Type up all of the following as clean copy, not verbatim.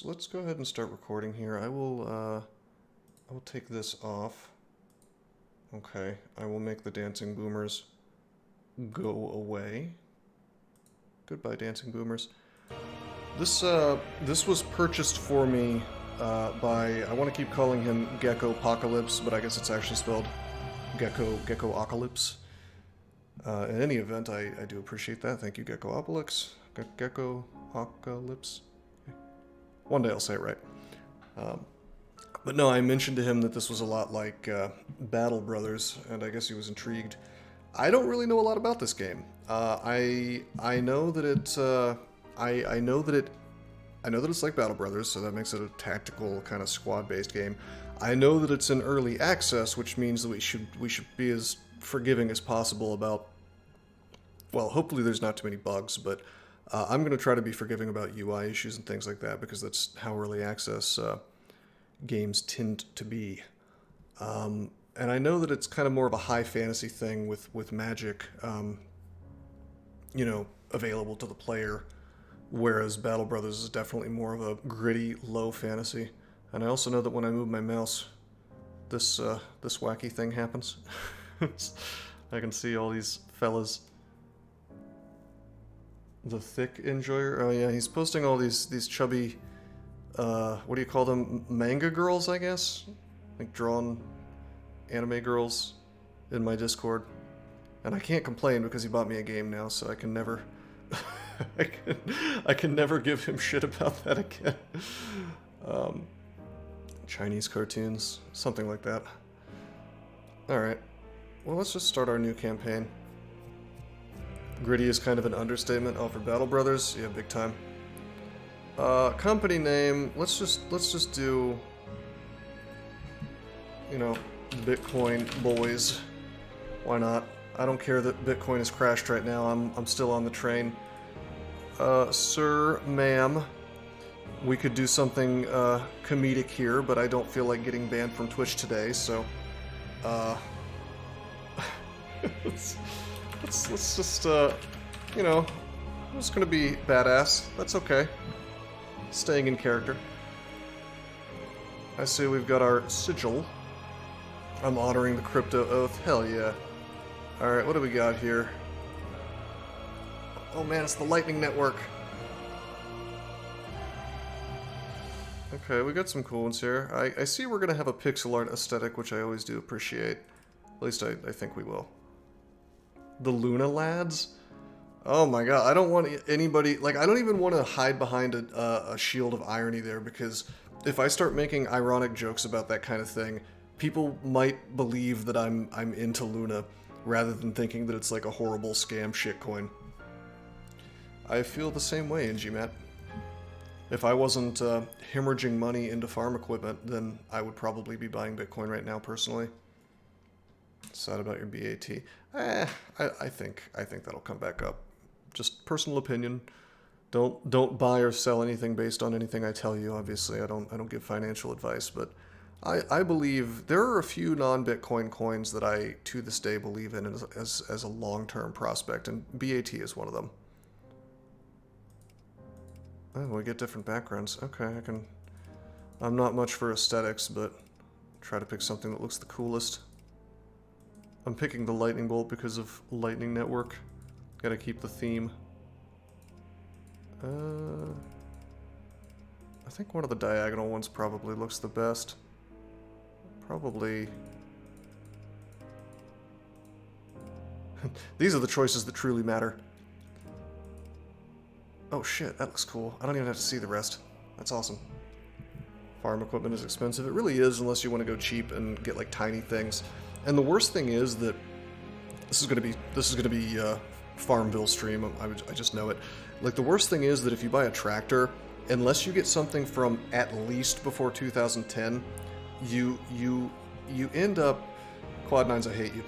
let's go ahead and start recording here. I will take this off. Okay, I will make the dancing boomers go away. Goodbye, dancing boomers. This was purchased for me by, I want to keep calling him Gecko Apocalypse, but I guess it's actually spelled Gecko Apocalypse. In any event, I do appreciate that. Thank you, Gecko Apocalypse. Gecko Apocalypse. One day I'll say it right. But no, I mentioned to him that this was a lot like Battle Brothers, and I guess he was intrigued. I don't really know a lot about this game. I know that I know that it's like Battle Brothers, so that makes it a tactical kind of squad-based game. I know that it's in early access, which means that we should be as forgiving as possible about. Well, hopefully there's not too many bugs, but I'm going to try to be forgiving about UI issues and things like that because that's how early access games tend to be. And I know that it's kind of more of a high fantasy thing with magic, available to the player, whereas Battle Brothers is definitely more of a gritty, low fantasy. And I also know that when I move my mouse, this wacky thing happens. I can see all these fellas. The thick enjoyer? Oh yeah, he's posting all these chubby, what do you call them? Manga girls, I guess? Like drawn anime girls in my Discord. And I can't complain because he bought me a game now, so I can never I can never give him shit about that again. Chinese cartoons, something like that. Alright. Well, let's just start our new campaign. Gritty is kind of an understatement. Oh, for Battle Brothers? Yeah, big time. Company name, let's just do, Bitcoin boys. Why not? I don't care that Bitcoin has crashed right now. I'm still on the train. Sir, ma'am, we could do something comedic here, but I don't feel like getting banned from Twitch today, so let's just I'm just gonna be badass. That's okay. Staying in character. I see we've got our sigil. I'm honoring the crypto oath. Hell yeah. Alright, what do we got here? Oh man, it's the Lightning Network. Okay, we got some cool ones here. I see we're gonna have a pixel art aesthetic, which I always do appreciate. At least I think we will. The Luna Lads? Oh my god, I don't want anybody, I don't even want to hide behind a shield of irony there, because if I start making ironic jokes about that kind of thing, people might believe that I'm into Luna, rather than thinking that it's like a horrible scam shitcoin. I feel the same way, NGMat. If I wasn't hemorrhaging money into farm equipment, then I would probably be buying Bitcoin right now, personally. Sad about your BAT. I think that'll come back up. Just personal opinion. Don't buy or sell anything based on anything I tell you. Obviously, I don't give financial advice, but I believe there are a few non-Bitcoin coins that I to this day believe in as a long-term prospect, and BAT is one of them. Oh, we get different backgrounds. Okay, I'm not much for aesthetics, but try to pick something that looks the coolest. I'm picking the lightning bolt because of Lightning Network. Gotta keep the theme. I think one of the diagonal ones probably looks the best. Probably. These are the choices that truly matter. Oh shit, that looks cool. I don't even have to see the rest. That's awesome. Farm equipment is expensive. It really is, unless you want to go cheap and get like tiny things. And the worst thing is that this is gonna be Farmville stream. I just know it. Like, the worst thing is that if you buy a tractor, unless you get something from at least before 2010, you end up, Quad Nines, I hate you.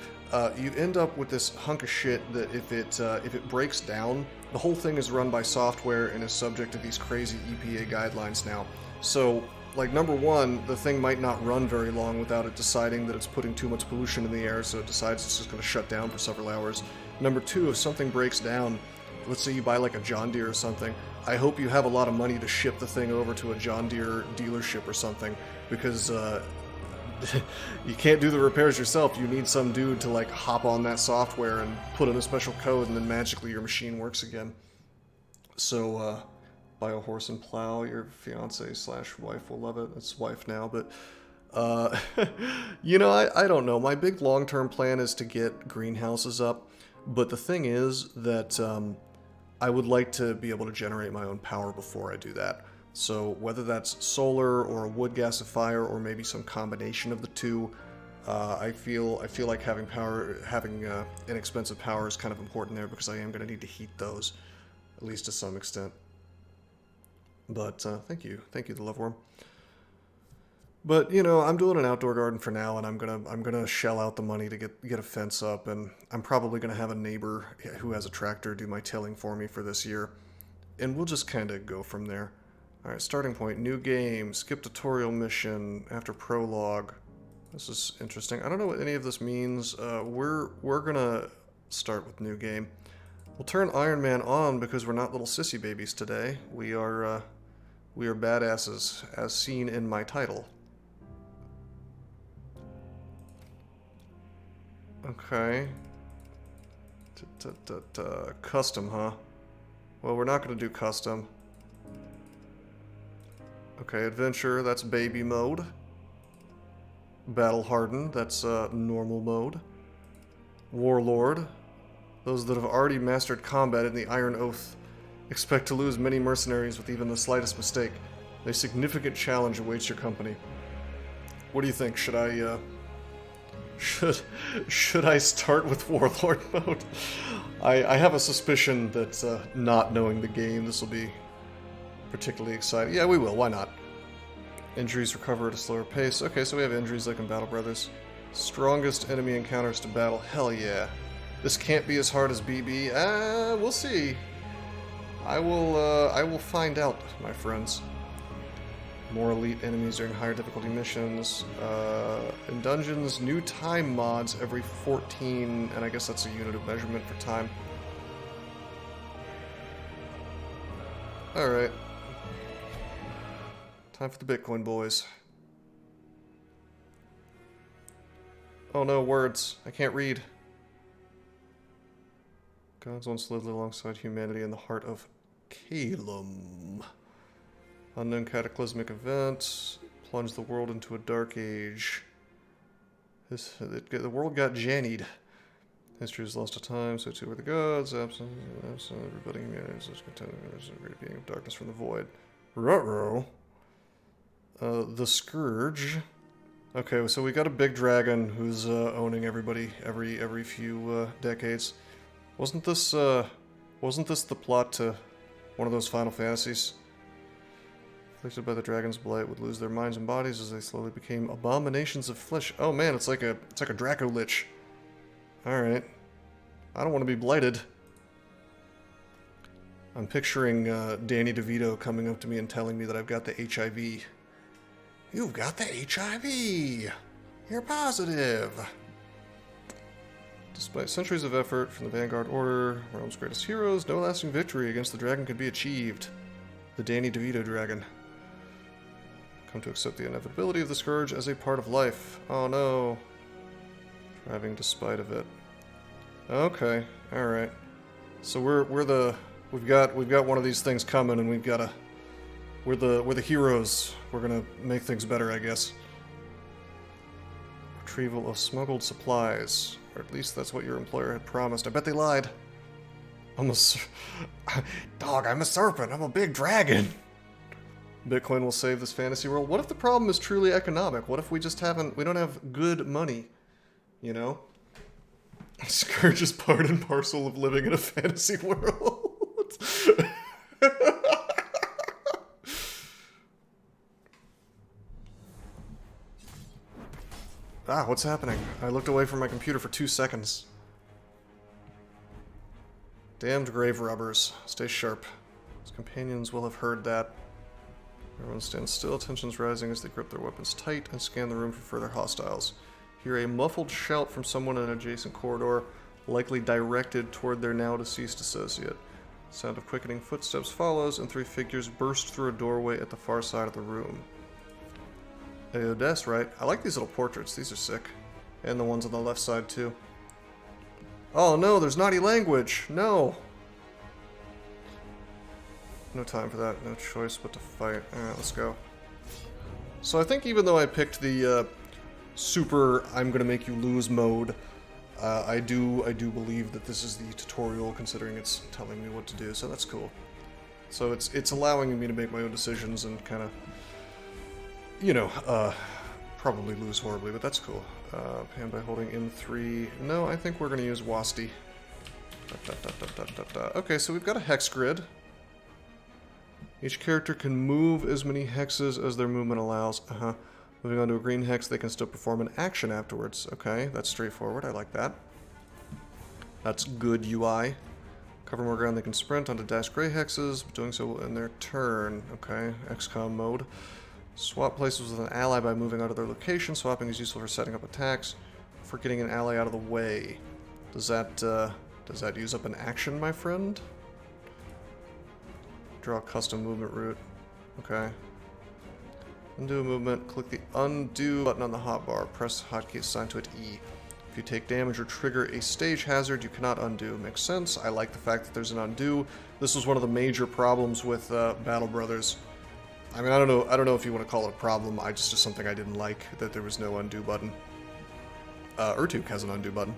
You end up with this hunk of shit that if it breaks down, the whole thing is run by software and is subject to these crazy EPA guidelines now. So, like, number one, the thing might not run very long without it deciding that it's putting too much pollution in the air, so it decides it's just going to shut down for several hours. Number two, if something breaks down, let's say you buy like a John Deere or something, I hope you have a lot of money to ship the thing over to a John Deere dealership or something, because you can't do the repairs yourself. You need some dude to like hop on that software and put in a special code, and then magically your machine works again. So buy a horse and plow. Your fiance/wife will love it. It's wife now, but you know, I don't know. My big long-term plan is to get greenhouses up, but the thing is that I would like to be able to generate my own power before I do that. So whether that's solar or a wood gasifier or maybe some combination of the two, I feel like having inexpensive power is kind of important there, because I am going to need to heat those, at least to some extent. But thank you, the Loveworm. But you know, I'm doing an outdoor garden for now, and I'm gonna shell out the money to get a fence up, and I'm probably gonna have a neighbor who has a tractor do my tilling for me for this year, and we'll just kind of go from there. All right, starting point, new game, skip tutorial mission after prologue. This is interesting. I don't know what any of this means. We're gonna start with new game. We'll turn Ironman on because we're not little sissy babies today. We are badasses, as seen in my title. Okay. Custom, huh? Well, we're not going to do custom. Okay, adventure, that's baby mode. Battle hardened, that's normal mode. Warlord, those that have already mastered combat in the Iron Oath expect to lose many mercenaries with even the slightest mistake. A significant challenge awaits your company. What do you think? Should I should I start with Warlord mode? I have a suspicion that not knowing the game, this will be particularly exciting. Yeah, we will. Why not? Injuries recover at a slower pace. Okay, so we have injuries like in Battle Brothers. Strongest enemy encounters to battle. Hell yeah. This can't be as hard as BB. We'll see. I will find out, my friends. More elite enemies during higher difficulty missions. In dungeons, new time mods every 14, and I guess that's a unit of measurement for time. Alright. Time for the Bitcoin boys. Oh no, words. I can't read. Gods once lived alongside humanity in the heart of Calum. Unknown cataclysmic event plunged the world into a dark age. The world got jannied. History is lost to time, so too were the gods. Absent everybody humanity is contending as a great being of darkness from the void. Ruh-roh. The Scourge. Okay, so we got a big dragon who's owning everybody every few decades. Wasn't this the plot to one of those Final Fantasies? Afflicted by the dragon's blight, would lose their minds and bodies as they slowly became abominations of flesh. Oh man, it's like a Draco Lich. All right, I don't want to be blighted. I'm picturing Danny DeVito coming up to me and telling me that I've got the HIV. You've got the HIV. You're positive. Despite centuries of effort from the Vanguard Order, Realm's greatest heroes, no lasting victory against the dragon could be achieved. The Danny DeVito dragon. Come to accept the inevitability of the Scourge as a part of life. Oh no. Driving despite of it. Okay, alright. So we've got one of these things coming, and we're the heroes. We're gonna make things better, I guess. Retrieval of smuggled supplies. Or at least that's what your employer had promised. I bet they lied. Dog, I'm a serpent. I'm a big dragon. Bitcoin will save this fantasy world. What if the problem is truly economic? What if we don't have good money? You know? Scourge is part and parcel of living in a fantasy world. Ah, what's happening? I looked away from my computer for 2 seconds. Damned grave robbers. Stay sharp. His companions will have heard that. Everyone stands still, tensions rising as they grip their weapons tight and scan the room for further hostiles. Hear a muffled shout from someone in an adjacent corridor, likely directed toward their now deceased associate. Sound of quickening footsteps follows, and 3 figures burst through a doorway at the far side of the room. Oh, that's right. I like these little portraits. These are sick. And the ones on the left side, too. Oh, no, there's naughty language. No. No time for that. No choice but to fight. Alright, let's go. So I think even though I picked the super I'm gonna make you lose mode, I do believe that this is the tutorial, considering it's telling me what to do, so that's cool. So it's allowing me to make my own decisions and kind of, you know, probably lose horribly, but that's cool. Pan by holding M3. No, I think we're gonna use WASD. Okay, so we've got a hex grid. Each character can move as many hexes as their movement allows. Moving on to a green hex, they can still perform an action afterwards. Okay, that's straightforward. I like that. That's good UI. Cover more ground, they can sprint onto dash gray hexes, doing so in their turn. Okay, XCOM mode. Swap places with an ally by moving out of their location. Swapping is useful for setting up attacks. For getting an ally out of the way. Does that use up an action, my friend? Draw a custom movement route. Okay. Undo a movement. Click the undo button on the hotbar. Press hotkey assigned to it E. If you take damage or trigger a stage hazard, you cannot undo. Makes sense. I like the fact that there's an undo. This was one of the major problems with Battle Brothers. I mean, I don't know if you want to call it a problem. I just something I didn't like, that there was no undo button. Urtuk has an undo button.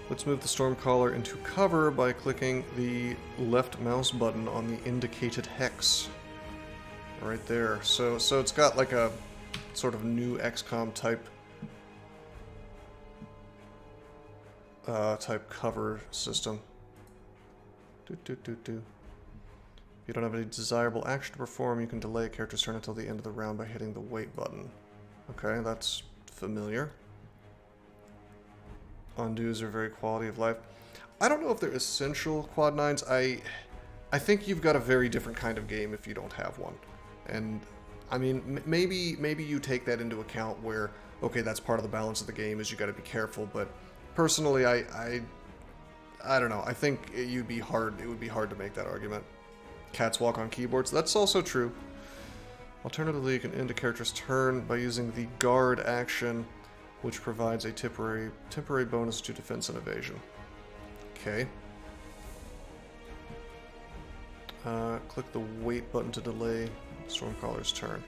Let's move the Stormcaller into cover by clicking the left mouse button on the indicated hex. Right there. So it's got like a sort of new XCOM type cover system. If you don't have any desirable action to perform, you can delay a character's turn until the end of the round by hitting the wait button. Okay, that's familiar. Undos are very quality of life. I don't know if they're essential quad 9s. I think you've got a very different kind of game if you don't have one. And I mean, maybe you take that into account where, okay, that's part of the balance of the game, is you got to be careful. But personally, I don't know. I think it would be hard to make that argument. Cats walk on keyboards. That's also true. Alternatively, you can end a character's turn by using the guard action, which provides a temporary bonus to defense and evasion. Okay. Click the wait button to delay Stormcaller's turn.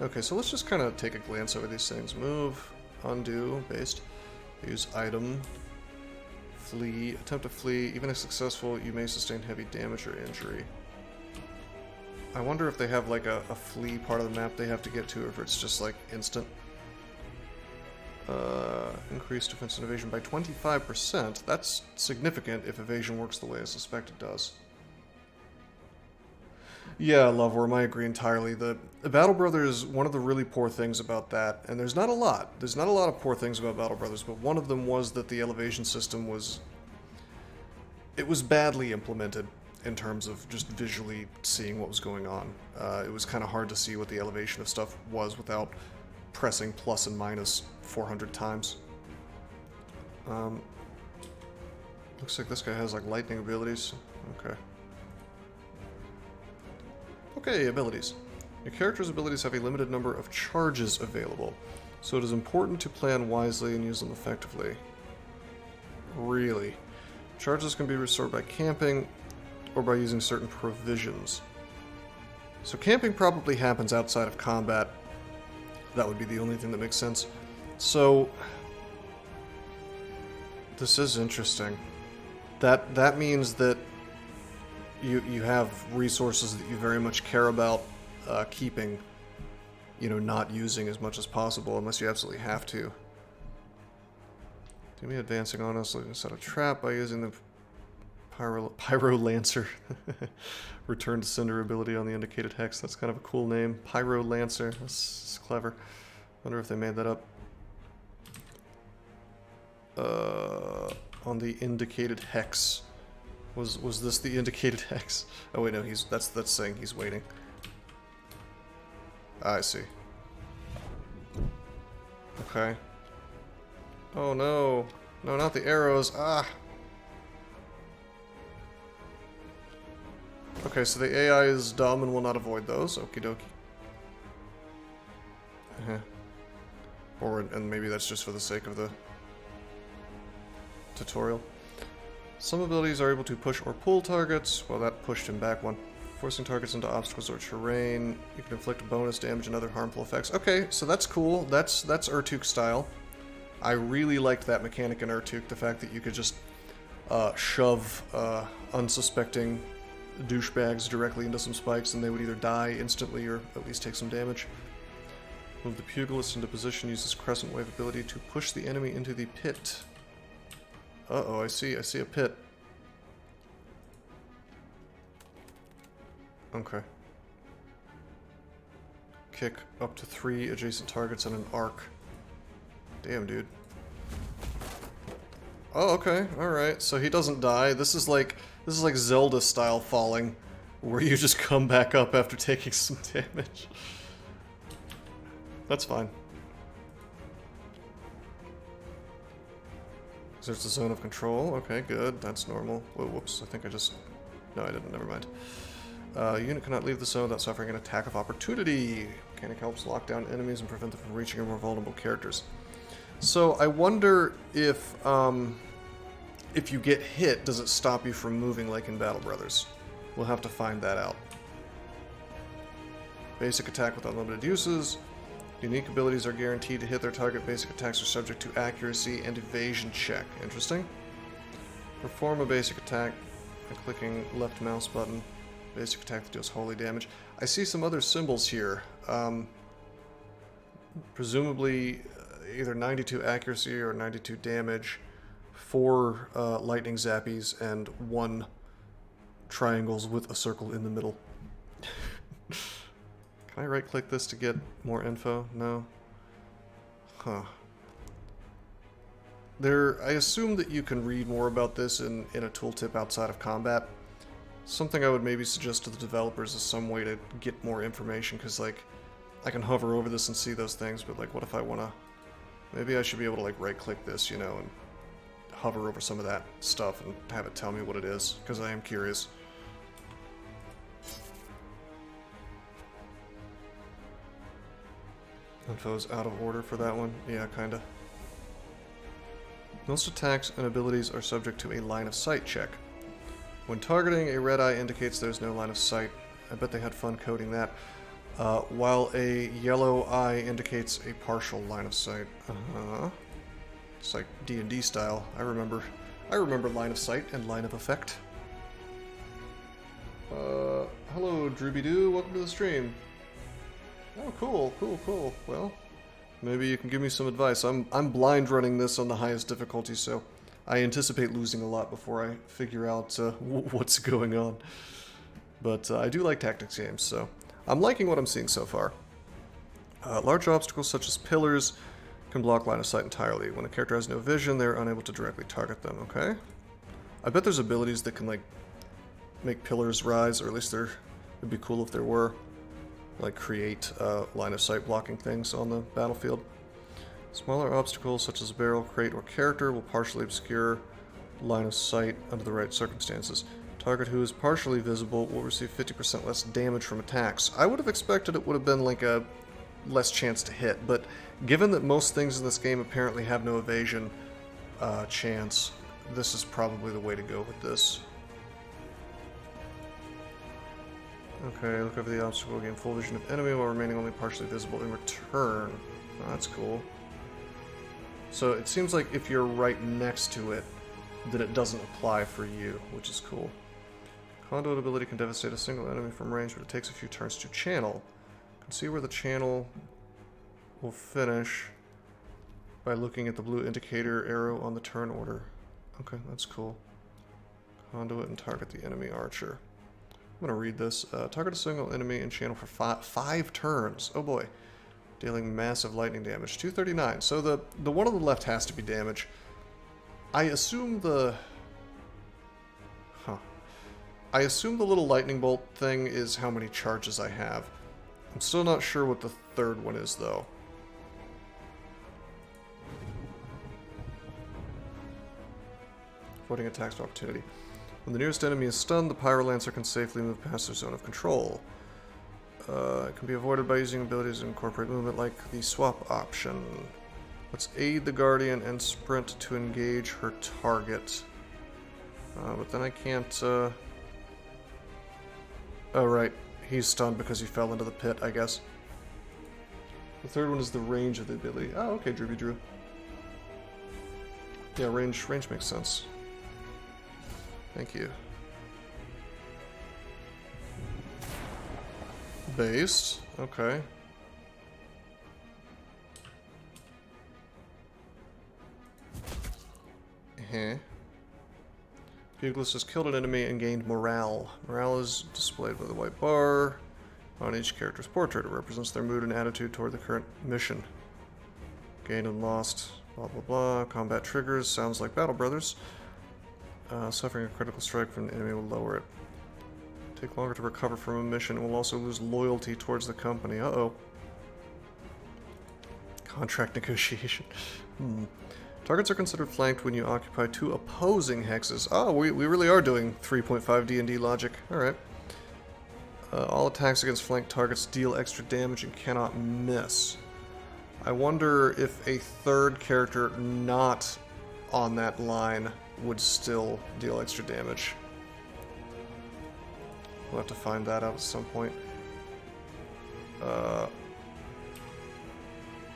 Okay, so let's just kind of take a glance over these things. Move, undo, based. Use item, flee, attempt to flee. Even if successful, you may sustain heavy damage or injury. I wonder if they have like a flee part of the map they have to get to, or if it's just like instant. Increase defense and evasion by 25%. That's significant if evasion works the way I suspect it does. Yeah, Loveworm, I agree entirely. The Battle Brothers, one of the really poor things about that, and there's not a lot of poor things about Battle Brothers, but one of them was that the elevation system was badly implemented in terms of just visually seeing what was going on. It was kind of hard to see what the elevation of stuff was without pressing plus and minus 400 times. Looks like this guy has like lightning abilities. Okay. Okay, abilities. Your character's abilities have a limited number of charges available, so it is important to plan wisely and use them effectively. Really? Charges can be restored by camping or by using certain provisions. So camping probably happens outside of combat. That would be the only thing that makes sense. So this is interesting. That means that you have resources that you very much care about keeping, you know, not using as much as possible unless you absolutely have to. Do me advancing on us, looking to set a trap by using the Pyro Lancer. Return to sender ability on the indicated hex. That's kind of a cool name. Pyro Lancer. That's clever. Wonder if they made that up. On the indicated hex. Was this the indicated hex? Oh wait, no, that's saying he's waiting. I see. Okay. Oh no. No, not the arrows. Ah. Okay, so the AI is dumb and will not avoid those. Okie dokie. And maybe that's just for the sake of the tutorial. Some abilities are able to push or pull targets. Well, that pushed him back one. Forcing targets into obstacles or terrain. You can inflict bonus damage and other harmful effects. Okay, so that's cool. That's Urtuk style. I really liked that mechanic in Urtuk. The fact that you could just shove unsuspecting douchebags directly into some spikes and they would either die instantly or at least take some damage. Move the pugilist into position. Uses crescent wave ability to push the enemy into the pit. Uh-oh, I see a pit. Okay. Kick up to 3 adjacent targets in an arc. Damn, dude. Oh, okay. Alright. So he doesn't die. This is like Zelda style falling, where you just come back up after taking some damage. That's fine. There's the zone of control. Okay, good. That's normal. Whoa, whoops. I think I just... No, I didn't. Never mind. Unit cannot leave the zone without suffering an attack of opportunity. Mechanic helps lock down enemies and prevent them from reaching more vulnerable characters. So I wonder if you get hit, does it stop you from moving like in Battle Brothers? We'll have to find that out. Basic attack with unlimited uses. Unique abilities are guaranteed to hit their target. Basic attacks are subject to accuracy and evasion check. Interesting. Perform a basic attack by clicking left mouse button. Basic attack that deals holy damage. I see some other symbols here. Presumably either 92 accuracy or 92 damage, 4 lightning zappies, and 1 triangles with a circle in the middle. Can I right-click this to get more info? No? Huh. I assume that you can read more about this in a tooltip outside of combat. Something I would maybe suggest to the developers is some way to get more information, because, like, I can hover over this and see those things, but, like, what if I want to... Maybe I should be able to, like, right-click this, you know, and hover over some of that stuff and have it tell me what it is, because I am curious. Info's out of order for that one. Yeah, kinda. Most attacks and abilities are subject to a line of sight check. When targeting, a red eye indicates there's no line of sight. I bet they had fun coding that. While a yellow eye indicates a partial line of sight. It's like D&D style. I remember line of sight and line of effect. Hello, Drooby-Doo. Welcome to the stream. Oh, cool. Well, maybe you can give me some advice. I'm blind running this on the highest difficulty, so I anticipate losing a lot before I figure out what's going on. But I do like tactics games, so I'm liking what I'm seeing so far. Large obstacles such as pillars can block line of sight entirely. When a character has no vision, they're unable to directly target them, okay? I bet there's abilities that can, like, make pillars rise, or at least it'd be cool if there were. Like, create line of sight blocking things on the battlefield. Smaller obstacles such as a barrel, crate, or character will partially obscure line of sight under the right circumstances. Target who is partially visible will receive 50% less damage from attacks. I would have expected it would have been like a less chance to hit, but given that most things in this game apparently have no evasion chance, this is probably the way to go with this. Okay, look over the obstacle, gain full vision of enemy while remaining only partially visible in return. Oh, that's cool. So it seems like if you're right next to it, then it doesn't apply for you, which is cool. Conduit ability can devastate a single enemy from range, but it takes a few turns to channel. You can see where the channel will finish by looking at the blue indicator arrow on the turn order. Okay, that's cool. Conduit and target the enemy archer. I'm going to read this. Target a single enemy and channel for 5 turns. Oh boy. Dealing massive lightning damage. 239. So the one on the left has to be damage. I assume I assume the little lightning bolt thing is how many charges I have. I'm still not sure what the third one is, though. Avoiding attacks of opportunity. When the nearest enemy is stunned, the Pyrolancer can safely move past their zone of control. It can be avoided by using abilities to incorporate movement like the swap option. Let's aid the Guardian and sprint to engage her target. But then I can't... Oh, right. He's stunned because he fell into the pit, I guess. The third one is the range of the ability. Oh, okay, Drooby Drew. Yeah, range makes sense. Thank you. Based. Okay. Buglis has killed an enemy and gained morale. Morale is displayed by the white bar on each character's portrait. It represents their mood and attitude toward the current mission. Gained and lost. Blah blah blah. Combat triggers. Sounds like Battle Brothers. Suffering a critical strike from an enemy will lower it. Take longer to recover from a mission. It will also lose loyalty towards the company. Uh-oh. Contract negotiation. Targets are considered flanked when you occupy 2 opposing hexes. Oh, we really are doing 3.5 D&D logic. Alright. All attacks against flanked targets deal extra damage and cannot miss. I wonder if a third character not on that line would still deal extra damage. We'll have to find that out at some point.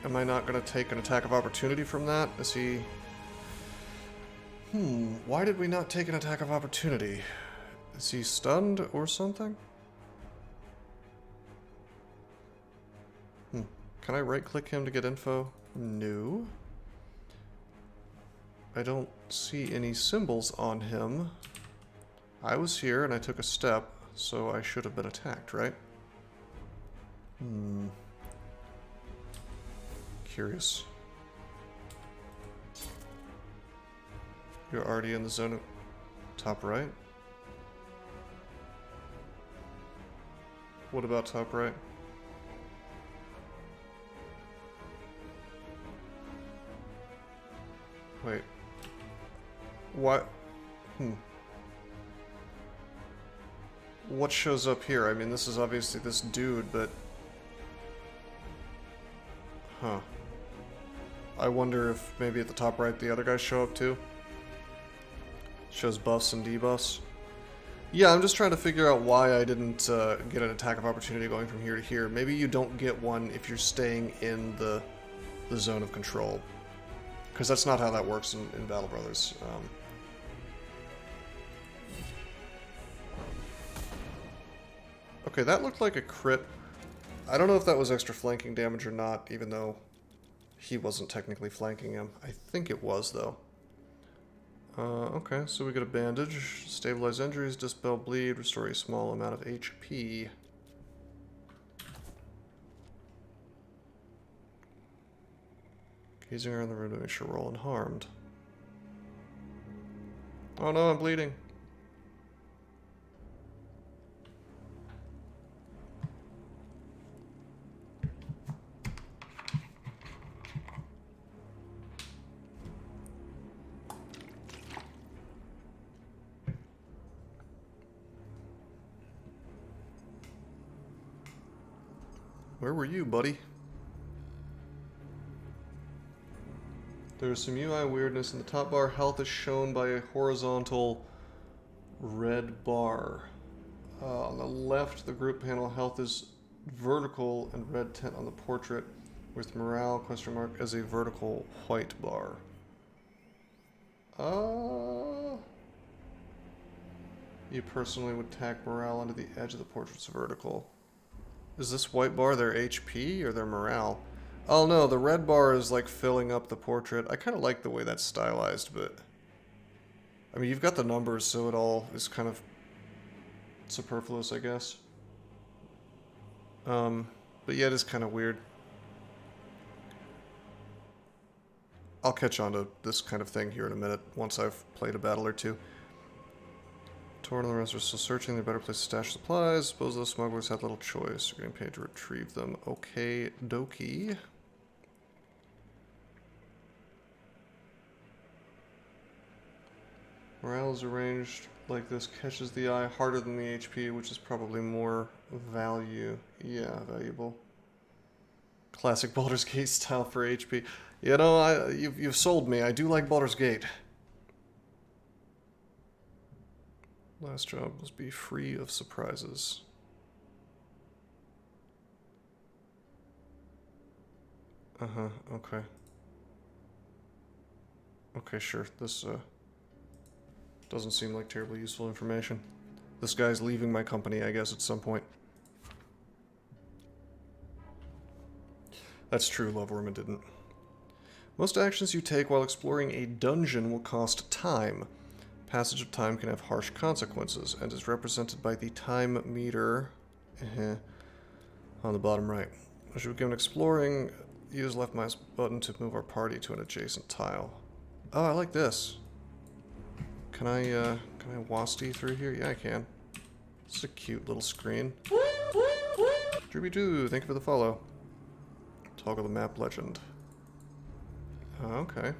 Am I not going to take an attack of opportunity from that? Is he... why did we not take an attack of opportunity? Is he stunned or something? Can I right-click him to get info? No. I don't see any symbols on him. I was here and I took a step, so I should have been attacked, right? Curious. You're already in the zone of top right? What about top right? Wait. What? What shows up here? I mean, this is obviously this dude, but... Huh. I wonder if maybe at the top right the other guys show up too? Shows buffs and debuffs. Yeah, I'm just trying to figure out why I didn't get an attack of opportunity going from here to here. Maybe you don't get one if you're staying in the zone of control. Because that's not how that works in Battle Brothers. Okay, that looked like a crit. I don't know if that was extra flanking damage or not, even though he wasn't technically flanking him. I think it was, though. Okay, so we get a bandage. Stabilize injuries, dispel bleed, restore a small amount of HP. Gazing around the room to make sure we're all unharmed. Oh no, I'm bleeding. Where were you, buddy? There's some UI weirdness in the top bar. Health is shown by a horizontal red bar. On the left, the group panel, health is vertical and red tint on the portrait, with morale question mark as a vertical white bar. You personally would tack morale onto the edge of the portrait's vertical. Is this white bar their HP or their morale? Oh no, the red bar is like filling up the portrait. I kind of like the way that's stylized, but... I mean, you've got the numbers, so it all is kind of superfluous, I guess. But yeah, it is kind of weird. I'll catch on to this kind of thing here in a minute, once I've played a battle or two. Torn and the rest are still searching. They're better place to stash supplies. Suppose those smugglers had little choice. You're getting paid to retrieve them. Okay, dokie. Morale is arranged like this, catches the eye harder than the HP, which is probably more value. Yeah, valuable. Classic Baldur's Gate style for HP. You know, you've sold me. I do like Baldur's Gate. Last job was be free of surprises. Uh-huh, okay. Okay, sure. This, doesn't seem like terribly useful information. This guy's leaving my company, I guess, at some point. That's true, Loveworm, didn't. Most actions you take while exploring a dungeon will cost time. Passage of time can have harsh consequences, and is represented by the time meter on the bottom right. As you begin exploring, use left mouse button to move our party to an adjacent tile. Oh, I like this. Can I WASD through here? Yeah, I can. It's a cute little screen. Drooby-doo, thank you for the follow. Toggle the map legend. Oh, okay.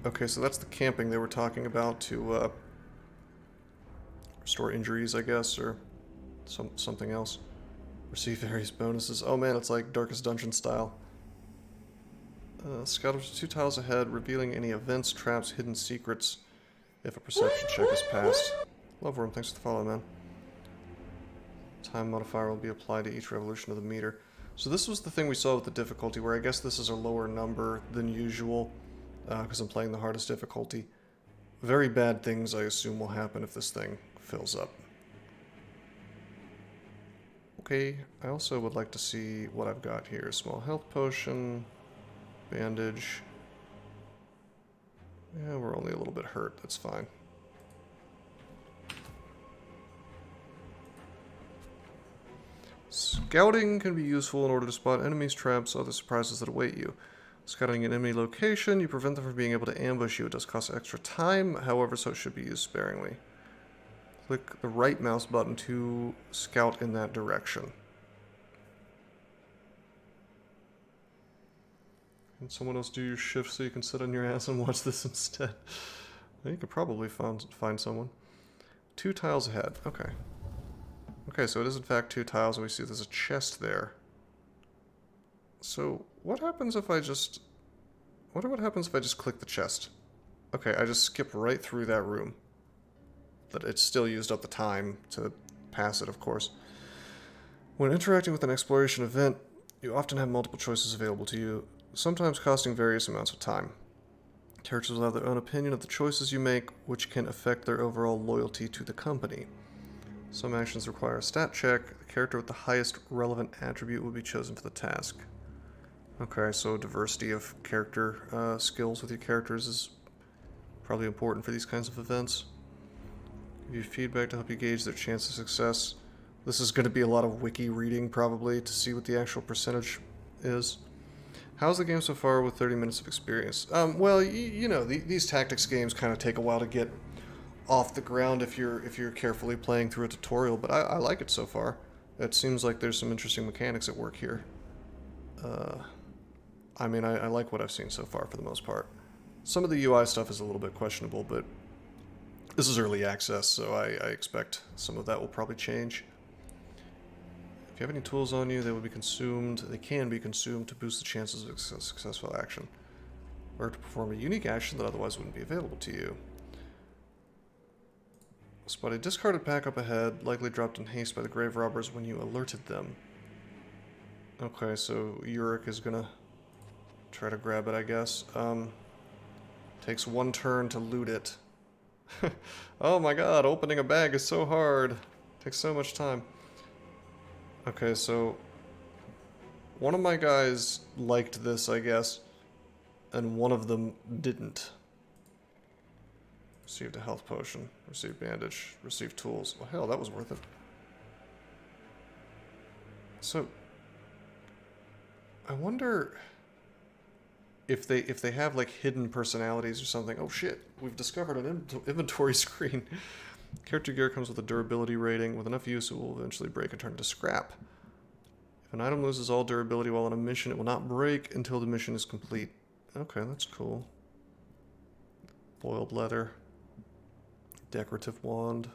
Okay, so that's the camping they were talking about to restore injuries, I guess, or something else. Receive various bonuses. Oh man, it's like Darkest Dungeon style. Scout up to 2 tiles ahead, revealing any events, traps, hidden secrets if a perception check is passed. Loveworm, thanks for the follow, man. Time modifier will be applied to each revolution of the meter. So this was the thing we saw with the difficulty, where I guess this is a lower number than usual, because I'm playing the hardest difficulty. Very bad things, I assume, will happen if this thing fills up. Okay, I also would like to see what I've got here. Small health potion, bandage. Yeah, we're only a little bit hurt, that's fine. Scouting can be useful in order to spot enemies, traps, other surprises that await you. Scouting an enemy location, you prevent them from being able to ambush you. It does cost extra time, however, so it should be used sparingly. Click the right mouse button to scout in that direction. Can someone else do your shift so you can sit on your ass and watch this instead? Well, you could probably find someone. 2 tiles ahead. Okay. Okay, so it is in fact 2 tiles, and we see there's a chest there. So, what happens if I just... wonder what happens if I just click the chest. Okay, I just skip right through that room. But it still used up the time to pass it, of course. When interacting with an exploration event, you often have multiple choices available to you, sometimes costing various amounts of time. Characters will have their own opinion of the choices you make, which can affect their overall loyalty to the company. Some actions require a stat check. The character with the highest relevant attribute will be chosen for the task. Okay, so diversity of character skills with your characters is probably important for these kinds of events. Give you feedback to help you gauge their chance of success. This is going to be a lot of wiki reading, probably, to see what the actual percentage is. How's the game so far with 30 minutes of experience? Well, you know, these tactics games kind of take a while to get off the ground if you're carefully playing through a tutorial, but I like it so far. It seems like there's some interesting mechanics at work here. I mean, I like what I've seen so far for the most part. Some of the UI stuff is a little bit questionable, but this is early access, so I expect some of that will probably change. If you have any tools on you, they will be consumed. They can be consumed to boost the chances of a successful action, or to perform a unique action that otherwise wouldn't be available to you. Spot a discarded pack up ahead, likely dropped in haste by the grave robbers when you alerted them. Okay, so Uric is gonna try to grab it, I guess. Takes 1 turn to loot it. Oh my god, opening a bag is so hard. Takes so much time. Okay, so one of my guys liked this, I guess, and one of them didn't. Received a health potion, received bandage, received tools. Well, hell, that was worth it. So, I wonder if they have like hidden personalities or something. Oh shit, we've discovered an inventory screen. Character gear comes with a durability rating. With enough use, it will eventually break and turn to scrap. If an item loses all durability while on a mission, it will not break until the mission is complete. Okay, that's cool. Boiled leather. Decorative wand.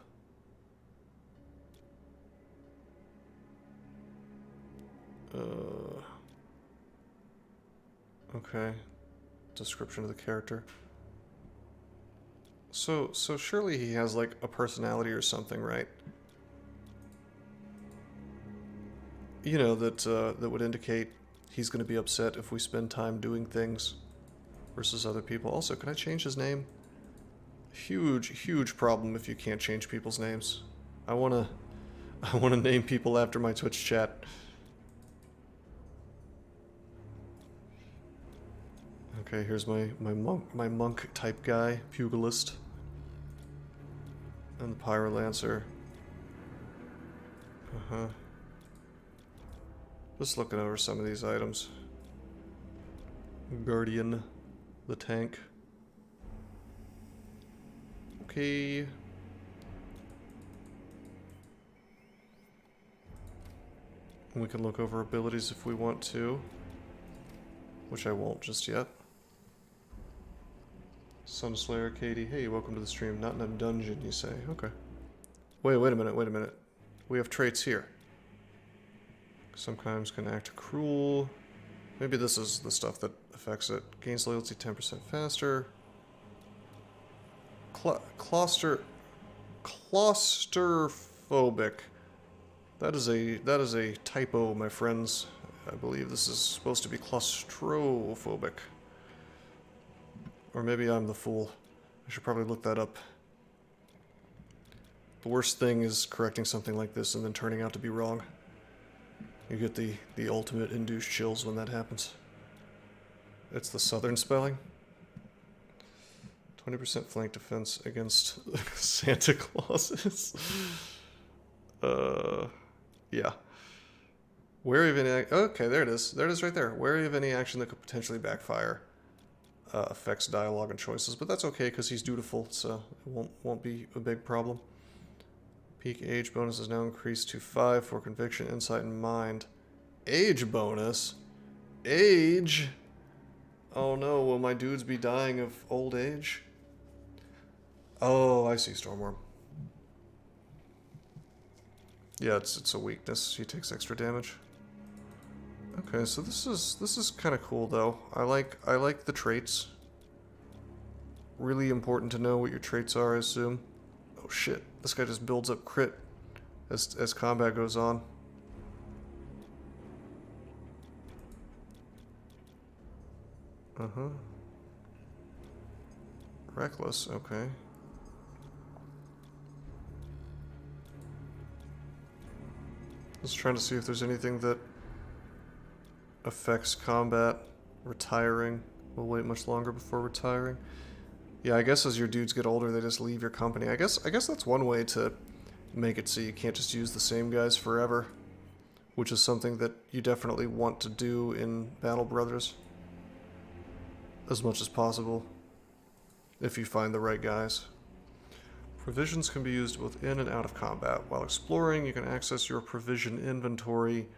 Okay. Description of the character. So surely he has like a personality or something, right? You know, that would indicate he's going to be upset if we spend time doing things versus other people. Also, can I change his name? Huge problem if you can't change people's names. I wanna name people after my Twitch chat. Okay, here's my monk type guy, pugilist, and the pyrolancer. Just looking over some of these items. Guardian, the tank. Okay. We can look over abilities if we want to, which I won't just yet. Sunslayer, Katie. Hey, welcome to the stream. Not in a dungeon, you say. Okay. Wait a minute. We have traits here. Sometimes can act cruel. Maybe this is the stuff that affects it. Gains loyalty 10% faster. Claustrophobic. That is a typo, my friends. I believe this is supposed to be claustrophobic. Or maybe I'm the fool. I should probably look that up. The worst thing is correcting something like this and then turning out to be wrong. You get the ultimate induced chills when that happens. It's the southern spelling. 20% flank defense against Santa Clauses. Yeah. Wary of any... Okay, there it is. There it is right there. Wary of any action that could potentially backfire. Affects dialogue and choices, but that's okay because he's dutiful, so it won't be a big problem. Peak age bonus is now increased to 5 for conviction, insight, and mind. Age bonus? Age? Oh no, will my dudes be dying of old age? Oh, I see, Stormworm. Yeah, it's a weakness. He takes extra damage. Okay, so this is kind of cool though. I like the traits. Really important to know what your traits are, I assume. Oh shit, this guy just builds up crit as combat goes on. Reckless, okay. Just trying to see if there's anything that affects combat. Retiring. We'll wait much longer before retiring. Yeah, I guess as your dudes get older, they just leave your company. I guess that's one way to make it so you can't just use the same guys forever, which is something that you definitely want to do in Battle Brothers as much as possible, if you find the right guys. Provisions can be used both in and out of combat. While exploring, you can access your provision inventory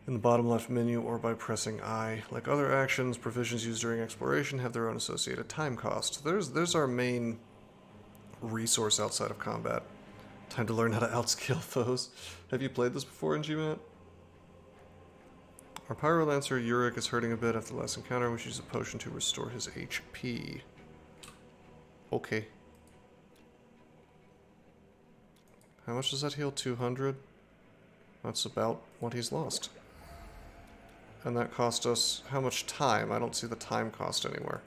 in the bottom left menu or by pressing I. Like other actions, provisions used during exploration have their own associated time cost. There's our main resource outside of combat. Time to learn how to outskill foes. Have you played this before in GMAT? Our Pyrolancer Uric is hurting a bit after the last encounter, which uses a potion to restore his HP. Okay. How much does that heal? 200? That's about what he's lost. And that cost us how much time? I don't see the time cost anywhere.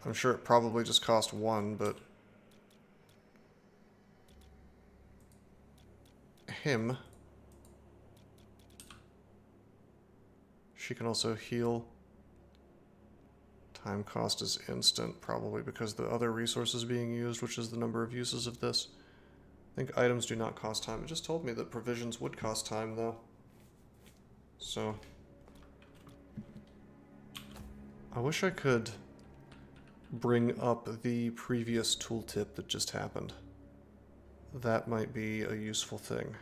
I'm sure it probably just cost 1, but... Him. She can also heal. Time cost is instant, probably because the other resource is being used, which is the number of uses of this. I think items do not cost time. It just told me that provisions would cost time, though. So... I wish I could bring up the previous tooltip that just happened. That might be a useful thing.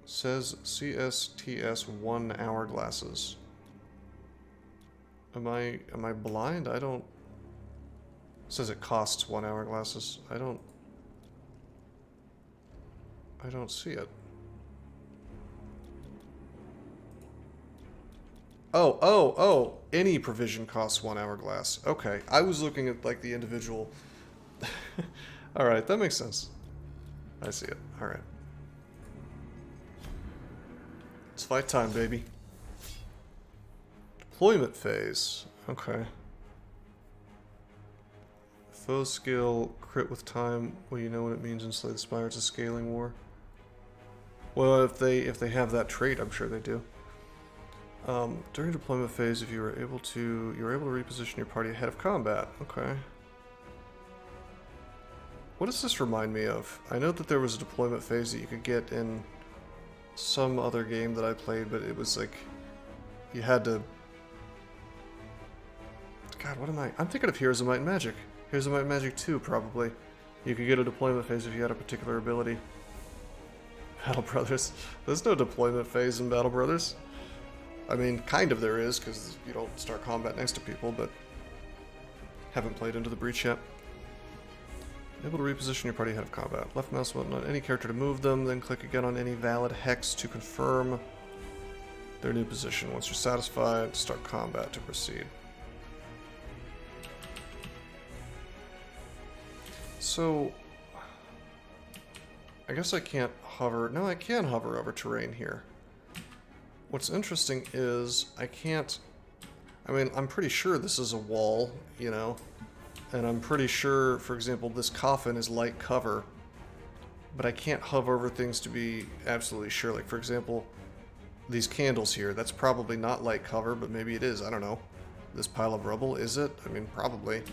Says CSTS 1 hourglasses. Am I blind? I don't... says it costs 1 hourglasses. I don't see it. Oh, any provision costs 1 hourglass. Okay, I was looking at like the individual. Alright, that makes sense. I see it. Alright. It's fight time, baby. Deployment phase. Okay. Foe skill, crit with time. Well, you know what it means in Slay the Spire. It's a scaling war. Well, if they have that trait, I'm sure they do. During deployment phase, if you're able to reposition your party ahead of combat. Okay. What does this remind me of? I know that there was a deployment phase that you could get in some other game that I played, but it was like you had to. God, what am I? I'm thinking of Heroes of Might and Magic. Heroes of Might and Magic 2, probably. You could get a deployment phase if you had a particular ability. Battle Brothers. There's no deployment phase in Battle Brothers. I mean, kind of there is, because you don't start combat next to people, but haven't played Into the Breach yet. Able to reposition your party ahead of combat. Left mouse button on any character to move them, then click again on any valid hex to confirm their new position. Once you're satisfied, start combat to proceed. So, I guess I can't hover. No, I can hover over terrain here. What's interesting is I can't. I mean, I'm pretty sure this is a wall, you know, and I'm pretty sure, for example, this coffin is light cover, but I can't hover over things to be absolutely sure. Like, for example, these candles here, that's probably not light cover, but maybe it is. I don't know. This pile of rubble, is it? I mean, probably.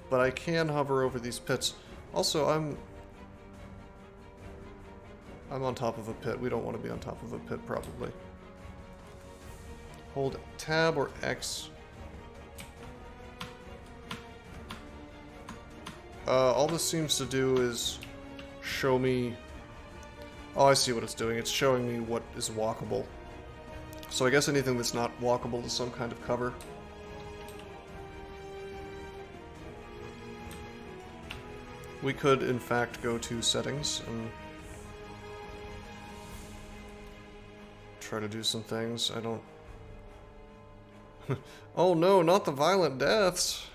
But I can hover over these pits. Also, I'm on top of a pit. We don't want to be on top of a pit, probably. Hold Tab or X. All this seems to do is show me... Oh, I see what it's doing. It's showing me what is walkable. So I guess anything that's not walkable is some kind of cover. We could, in fact, go to settings and try to do some things. I don't... Oh no, not the violent deaths!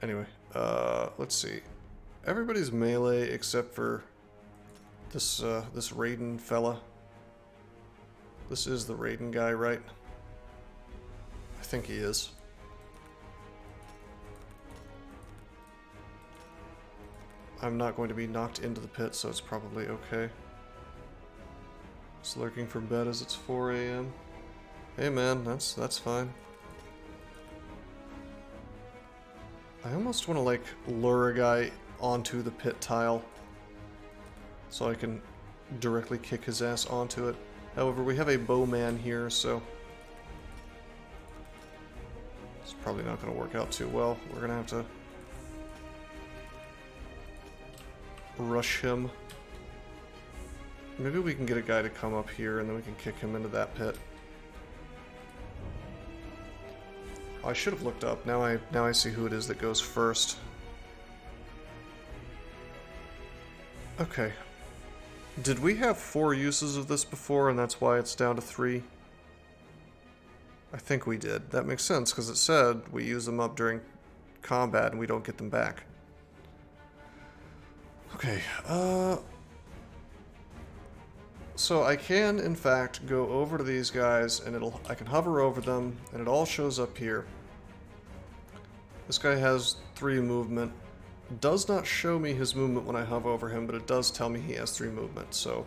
Anyway, let's see. Everybody's melee except for this, this Raiden fella. This is the Raiden guy, right? I think he is. I'm not going to be knocked into the pit, so it's probably okay. Just lurking for bed as it's 4 a.m. Hey man, that's fine. I almost want to like lure a guy onto the pit tile so I can directly kick his ass onto it. However, we have a bowman here, so it's probably not going to work out too well. We're going to have to rush him. Maybe we can get a guy to come up here and then we can kick him into that pit. Oh, I should have looked up. Now I see who it is that goes first. Okay. Did we have 4 uses of this before and that's why it's down to 3? I think we did. That makes sense because it said we use them up during combat and we don't get them back. Okay, so I can, in fact, go over to these guys, and I can hover over them, and it all shows up here. This guy has 3 movement. It does not show me his movement when I hover over him, but it does tell me he has 3 movement, so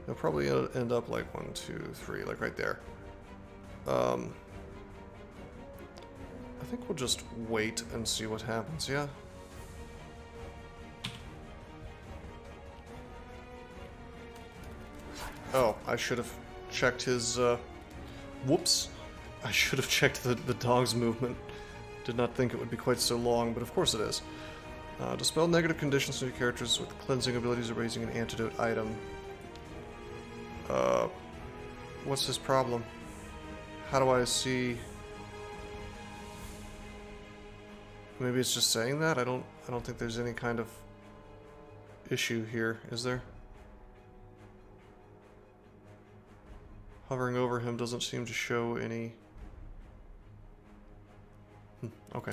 he'll probably end up like 1, 2, 3, like right there. I think we'll just wait and see what happens, yeah? Oh, I should have checked his, whoops. I should have checked the dog's movement. Did not think it would be quite so long, but of course it is. Dispel negative conditions to your characters with cleansing abilities or raising an antidote item. What's his problem? How do I see... Maybe it's just saying that? I don't think there's any kind of issue here, is there? Hovering over him doesn't seem to show any... okay.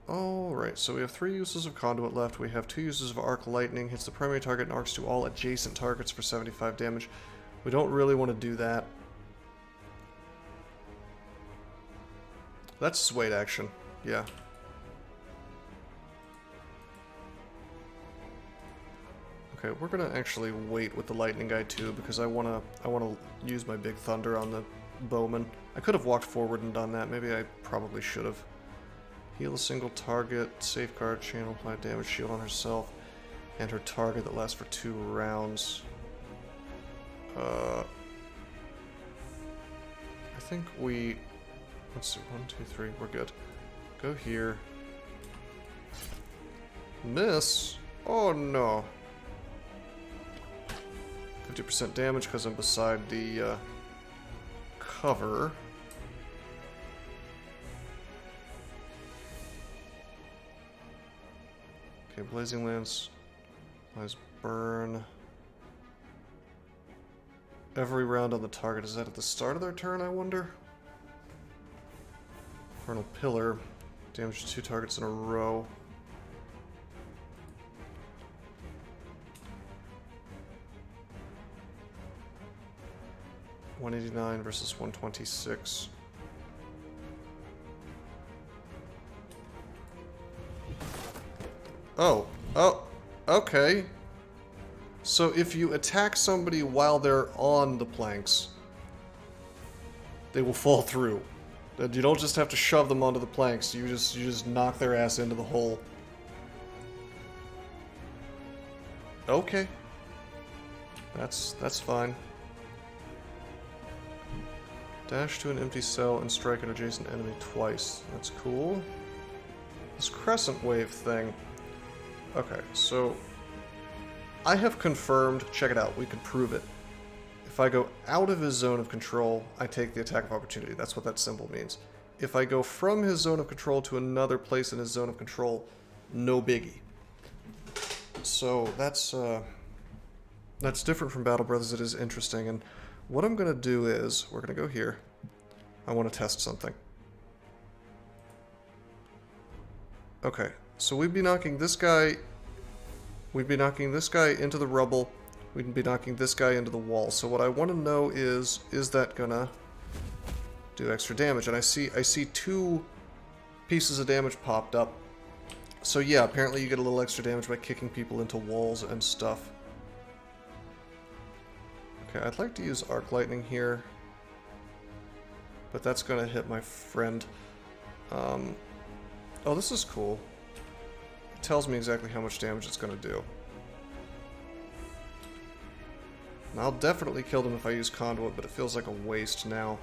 Alright, so we have 3 uses of Conduit left. We have 2 uses of Arc Lightning. Hits the primary target and arcs to all adjacent targets for 75 damage. We don't really want to do that. That's Swayed action. Yeah. Okay, we're gonna actually wait with the lightning guy too, because I wanna use my big thunder on the bowman. I could have walked forward and done that. Maybe I probably should have. Heal a single target, safeguard, channel, apply damage shield on herself, and her target that lasts for 2 rounds. I think we... Let's see, 1, 2, 3, we're good. Go here. Miss? Oh no. 50% damage because I'm beside the cover. Okay, Blazing Lance applies burn. Every round on the target. Is that at the start of their turn, I wonder? Infernal Pillar. Damage to 2 targets in a row. $189 versus $126. Oh, okay. So if you attack somebody while they're on the planks, they will fall through. You don't just have to shove them onto the planks. You just knock their ass into the hole. Okay. That's fine. Dash to an empty cell and strike an adjacent enemy twice. That's cool. This crescent wave thing. Okay, so I have confirmed, check it out, we can prove it. If I go out of his zone of control, I take the attack of opportunity. That's what that symbol means. If I go from his zone of control to another place in his zone of control, no biggie. So that's different from Battle Brothers. It is interesting, and what I'm going to do is, we're going to go here. I want to test something. Okay, so we'd be knocking this guy... We'd be knocking this guy into the rubble. We'd be knocking this guy into the wall. So what I want to know is that gonna do extra damage? And I see 2 pieces of damage popped up. So yeah, apparently you get a little extra damage by kicking people into walls and stuff. Okay, I'd like to use Arc Lightning here, but that's gonna hit my friend. Oh, this is cool. It tells me exactly how much damage it's gonna do. And I'll definitely kill them if I use Conduit, but it feels like a waste now.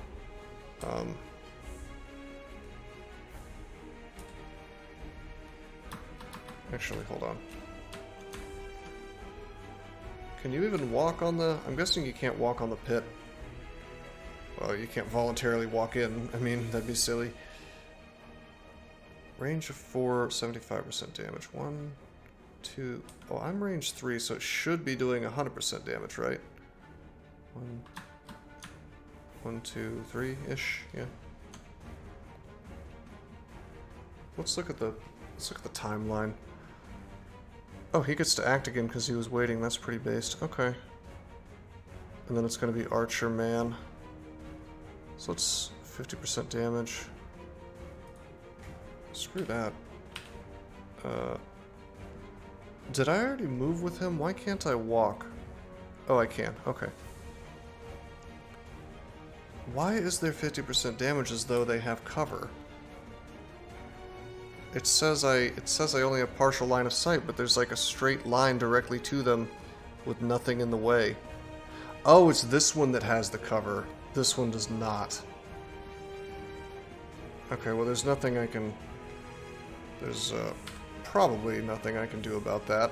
Actually, hold on. Can you even walk on the... I'm guessing you can't walk on the pit. Well, you can't voluntarily walk in. I mean, that'd be silly. Range of 4, 75% damage. 1, 2... Oh, I'm range 3, so it should be doing 100% damage, right? 1, 2, 3-ish, yeah. Let's look at the timeline. Oh, he gets to act again because he was waiting. That's pretty based. Okay. And then it's going to be Archer Man. So it's 50% damage. Screw that. Did I already move with him? Why can't I walk? Oh, I can. Okay. Why is there 50% damage as though they have cover? It says I only have partial line of sight, but there's like a straight line directly to them with nothing in the way. Oh, it's this one that has the cover. This one does not. Okay, well there's nothing I can... There's probably nothing I can do about that.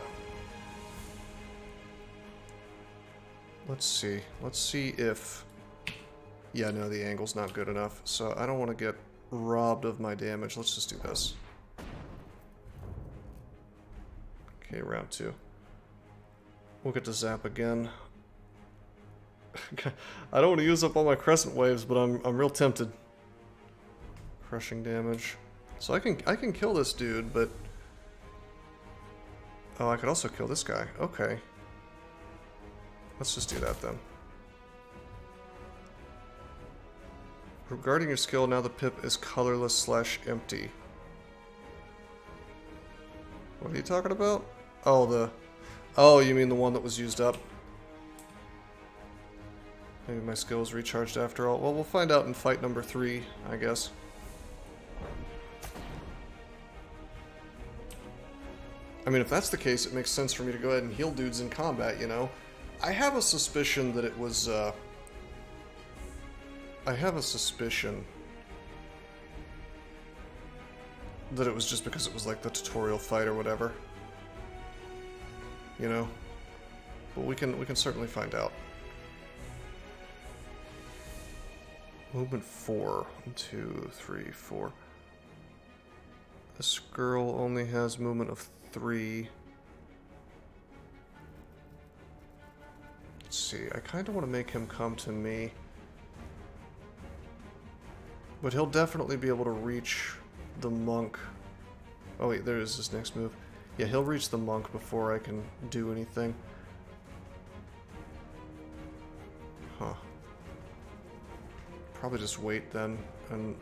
Let's see. Let's see if... Yeah, no, the angle's not good enough. So I don't want to get robbed of my damage. Let's just do this. Okay, round 2. We'll get to zap again. I don't want to use up all my crescent waves, but I'm real tempted. Crushing damage. So I can kill this dude, but... Oh, I could also kill this guy. Okay. Let's just do that then. Regarding your skill, now the pip is colorless / empty. What are you talking about? Oh, the... Oh, you mean the one that was used up? Maybe my skill is recharged after all. Well, we'll find out in fight number 3, I guess. I mean, if that's the case, it makes sense for me to go ahead and heal dudes in combat, you know? I have a suspicion that it was, I have a suspicion that it was just because it was like the tutorial fight or whatever. You know? But we can certainly find out. Movement 4. 1, 2, 3, 4. This girl only has movement of 3. Let's see. I kind of want to make him come to me. But he'll definitely be able to reach the monk. Oh wait, there is his next move. Yeah, he'll reach the monk before I can do anything. Huh. Probably just wait then and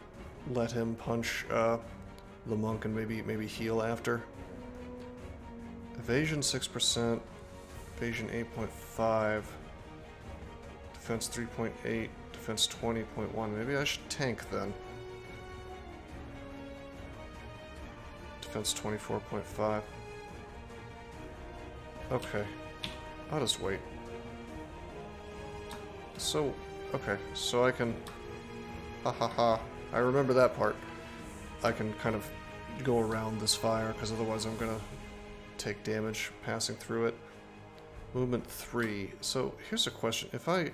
let him punch the monk and maybe heal after. Evasion 6%, evasion 8.5, defense 3.8, defense 20.1. Maybe I should tank then. Defense 24.5. Okay, I'll just wait. So, okay, so I can... Ha ha ha. I remember that part. I can kind of go around this fire, because otherwise I'm gonna take damage passing through it. Movement 3. So, here's a question. If I...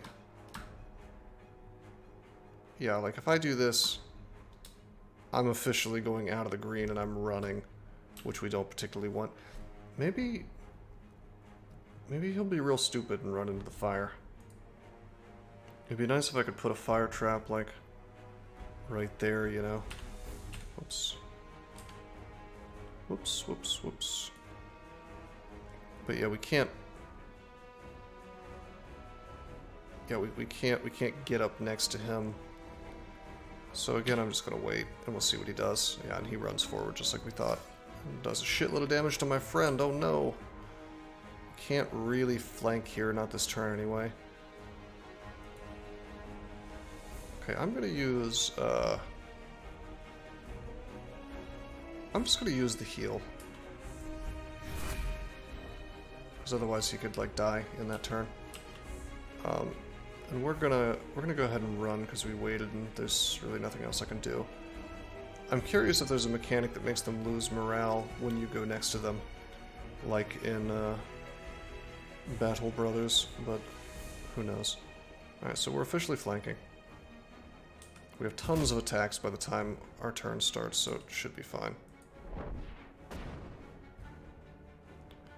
Yeah, like if I do this, I'm officially going out of the green and I'm running, which we don't particularly want. Maybe he'll be real stupid and run into the fire. It'd be nice if I could put a fire trap, like, right there, you know? Whoops. Whoops, whoops, whoops. But yeah, we can't... Yeah, we can't get up next to him. So again, I'm just gonna wait, and we'll see what he does. Yeah, and he runs forward just like we thought. And does a shitload of damage to my friend, oh no! Can't really flank here, not this turn anyway. Okay, I'm gonna use, I'm just gonna use the heal. Because otherwise he could, like, die in that turn. And we're gonna go ahead and run because we waited and there's really nothing else I can do. I'm curious if there's a mechanic that makes them lose morale when you go next to them, like in Battle Brothers, but who knows. Alright, so we're officially flanking. We have tons of attacks by the time our turn starts, so it should be fine.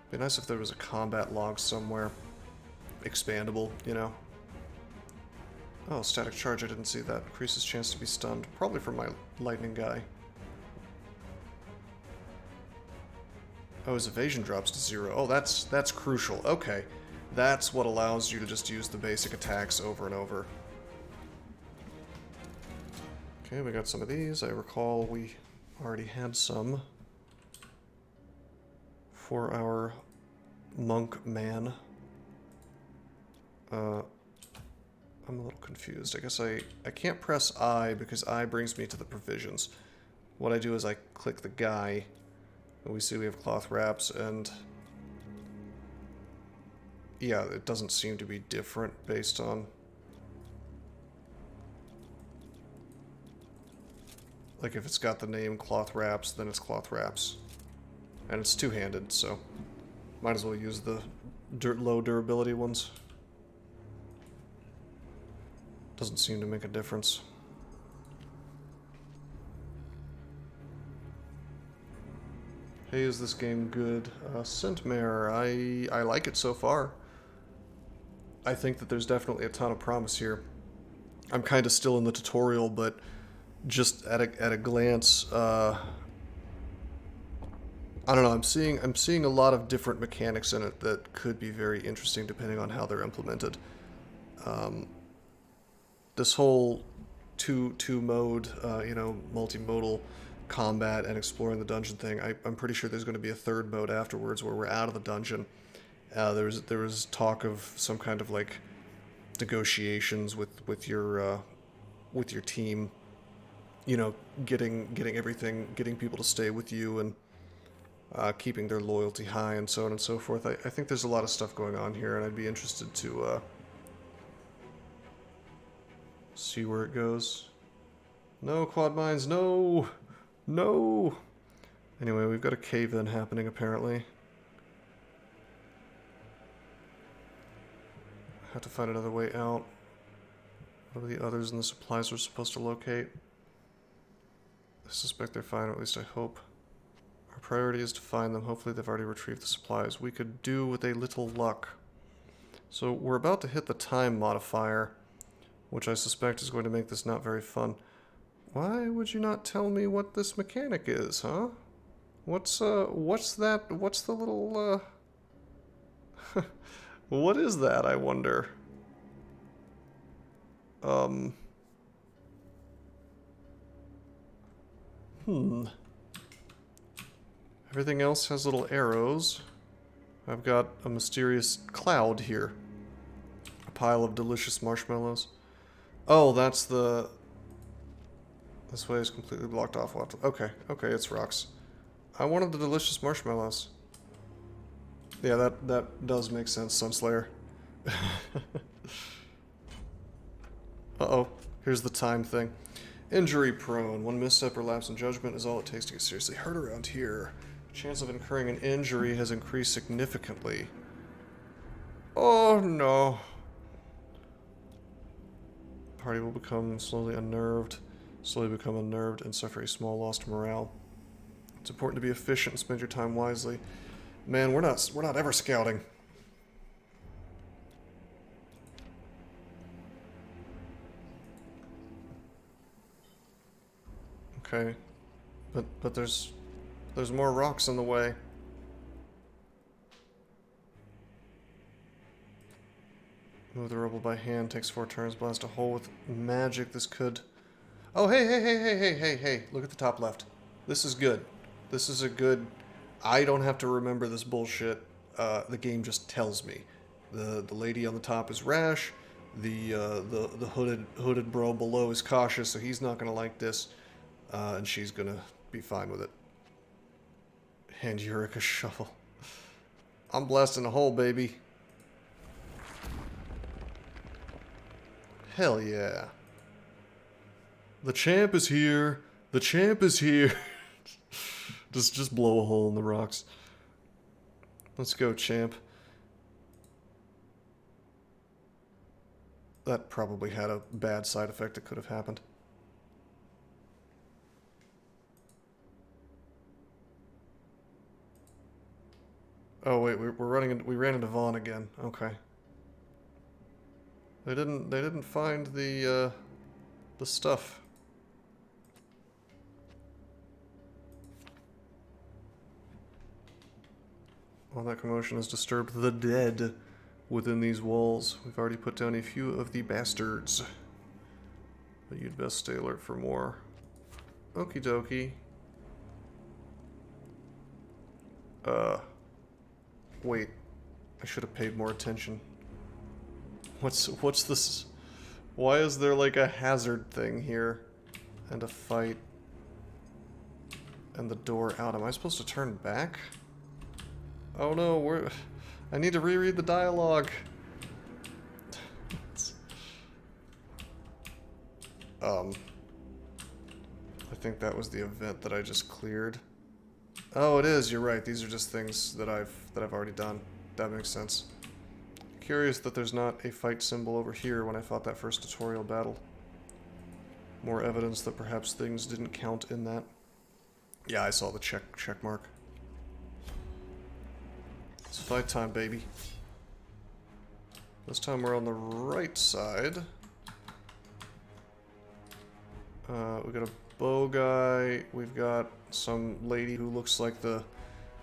Be nice if there was a combat log somewhere. Expandable, you know. Oh, static charge, I didn't see that. Increases chance to be stunned. Probably from my lightning guy. Oh, his evasion drops to 0. Oh, that's crucial. Okay. That's what allows you to just use the basic attacks over and over. Okay, we got some of these. I recall we already had some for our monk man. I'm a little confused. I guess I can't press I because I brings me to the provisions. What I do is I click the guy, and we see we have cloth wraps, and yeah, it doesn't seem to be different based on... Like if it's got the name cloth wraps, then it's cloth wraps. And it's two-handed, so might as well use the low durability ones. Doesn't seem to make a difference. Hey, is this game good? Scentmare, I like it so far. I think that there's definitely a ton of promise here. I'm kind of still in the tutorial, but just at a glance, I don't know. I'm seeing a lot of different mechanics in it that could be very interesting depending on how they're implemented. This whole two mode, multimodal combat and exploring the dungeon thing. I'm pretty sure there's going to be a third mode afterwards where we're out of the dungeon. There was talk of some kind of like negotiations with your team. You know, getting everything, getting people to stay with you and keeping their loyalty high and so on and so forth. I think there's a lot of stuff going on here, and I'd be interested to see where it goes. No, quad mines, no! No! Anyway, we've got a cave-in happening, apparently. Have to find another way out. What are the others in the supplies we're supposed to locate? I suspect they're fine, or at least I hope. Our priority is to find them. Hopefully they've already retrieved the supplies. We could do with a little luck. So we're about to hit the time modifier, which I suspect is going to make this not very fun. Why would you not tell me what this mechanic is, huh? What's that? What's the little, what is that, I wonder? Everything else has little arrows. I've got a mysterious cloud here. A pile of delicious marshmallows. Oh, that's the... This way is completely blocked off. Okay, it's rocks. I wanted the delicious marshmallows. Yeah, that does make sense, Sunslayer. Uh-oh, here's the time thing. Injury prone. One misstep or lapse in judgment is all it takes to get seriously hurt around here. Chance of incurring an injury has increased significantly. Oh no. Party will become slowly unnerved, and suffer a small loss to morale. It's important to be efficient and spend your time wisely. Man, we're not ever scouting. Okay. But there's more rocks in the way. Move the rubble by hand, takes 4 turns, blast a hole with magic. This could... Oh, hey, look at the top left. This is good. This is a good... I don't have to remember this bullshit. The game just tells me. The lady on the top is rash. The hooded bro below is cautious, so he's not gonna like this. And she's gonna be fine with it. Hand Yurik a shovel. I'm blasting a hole, baby. Hell yeah. The champ is here. The champ is here. just blow a hole in the rocks. Let's go, champ. That probably had a bad side effect that could have happened. Oh wait, we ran into Vaughn again. Okay. They didn't find the stuff. All that commotion has disturbed the dead within these walls. We've already put down a few of the bastards. But you'd best stay alert for more. Okie dokie. Wait. I should have paid more attention. What's this? Why is there like a hazard thing here? And a fight. And the door out. Am I supposed to turn back? Oh no, I need to reread the dialogue. I think that was the event that I just cleared. Oh, it is. You're right. These are just things that I've already done. That makes sense. Curious that there's not a fight symbol over here when I fought that first tutorial battle. More evidence that perhaps things didn't count in that. Yeah, I saw the check mark. It's fight time, baby. This time we're on the right side. We got a bow guy. We've got some lady who looks like the...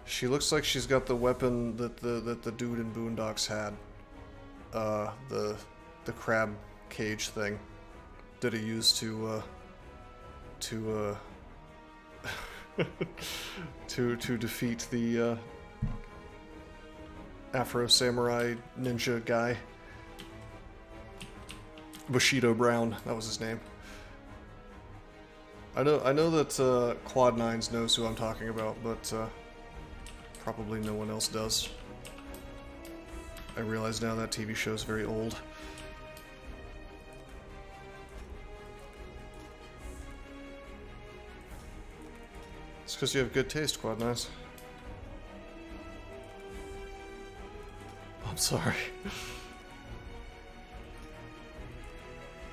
She looks like she's got the weapon that the dude in Boondocks had. The crab cage thing that he used to defeat the Afro Samurai ninja guy. Bushido Brown, that was his name. I know that Quad Nines knows who I'm talking about, but probably no one else does. I realize now that TV show is very old. It's because you have good taste, Quad Nines. I'm sorry.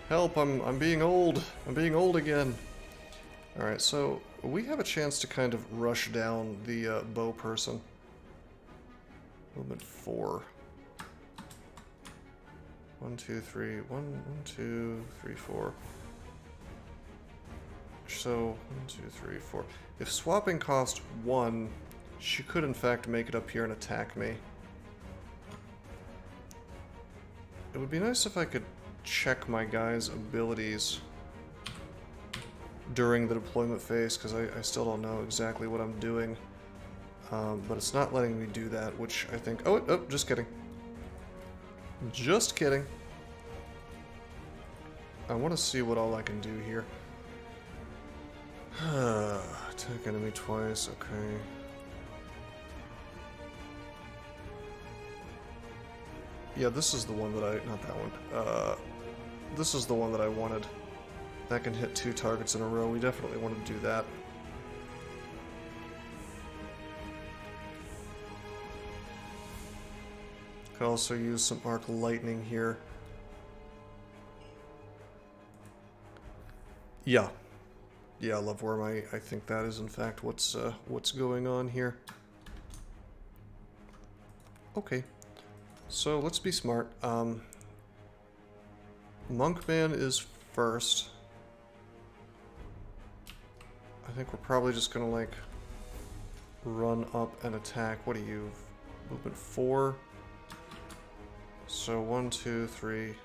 Help, I'm being old. I'm being old again. Alright, so we have a chance to kind of rush down the bow person. Movement 4. 1, 2, 3. 1, 2, 3, 4. So, 1, 2, 3, 4. If swapping cost 1, she could in fact make it up here and attack me. It would be nice if I could check my guy's abilities during the deployment phase, because I still don't know exactly what I'm doing. But it's not letting me do that, which I think... Oh, just kidding. Just kidding. I want to see what all I can do here. Attack enemy twice, okay. Yeah, this is the one that I... Not that one. This is the one that I wanted. That can hit 2 targets in a row. We definitely want to do that. Could also use some arc lightning here. Yeah. Yeah, Loveworm, I think that is in fact what's going on here. Okay. So let's be smart. Monkman is first. I think we're probably just gonna like run up and attack. What are you? Movement 4. So 1, 2, 3.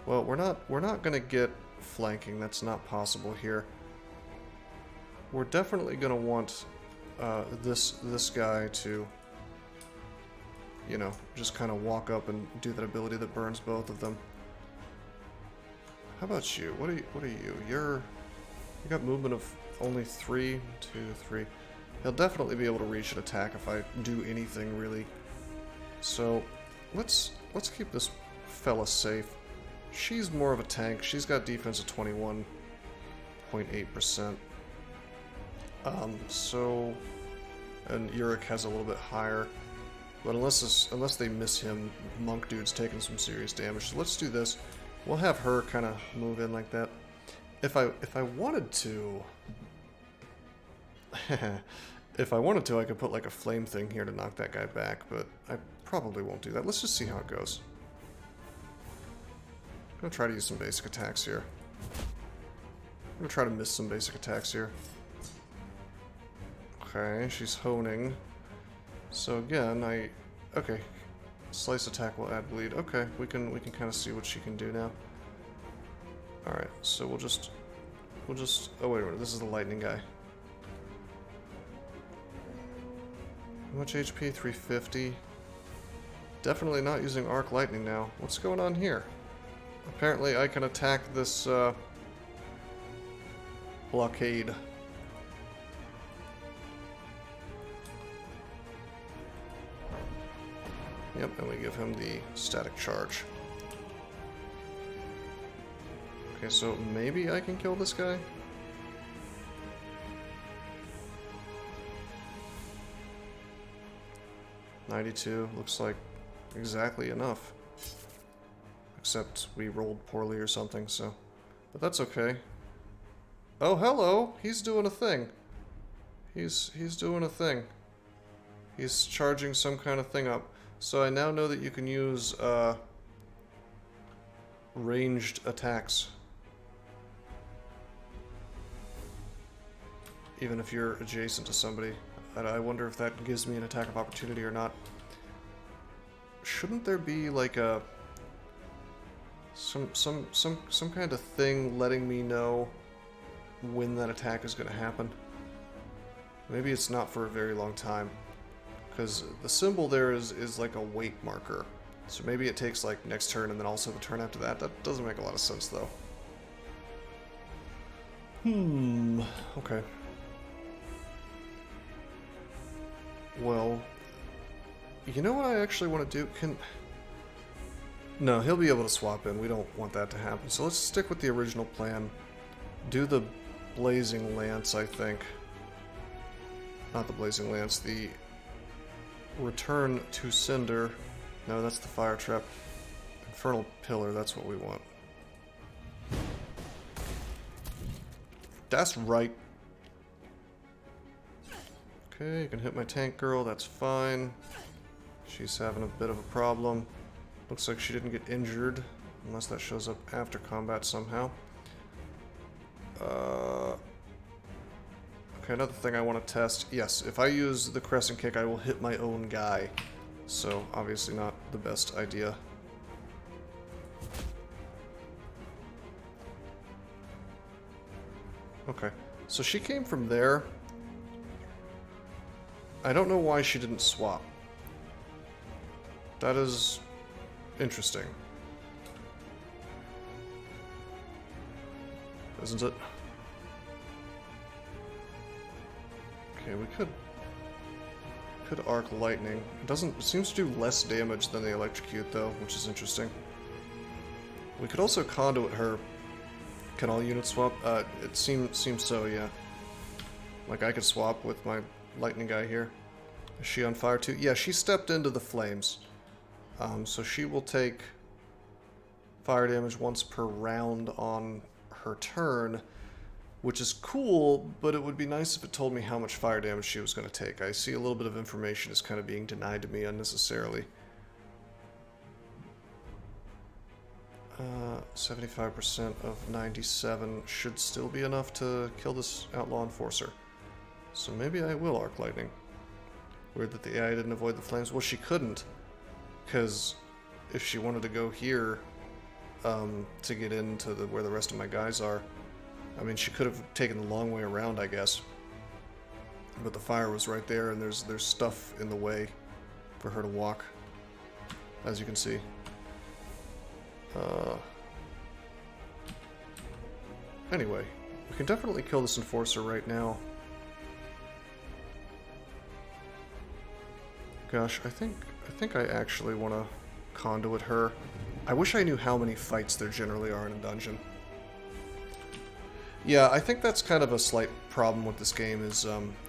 Well, we're not gonna get flanking. That's not possible here. We're definitely gonna want this guy to, you know, just kind of walk up and do that ability that burns both of them. How about you? What are you? You got movement of only 3, 2, 3. He'll definitely be able to reach an attack if I do anything really. So let's keep this fella safe. She's more of a tank. She's got defense of 21.8%. So, and Uric has a little bit higher. But unless they miss him, Monk Dude's taking some serious damage. So let's do this. We'll have her kind of move in like that. If I wanted to, if I wanted to, I could put like a flame thing here to knock that guy back. But I probably won't do that. Let's just see how it goes. I'm gonna try to use some basic attacks here. I'm gonna try to miss some basic attacks here. Okay, she's honing. So again, okay. Slice attack will add bleed. Okay, we can kind of see what she can do now. All right, so we'll just. Oh wait a minute, this is the lightning guy. How much HP? 350. Definitely not using arc lightning now. What's going on here? Apparently, I can attack this blockade. Yep, and we give him the static charge. Okay, so maybe I can kill this guy? $92, looks like exactly enough. Except we rolled poorly or something, so... But that's okay. Oh, hello! He's doing a thing. He's doing a thing. He's charging some kind of thing up. So I now know that you can use, ranged attacks. Even if you're adjacent to somebody. And I wonder if that gives me an attack of opportunity or not. Shouldn't there be like a some kind of thing letting me know when that attack is going to happen? Maybe it's not for a very long time, because the symbol there is like a wait marker. So maybe it takes like next turn and then also the turn after that. That doesn't make a lot of sense though. Okay. Well, you know what I actually want to do? No, he'll be able to swap in. We don't want that to happen. So let's stick with the original plan. Do the Blazing Lance, I think. Not the Blazing Lance, the Return to Cinder. No, that's the Fire Trap. Infernal Pillar, that's what we want. That's right. Okay, you can hit my tank girl, that's fine. She's having a bit of a problem. Looks like she didn't get injured, unless that shows up after combat somehow. Okay, another thing I want to test. Yes, if I use the Crescent Kick, I will hit my own guy. So, obviously not the best idea. Okay, so she came from there. I don't know why she didn't swap. That is interesting. Isn't it? Okay, we could arc lightning. It seems to do less damage than the electrocute though, which is interesting. We could also conduit her. Can all units swap? It seems so, yeah. Like I could swap with my lightning guy here. Is she on fire too? Yeah, she stepped into the flames. So she will take fire damage once per round on her turn, which is cool, but it would be nice if it told me how much fire damage she was going to take. I see a little bit of information is kind of being denied to me unnecessarily. 75% of 97 should still be enough to kill this outlaw enforcer. So maybe I will arc lightning. Weird that the AI didn't avoid the flames. Well, she couldn't, because if she wanted to go here to get into where the rest of my guys are, I mean, she could have taken the long way around, I guess. But the fire was right there, and there's stuff in the way for her to walk, as you can see. Anyway, we can definitely kill this enforcer right now. Gosh, I think I actually want to conduit her. I wish I knew how many fights there generally are in a dungeon. Yeah, I think that's kind of a slight problem with this game is,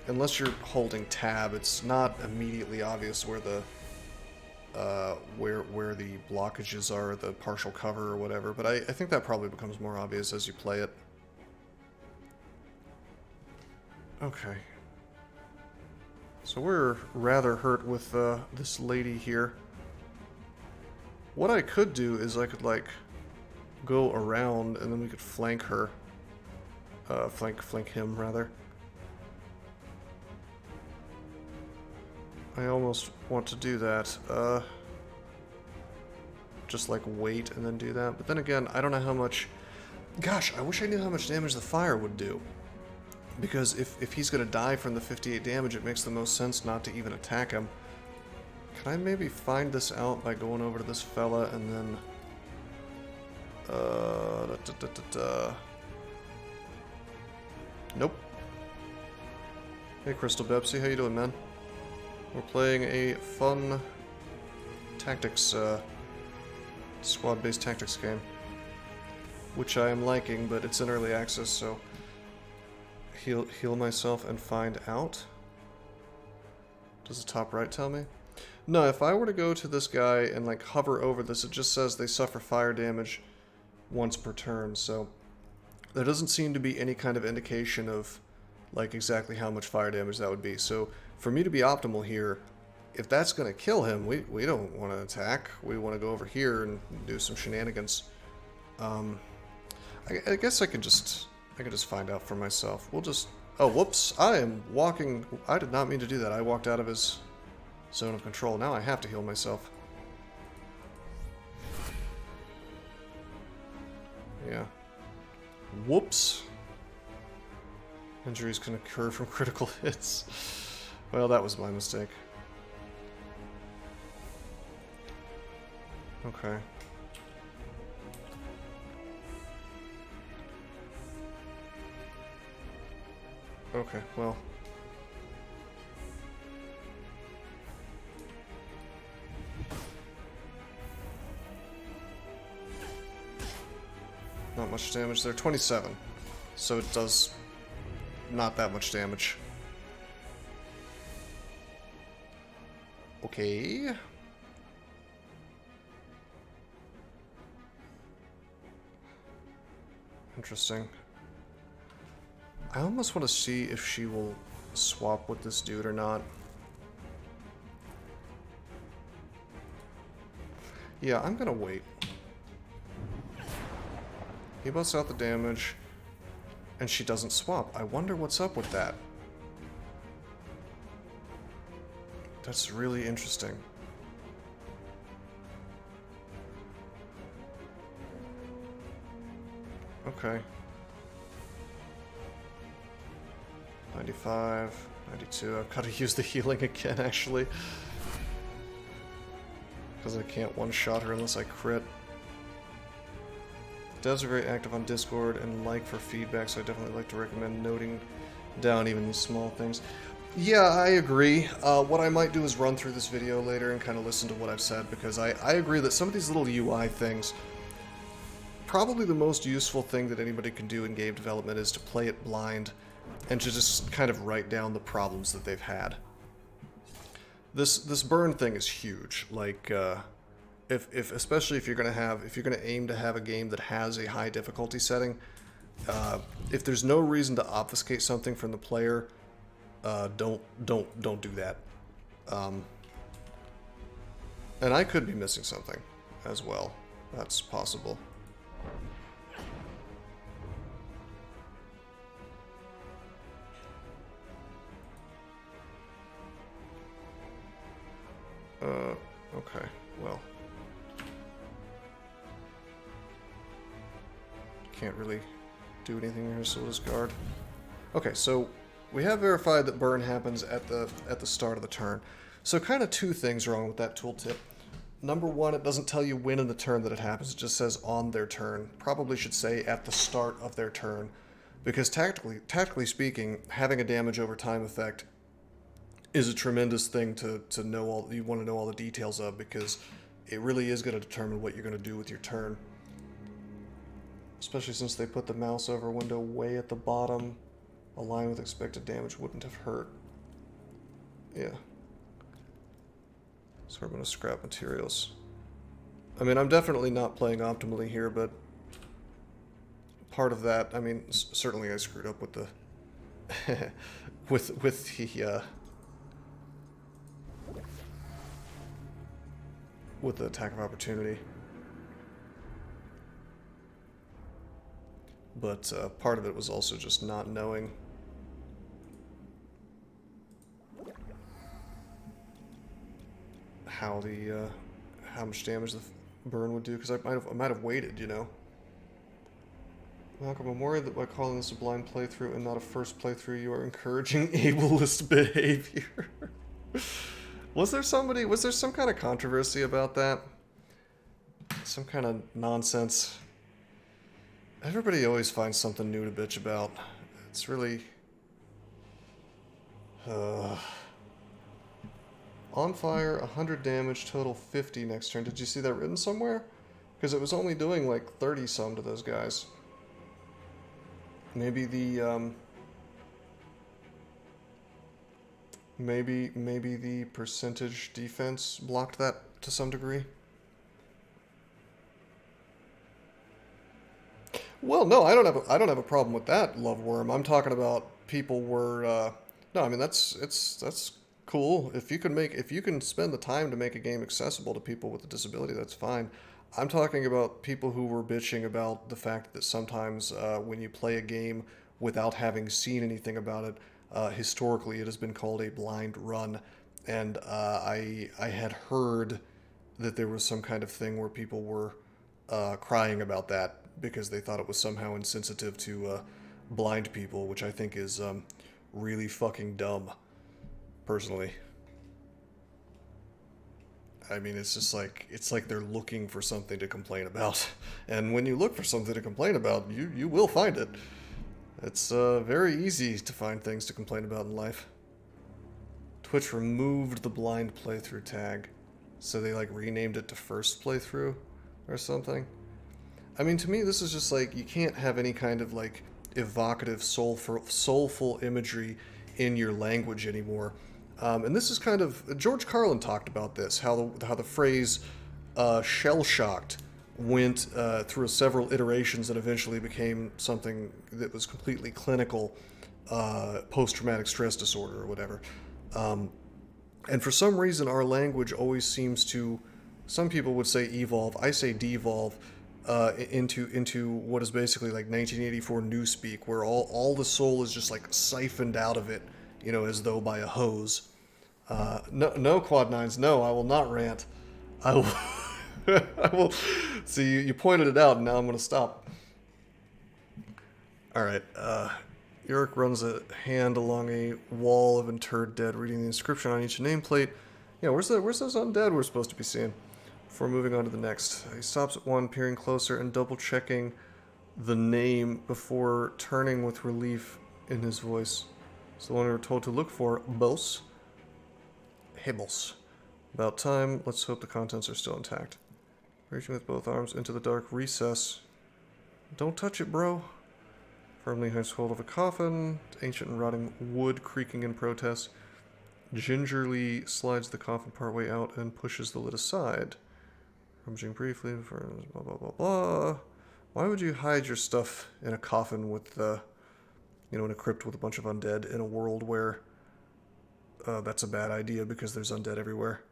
unless you're holding tab, it's not immediately obvious where the where the blockages are, the partial cover or whatever, but I think that probably becomes more obvious as you play it. Okay. So we're rather hurt with this lady here. What I could do is I could, like, go around and then we could flank her. Flank him, rather. I almost want to do that. Just, like, wait and then do that. But then again, I don't know how much... Gosh, I wish I knew how much damage the fire would do. Because if he's going to die from the 58 damage, it makes the most sense not to even attack him. Can I maybe find this out by going over to this fella and then... Nope. Hey, Crystal Bepsy, how you doing, man? We're playing a fun tactics, squad-based tactics game. Which I am liking, but it's in early access, so... Heal myself and find out. Does the top right tell me? No, if I were to go to this guy and like hover over this, it just says they suffer fire damage once per turn, so there doesn't seem to be any kind of indication of like exactly how much fire damage that would be. So for me to be optimal here, if that's going to kill him, we don't want to attack. We want to go over here and do some shenanigans. I guess I can just find out for myself. We'll just... Oh, whoops. I am walking... I did not mean to do that. I walked out of his zone of control. Now I have to heal myself. Yeah. Whoops. Injuries can occur from critical hits. Well, that was my mistake. Okay. Okay, well. Not much damage there. 27. So it does not that much damage. Okay. Interesting. I almost want to see if she will swap with this dude or not. Yeah, I'm gonna wait. He busts out the damage, and she doesn't swap. I wonder what's up with that. That's really interesting. Okay. 95, 92. I've got to use the healing again, actually. Because I can't one-shot her unless I crit. Devs are very active on Discord and like for feedback, so I definitely like to recommend noting down even these small things. Yeah, I agree. What I might do is run through this video later and kind of listen to what I've said, because I agree that some of these little UI things, probably the most useful thing that anybody can do in game development is to play it blind and to just kind of write down the problems that they've had. This burn thing is huge. Like, especially if you're gonna aim to have a game that has a high difficulty setting, if there's no reason to obfuscate something from the player, don't do that. And I could be missing something as well. That's possible. Okay, well. Can't really do anything here, so we'll discard. Okay, so we have verified that burn happens at the start of the turn. So kind of two things wrong with that tooltip. Number one, it doesn't tell you when in the turn that it happens, it just says on their turn. Probably should say at the start of their turn. Because tactically speaking, having a damage over time effect is a tremendous thing to know all, you want to know all the details of, because it really is going to determine what you're going to do with your turn. Especially since they put the mouse over window way at the bottom. A line with expected damage wouldn't have hurt. Yeah. So we're going to scrap materials. I mean, I'm definitely not playing optimally here, but part of that, I mean, certainly I screwed up with the with the attack of opportunity. But part of it was also just not knowing how much damage the burn would do, because I might have waited, you know. Malcolm, I'm worried that by calling this a blind playthrough and not a first playthrough, you are encouraging ableist behavior. Was there some kind of controversy about that? Some kind of nonsense? Everybody always finds something new to bitch about. It's really... On fire, 100 damage, total 50 next turn. Did you see that written somewhere? Because it was only doing like 30 some to those guys. Maybe the Maybe the percentage defense blocked that to some degree. Well, no, I don't have a problem with that, Love Worm. I'm talking about people were no, I mean that's cool. If you can spend the time to make a game accessible to people with a disability, that's fine. I'm talking about people who were bitching about the fact that sometimes when you play a game without having seen anything about it, historically it has been called a blind run, and I had heard that there was some kind of thing where people were crying about that because they thought it was somehow insensitive to blind people, which I think is really fucking dumb, personally. I mean, it's like they're looking for something to complain about, and when you look for something to complain about, you will find it. It's very easy to find things to complain about in life. Twitch removed the blind playthrough tag, so they like renamed it to first playthrough or something. I mean, to me, this is just like you can't have any kind of like evocative, soulful imagery in your language anymore. And this is kind of George Carlin talked about this, how the phrase "shell shocked" went through several iterations and eventually became something that was completely clinical, post traumatic stress disorder or whatever. And for some reason, our language always seems to. Some people would say evolve. I say devolve into what is basically like 1984 newspeak, where all the soul is just like siphoned out of it, you know, as though by a hose. No, Quad Nines. No, I will not rant. I will. I will. See, you pointed it out, and now I'm going to stop. All right. Yorick runs a hand along a wall of interred dead, reading the inscription on each nameplate. Yeah, where's those undead we're supposed to be seeing? Before moving on to the next, he stops at one, peering closer and double checking the name before turning with relief in his voice. It's the one we were told to look for, Bos. Hibbles. About time. Let's hope the contents are still intact. Reaching with both arms into the dark recess. Don't touch it, bro. Firmly has hold of a coffin. Ancient and rotting wood creaking in protest. Gingerly slides the coffin partway out and pushes the lid aside. Rummaging briefly for blah blah blah blah. Why would you hide your stuff in a coffin with in a crypt with a bunch of undead in a world where that's a bad idea because there's undead everywhere?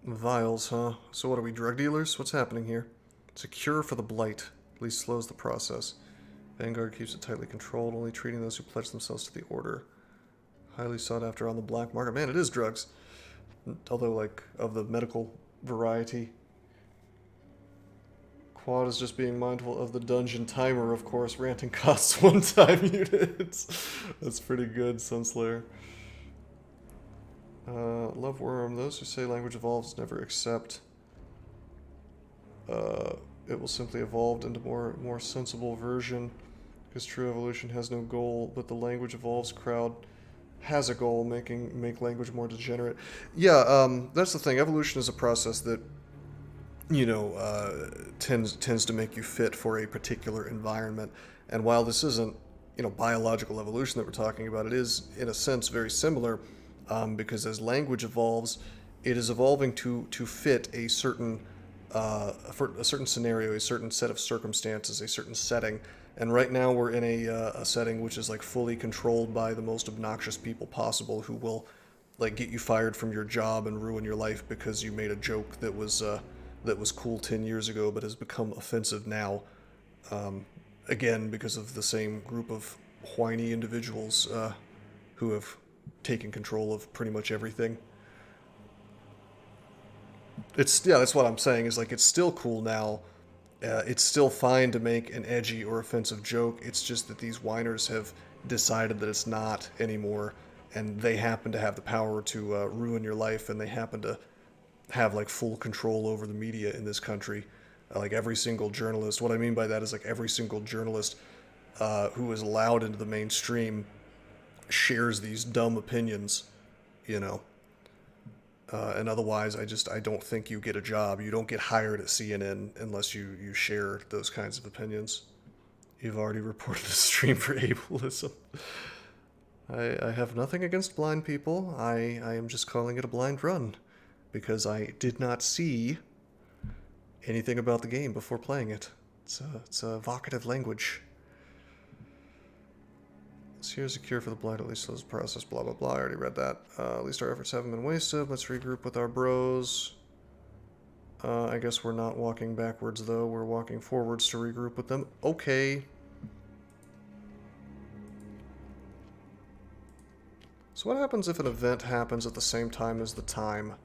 Vials, huh? So what are we, drug dealers? What's happening here? It's a cure for the blight. At least slows the process. Vanguard keeps it tightly controlled, only treating those who pledge themselves to the order. Highly sought after on the black market. Man, it is drugs. Although, like, of the medical variety. Quad is just being mindful of the dungeon timer, of course. Ranting costs one-time units. That's pretty good, Sunslayer. Love Worm. Those who say language evolves never accept. It will simply evolve into more sensible version. Because true evolution has no goal, but the language evolves crowd has a goal, make language more degenerate. Yeah, that's the thing. Evolution is a process that, tends to make you fit for a particular environment. And while this isn't, biological evolution that we're talking about, it is, in a sense, very similar, because as language evolves, it is evolving to fit a certain for a certain scenario, a certain set of circumstances, a certain setting. And right now we're in a setting which is like fully controlled by the most obnoxious people possible, who will like get you fired from your job and ruin your life because you made a joke that was cool 10 years ago but has become offensive now. Again, because of the same group of whiny individuals who have taken control of pretty much everything. That's what I'm saying, is like it's still cool now. It's still fine to make an edgy or offensive joke. It's just that these whiners have decided that it's not anymore, and they happen to have the power to ruin your life, and they happen to have like full control over the media in this country. Like every single journalist. What I mean by that is like every single journalist who is allowed into the mainstream shares these dumb opinions, you know. And otherwise, I don't think you get a job. You don't get hired at CNN unless you share those kinds of opinions. You've already reported the stream for ableism. I have nothing against blind people. I am just calling it a blind run because I did not see anything about the game before playing it. It's a evocative language. So here's a cure for the blind, at least slows the process, blah, blah, blah. I already read that. At least our efforts haven't been wasted. Let's regroup with our bros. I guess we're not walking backwards, though. We're walking forwards to regroup with them. Okay. So what happens if an event happens at the same time as the time?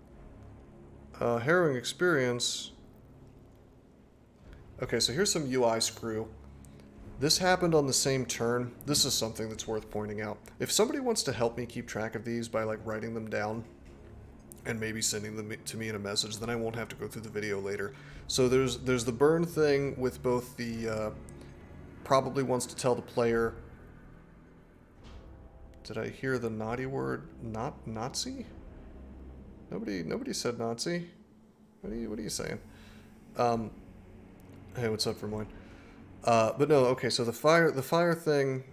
Harrowing experience. Okay, so here's some UI screw. This happened on the same turn. This is something that's worth pointing out. If somebody wants to help me keep track of these by like writing them down and maybe sending them to me in a message, then I won't have to go through the video later. So there's the burn thing with both the probably wants to tell the player. Did I hear the naughty word? Not Nazi? Nobody said Nazi. What are you saying? Hey, what's up, Vermoin? But no, okay. So the fire thing.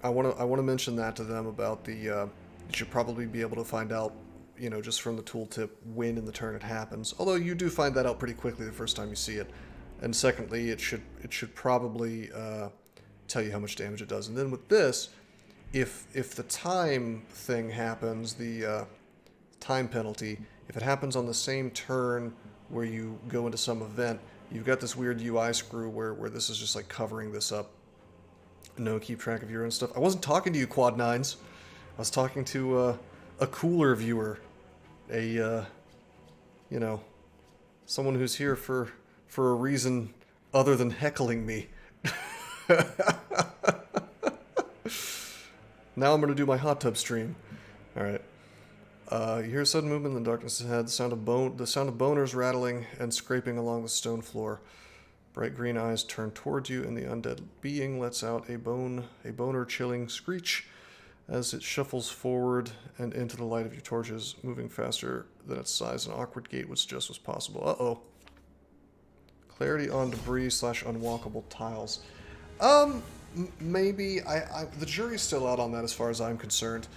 I wanna mention that to them about the. You should probably be able to find out, you know, just from the tooltip when in the turn it happens. Although you do find that out pretty quickly the first time you see it. And secondly, it should probably tell you how much damage it does. And then with this, if the time thing happens, the time penalty, if it happens on the same turn where you go into some event, you've got this weird UI screw where this is just like covering this up. No, keep track of your own stuff. I wasn't talking to you, Quad Nines. I was talking to a cooler viewer, you know, someone who's here for a reason other than heckling me. Now I'm going to do my hot tub stream. All right. You hear a sudden movement in the darkness ahead. The sound of boners rattling and scraping along the stone floor. Bright green eyes turn towards you, and the undead being lets out a boner-chilling screech as it shuffles forward and into the light of your torches, moving faster than its size. An awkward gait would suggest was possible. Uh-oh. Clarity on debris / unwalkable tiles. Maybe. The jury's still out on that as far as I'm concerned.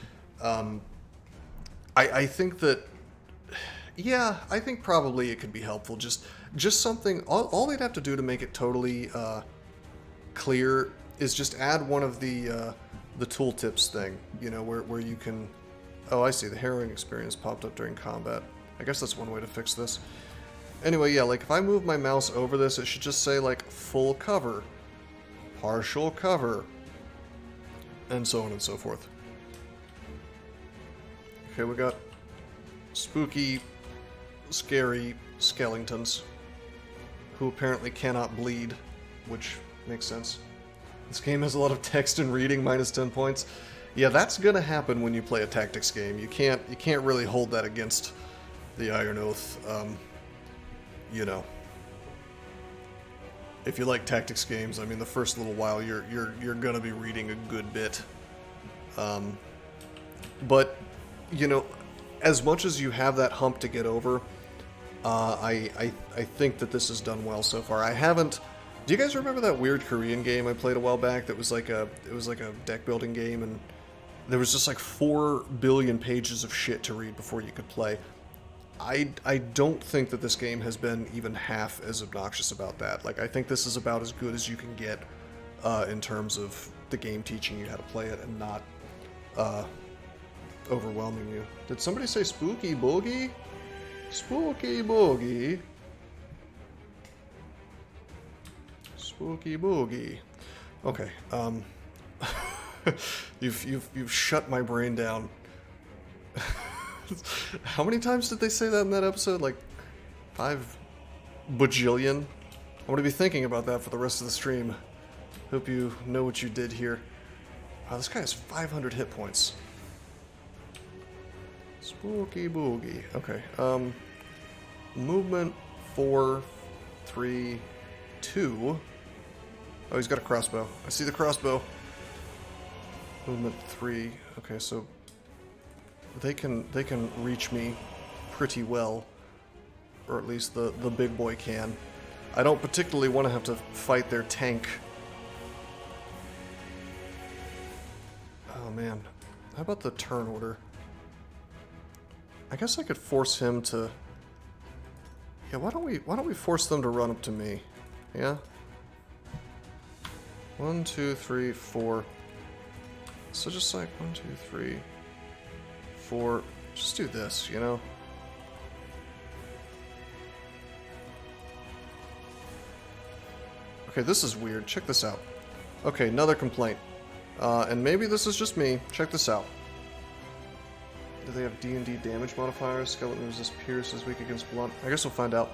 I think that, yeah, I think probably it could be helpful. Just something, all they'd have to do to make it totally clear is just add one of the tooltips thing, you know, where you can, oh, I see, the harrowing experience popped up during combat. I guess that's one way to fix this. Anyway, yeah, like if I move my mouse over this, it should just say like full cover, partial cover, and so on and so forth. Okay, we got spooky, scary skeletons who apparently cannot bleed, which makes sense. This game has a lot of text and reading, minus 10 points. Yeah, that's gonna happen when you play a tactics game. You can't really hold that against the Iron Oath. You know, if you like tactics games, I mean, the first little while you're gonna be reading a good bit. But you know, as much as you have that hump to get over, I think that this is done well so far. I haven't. Do you guys remember that weird Korean game I played a while back? That was like a deck building game, and there was just like 4 billion pages of shit to read before you could play. I don't think that this game has been even half as obnoxious about that. Like, I think this is about as good as you can get in terms of the game teaching you how to play it and not overwhelming you. Did somebody say spooky boogie? Spooky boogie. Spooky boogie. Okay. You've shut my brain down. How many times did they say that in that episode? Like 5 bajillion? I'm gonna be thinking about that for the rest of the stream. Hope you know what you did here. Wow, this guy has 500 hit points. Spooky boogie. Okay. Movement 4, 3, 2. Oh, he's got a crossbow. I see the crossbow. Movement 3. Okay, so they can reach me pretty well, or at least the big boy can. I don't particularly want to have to fight their tank. Oh man, How about the turn order? I guess I could force him to... Yeah, why don't we force them to run up to me? Yeah? 1, 2, 3, 4. So just like 1, 2, 3, 4. Just do this, you know? Okay, this is weird. Check this out. Okay, another complaint. And maybe this is just me. Check this out. Do they have D&D damage modifiers? Skeleton resist pierce is weak against blunt. I guess we'll find out.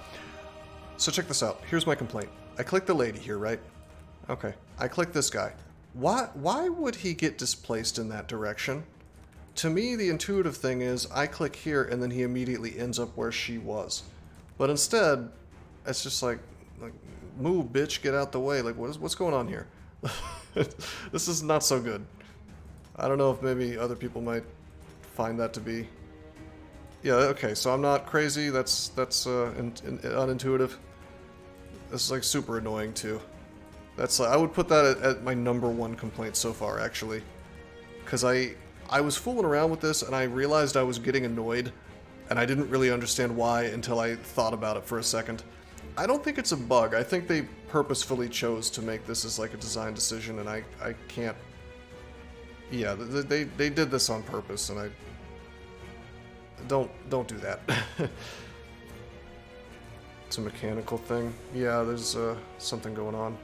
So check this out. Here's my complaint. I click the lady here, right? Okay. I click this guy. Why would he get displaced in that direction? To me, the intuitive thing is I click here and then he immediately ends up where she was. But instead, it's just like move, bitch, get out the way. Like, what's going on here? This is not so good. I don't know if maybe other people might find that to be... Yeah, okay, so I'm not crazy. That's unintuitive. This is like super annoying too. That's I would put that at my #1 complaint so far, actually, because I was fooling around with this and I realized I was getting annoyed, and I didn't really understand why until I thought about it for a second. I don't think it's a bug. I think they purposefully chose to make this as like a design decision, and I can't... Yeah, they did this on purpose, and I... Don't do that. It's a mechanical thing. Yeah, there's something going on.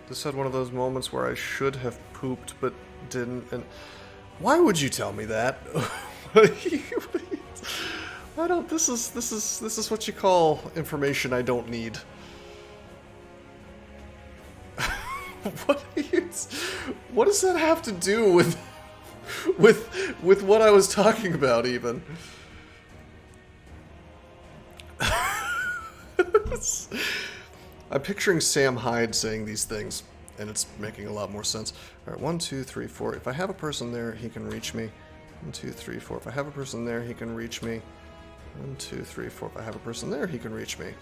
This had one of those moments where I should have pooped, but didn't, and... Why would you tell me that? I don't... This is what you call information I don't need. What does that have to do with what I was talking about, even? I'm picturing Sam Hyde saying these things, and it's making a lot more sense. Alright, 1, 2, 3, 4. If I have a person there, he can reach me. 1, 2, 3, 4. If I have a person there, he can reach me. 1, 2, 3, 4. If I have a person there, he can reach me.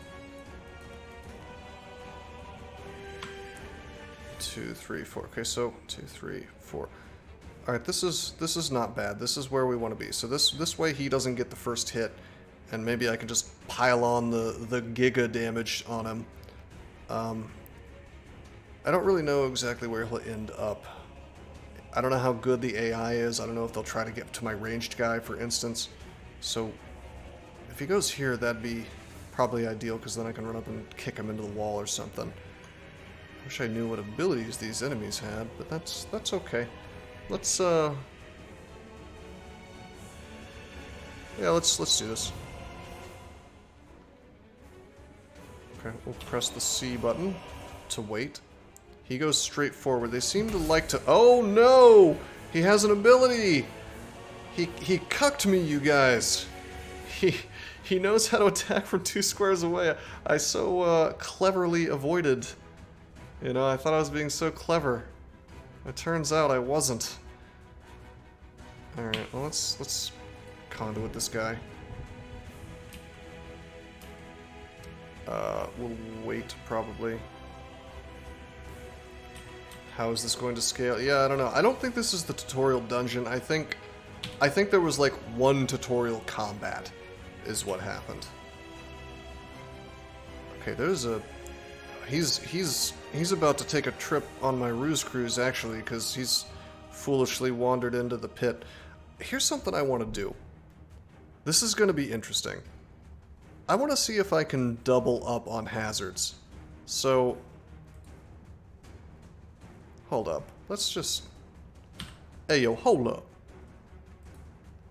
2, 3, 4. Okay, so 2, 3, 4. All right, this is not bad. This is where we want to be. So this way he doesn't get the first hit, and maybe I can just pile on the giga damage on him. I don't really know exactly where he'll end up. I don't know how good the AI is. I don't know if they'll try to get to my ranged guy, for instance. So if he goes here, that'd be probably ideal, because then I can run up and kick him into the wall or something. Wish I knew what abilities these enemies had, but that's okay. Let's yeah, let's do this. Okay, we'll press the C button to wait. He goes straight forward. They seem to like to... Oh no! He has an ability! He cucked me, you guys. He knows how to attack from 2 squares away. I so cleverly avoided. You know, I thought I was being so clever. It turns out I wasn't. Alright, well let's conduit this guy. We'll wait, probably. How is this going to scale? Yeah, I don't know. I don't think this is the tutorial dungeon. I think there was like 1 tutorial combat is what happened. Okay, there's a... He's about to take a trip on my ruse cruise, actually, because he's foolishly wandered into the pit. Here's something I want to do. This is going to be interesting. I want to see if I can double up on hazards. So... Hold up. Let's just... Hey, yo, hold up.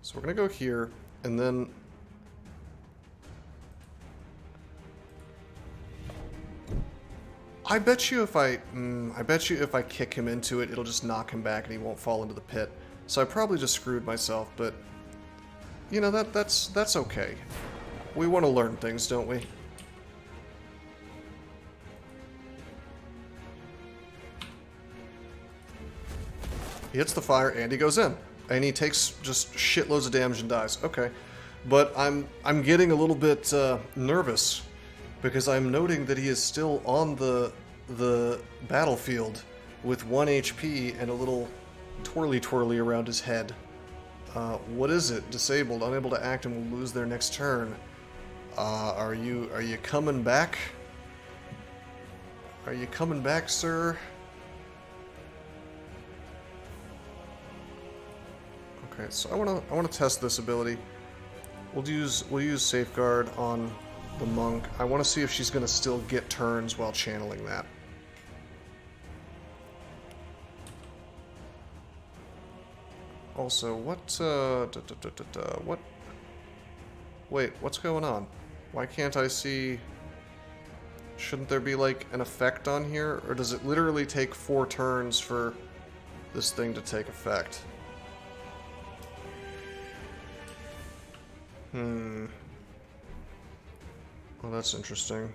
So we're going to go here, and then... I bet you if I kick him into it, it'll just knock him back and he won't fall into the pit. So I probably just screwed myself, but you know, that's okay. We want to learn things, don't we? He hits the fire and he goes in, and he takes just shitloads of damage and dies. Okay, but I'm getting a little bit nervous, because I'm noting that he is still on the battlefield with 1 HP and a little twirly around his head. What is it? Disabled, unable to act, and will lose their next turn. Are you coming back? Are you coming back, sir? Okay, so I wanna test this ability. We'll use Safeguard on the monk. I want to see if she's gonna still get turns while channeling that. Also, what? What? Wait, what's going on? Why can't I see? Shouldn't there be like an effect on here, or does it literally take 4 turns for this thing to take effect? Well, that's interesting.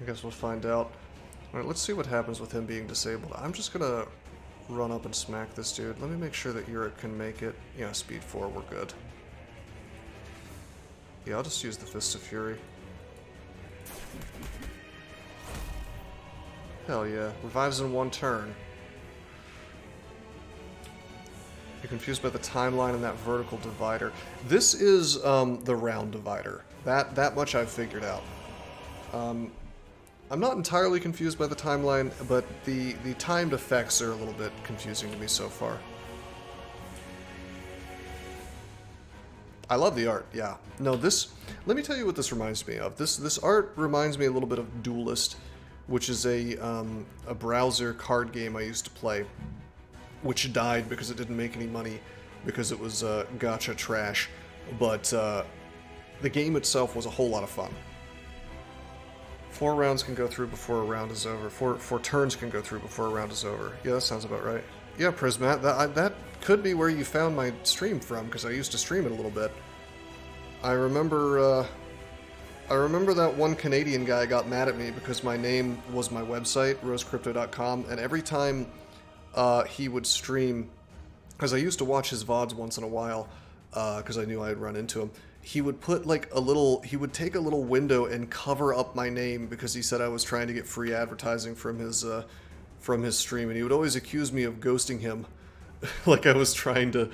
I guess we'll find out. Alright, let's see what happens with him being disabled. I'm just gonna run up and smack this dude. Let me make sure that Uric can make it. Yeah, speed 4, we're good. Yeah, I'll just use the Fist of Fury. Hell yeah. Revives in 1 turn. You're confused by the timeline and that vertical divider. This is the round divider. That much I've figured out. I'm not entirely confused by the timeline, but the timed effects are a little bit confusing to me so far. I love the art, yeah. No, this... Let me tell you what this reminds me of. This art reminds me a little bit of Duelist, which is a browser card game I used to play, which died because it didn't make any money, because it was gacha trash. But the game itself was a whole lot of fun. 4 rounds can go through before a round is over. Four turns can go through before a round is over. Yeah, that sounds about right. Yeah, Prismat, that could be where you found my stream from, because I used to stream it a little bit. I remember that one Canadian guy got mad at me because my name was my website, rosecrypto.com, and every time he would stream, because I used to watch his VODs once in a while, because I knew I'd run into him, he would put like he would take a little window and cover up my name because he said I was trying to get free advertising from his stream, and he would always accuse me of ghosting him, like I was trying to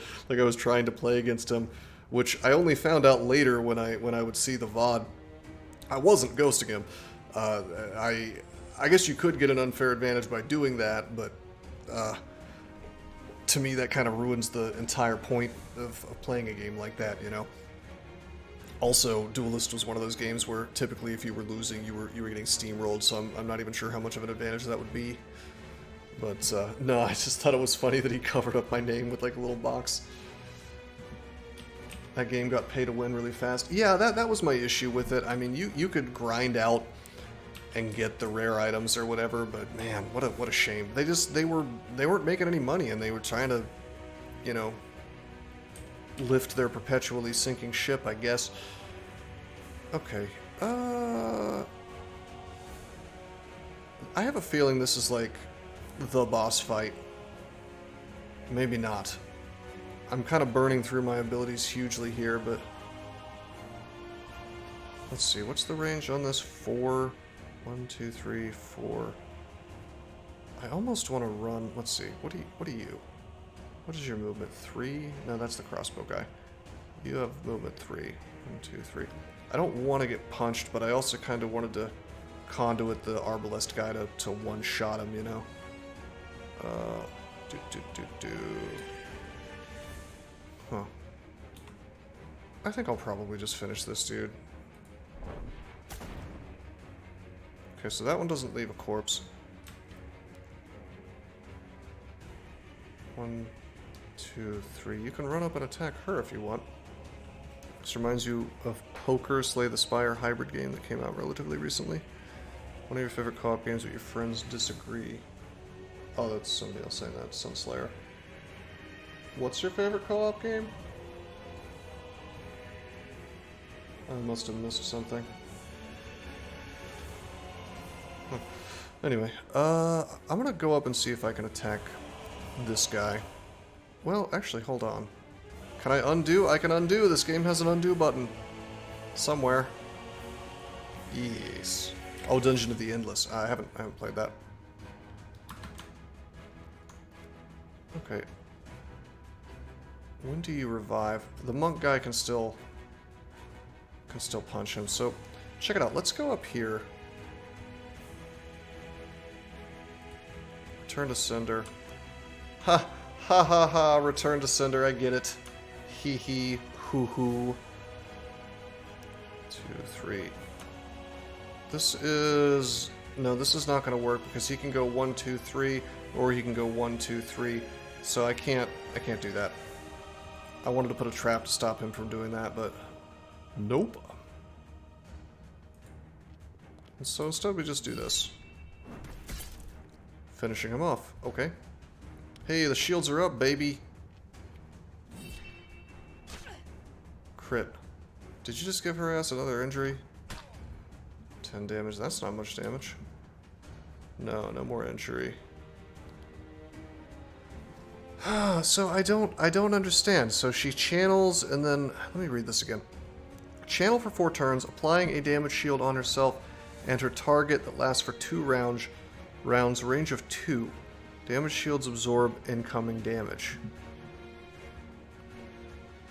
play against him, which I only found out later when I would see the VOD. I wasn't ghosting him. I guess you could get an unfair advantage by doing that, but to me that kind of ruins the entire point of playing a game like that, you know? Also, Duelist was one of those games where typically if you were losing, you were getting steamrolled, so I'm not even sure how much of an advantage that would be. But no, I just thought it was funny that he covered up my name with like a little box. That game got pay to win really fast. Yeah, that was my issue with it. I mean, you could grind out and get the rare items or whatever, but man, what a shame. They weren't making any money, and they were trying to, you know, lift their perpetually sinking ship, I guess. Okay. I have a feeling this is like the boss fight. Maybe not. I'm kind of burning through my abilities hugely here, but let's see, what's the range on this? 4, 1, 2, 3, 4. I almost want to run. Let's see, what are you? What is your movement? 3? No, that's the crossbow guy. You have movement 3. 1, 2, 3. I don't want to get punched, but I also kind of wanted to conduit the arbalest guy to one-shot him, you know? Huh. I think I'll probably just finish this dude. Okay, so that one doesn't leave a corpse. 1, 2, 3. You can run up and attack her if you want. This reminds you of Poker Slay the Spire hybrid game that came out relatively recently. One of your favorite co-op games but your friends disagree. Oh, that's somebody else saying that. Sunslayer. What's your favorite co-op game? I must have missed something. Huh. Anyway, I'm gonna go up and see if I can attack this guy. Well, actually, hold on. Can I undo? I can undo! This game has an undo button. Somewhere. Yes. Oh, Dungeon of the Endless. I haven't played that. Okay. When do you revive? The monk guy can still punch him. So, check it out. Let's go up here. Return to sender. Ha ha ha ha! Return to sender. I get it. Hee hee. Hoo hoo. 2, 3. This is... No, this is not going to work because he can go 1, 2, 3, or he can go 1, 2, 3. So I can't do that. I wanted to put a trap to stop him from doing that, but nope. And so instead we just do this. Finishing him off. Okay. Hey, the shields are up, baby. Crit. Did you just give her ass another injury? 10 damage. That's not much damage. No, no more injury. So I don't understand. So she channels and then let me read this again. Channel for 4 turns, applying a damage shield on herself and her target that lasts for 2 rounds, range of 2. Damage shields absorb incoming damage.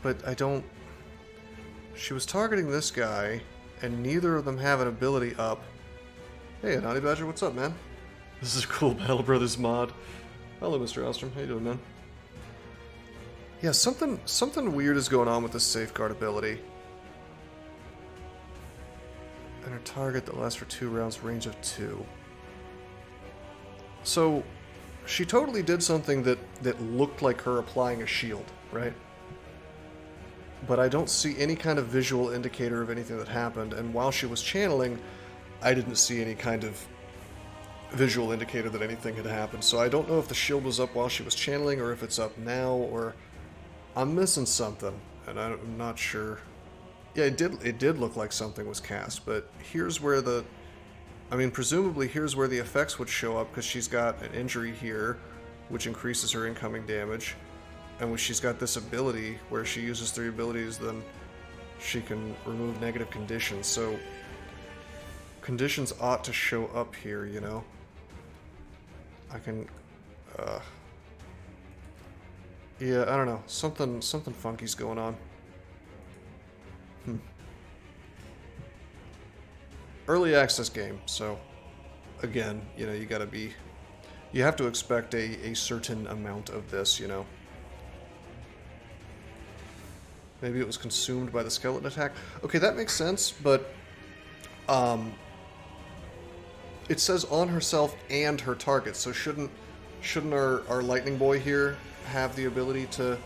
But I don't... She was targeting this guy, and neither of them have an ability up. Hey, Naughty Badger, what's up, man? This is a cool Battle Brothers mod. Hello, Mr. Ostrom. How you doing, man? Yeah, something weird is going on with this safeguard ability. And her target that lasts for 2 rounds, range of 2. So, she totally did something that looked like her applying a shield, right? But I don't see any kind of visual indicator of anything that happened, and while she was channeling, I didn't see any kind of visual indicator that anything had happened. So I don't know if the shield was up while she was channeling, or if it's up now, or... I'm missing something, and I'm not sure. Yeah, it did look like something was cast, but here's where the... I mean, presumably here's where the effects would show up, because she's got an injury here, which increases her incoming damage. And when she's got this ability, where she uses 3 abilities, then she can remove negative conditions. So, conditions ought to show up here, you know? I can... Yeah, I don't know. Something funky's going on. Early access game, so... Again, you know, you have to expect a certain amount of this, you know? Maybe it was consumed by the skeleton attack. Okay, that makes sense, but it says on herself and her target, so shouldn't our lightning boy here have the ability to...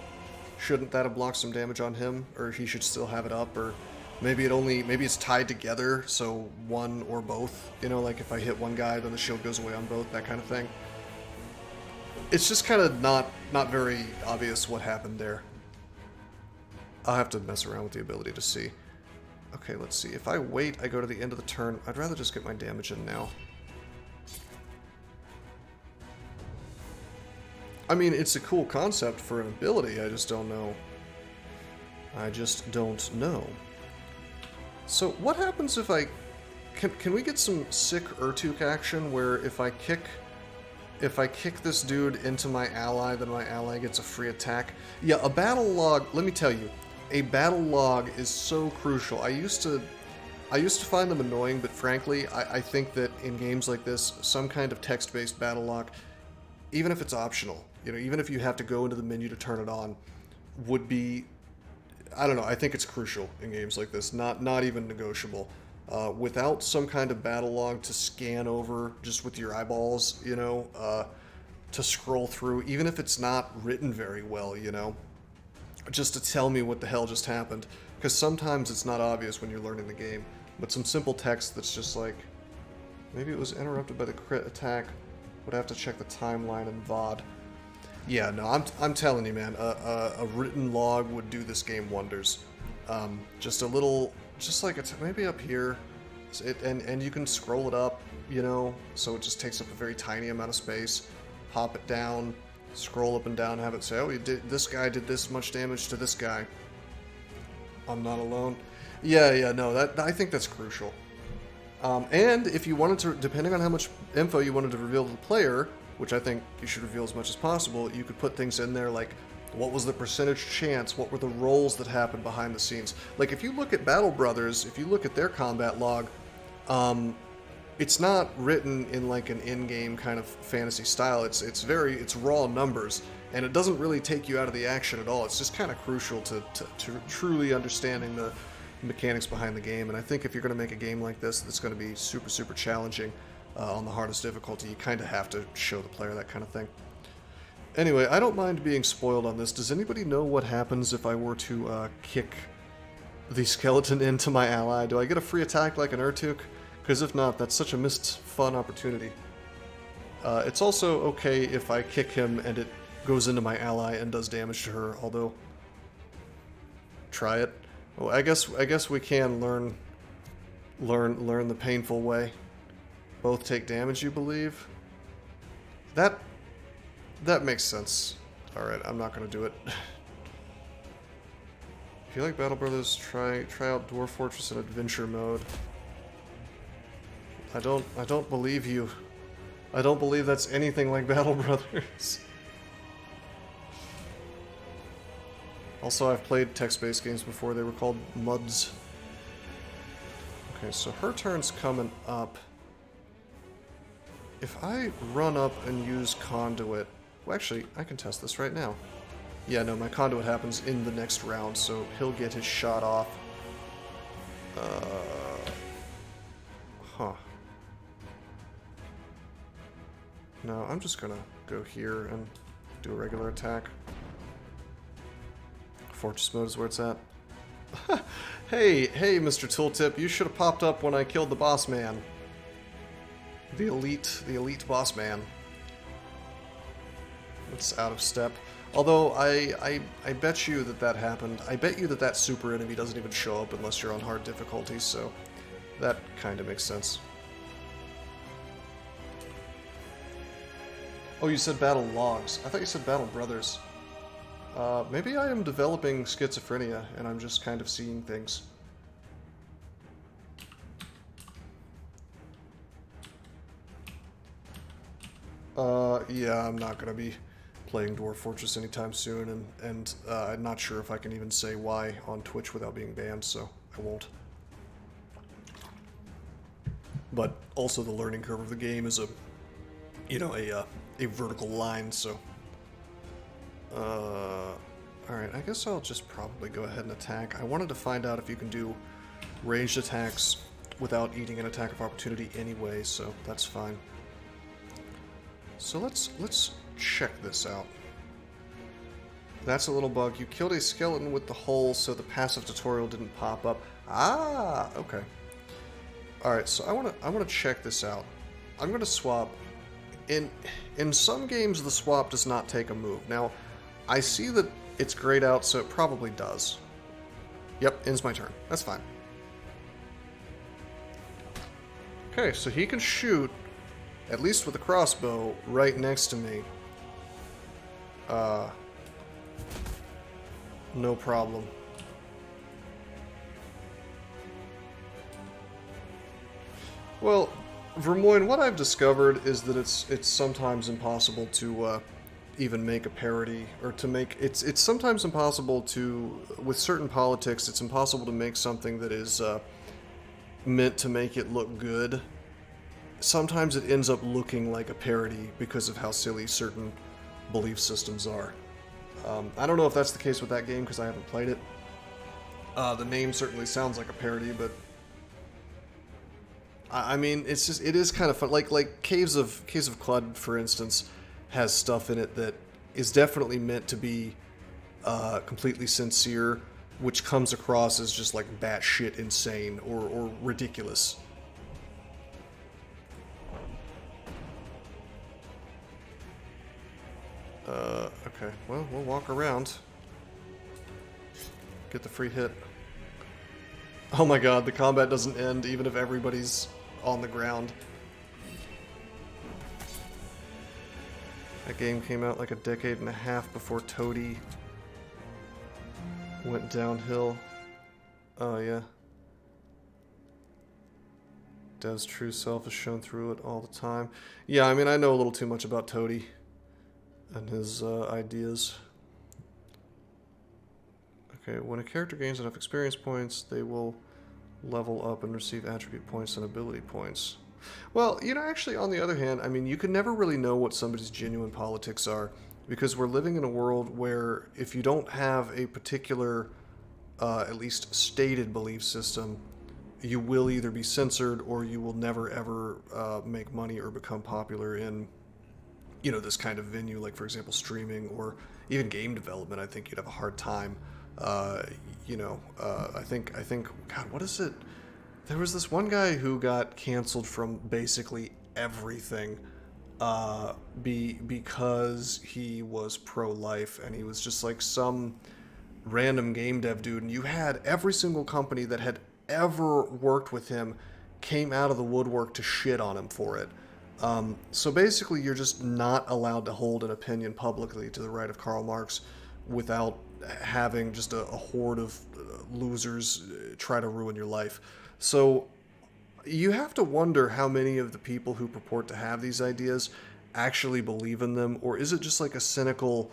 Shouldn't that have blocked some damage on him? Or he should still have it up? Or maybe it's tied together, so one or both. You know, like if I hit one guy, then the shield goes away on both, that kind of thing. It's just kind of not very obvious what happened there. I'll have to mess around with the ability to see. Okay, let's see. If I wait, I go to the end of the turn. I'd rather just get my damage in now. I mean, it's a cool concept for an ability. I just don't know. So, what happens if I... Can we get some sick Urtuk action where if I kick this dude into my ally, then my ally gets a free attack? Yeah, a battle log, let me tell you, a battle log is so crucial. I used to find them annoying, but frankly, I think that in games like this, some kind of text-based battle log, even if it's optional, you know, even if you have to go into the menu to turn it on, would be, I don't know, I think it's crucial in games like this, not even negotiable. Without some kind of battle log to scan over just with your eyeballs, you know, to scroll through, even if it's not written very well, you know, just to tell me what the hell just happened. Because sometimes it's not obvious when you're learning the game, but some simple text that's just like, maybe it was interrupted by the crit attack, would have to check the timeline in VOD. Yeah, no, I'm telling you, man, a written log would do this game wonders. Just a little... Just like it's maybe up here, and you can scroll it up, you know, so it just takes up a very tiny amount of space. Pop it down, scroll up and down, have it say, oh, this guy did this much damage to this guy. I'm not alone. Yeah, no, I think that's crucial. And if you wanted to, depending on how much info you wanted to reveal to the player, which I think you should reveal as much as possible, you could put things in there like, what was the percentage chance? What were the roles that happened behind the scenes? Like, if you look at Battle Brothers, if you look at their combat log, it's not written in like an in-game kind of fantasy style. It's raw numbers, and it doesn't really take you out of the action at all. It's just kind of crucial to truly understanding the mechanics behind the game. And I think if you're going to make a game like this that's going to be super, super challenging on the hardest difficulty, you kind of have to show the player that kind of thing. Anyway, I don't mind being spoiled on this. Does anybody know what happens if I were to kick the skeleton into my ally? Do I get a free attack like an Urtuk? Because if not, that's such a missed fun opportunity. It's also okay if I kick him and it goes into my ally and does damage to her, although... Try it. Well, I guess we can learn the painful way. Both take damage, you believe? That makes sense. Alright, I'm not gonna do it. If you like Battle Brothers, try out Dwarf Fortress in Adventure mode. I don't believe you. I don't believe that's anything like Battle Brothers. Also, I've played text-based games before. They were called MUDs. Okay, so her turn's coming up. If I run up and use Conduit... Well, actually, I can test this right now. Yeah, no, my Conduit happens in the next round, so he'll get his shot off. Huh. No, I'm just gonna go here and do a regular attack. Fortress mode is where it's at. Hey, Mr. Tooltip, you should have popped up when I killed the boss man. The elite boss man. It's out of step. Although, I bet you that happened. I bet you that super enemy doesn't even show up unless you're on hard difficulty, so that kind of makes sense. Oh, you said Battle Logs. I thought you said Battle Brothers. Maybe I am developing schizophrenia, and I'm just kind of seeing things. Yeah, I'm not gonna be playing Dwarf Fortress anytime soon, and I'm not sure if I can even say why on Twitch without being banned, so I won't. But also the learning curve of the game is a vertical line, so... Alright, I guess I'll just probably go ahead and attack. I wanted to find out if you can do ranged attacks without eating an attack of opportunity anyway, so that's fine. So let's check this out. That's a little bug. You killed a skeleton with the hole, so the passive tutorial didn't pop up. Ah, okay. Alright, so I wanna check this out. I'm gonna swap. In some games the swap does not take a move. Now, I see that it's grayed out, so it probably does. Yep, ends my turn. That's fine. Okay, so he can shoot, at least with a crossbow, right next to me. No problem. Well, Vermoin, what I've discovered is that it's sometimes impossible to even make a parody, or to make... It's sometimes impossible to... With certain politics, it's impossible to make something that is meant to make it look good. Sometimes it ends up looking like a parody because of how silly certain belief systems are. I don't know if that's the case with that game because I haven't played it. The name certainly sounds like a parody, but... I mean, it is kind of fun. Like Caves of Clud, for instance, has stuff in it that is definitely meant to be completely sincere, which comes across as just like batshit insane or ridiculous. Okay, well, we'll walk around. Get the free hit. Oh my god, the combat doesn't end even if everybody's on the ground. That game came out like a decade and a half before Toady went downhill. Oh yeah. Dev's true self is shown through it all the time. Yeah, I mean, I know a little too much about Toady and his ideas. Okay, when a character gains enough experience points, they will level up and receive attribute points and ability points. Well, you know, actually, on the other hand, I mean, you can never really know what somebody's genuine politics are, because we're living in a world where if you don't have a particular, at least stated belief system, you will either be censored or you will never ever make money or become popular in, you know, this kind of venue, like, for example, streaming or even game development. I think you'd have a hard time. Uh, I think, God, what is it? There was this one guy who got canceled from basically everything because he was pro-life, and he was just like some random game dev dude, and you had every single company that had ever worked with him came out of the woodwork to shit on him for it. So basically, you're just not allowed to hold an opinion publicly, to the right of Karl Marx, without having just a horde of losers try to ruin your life. So you have to wonder how many of the people who purport to have these ideas actually believe in them, or is it just like a cynical,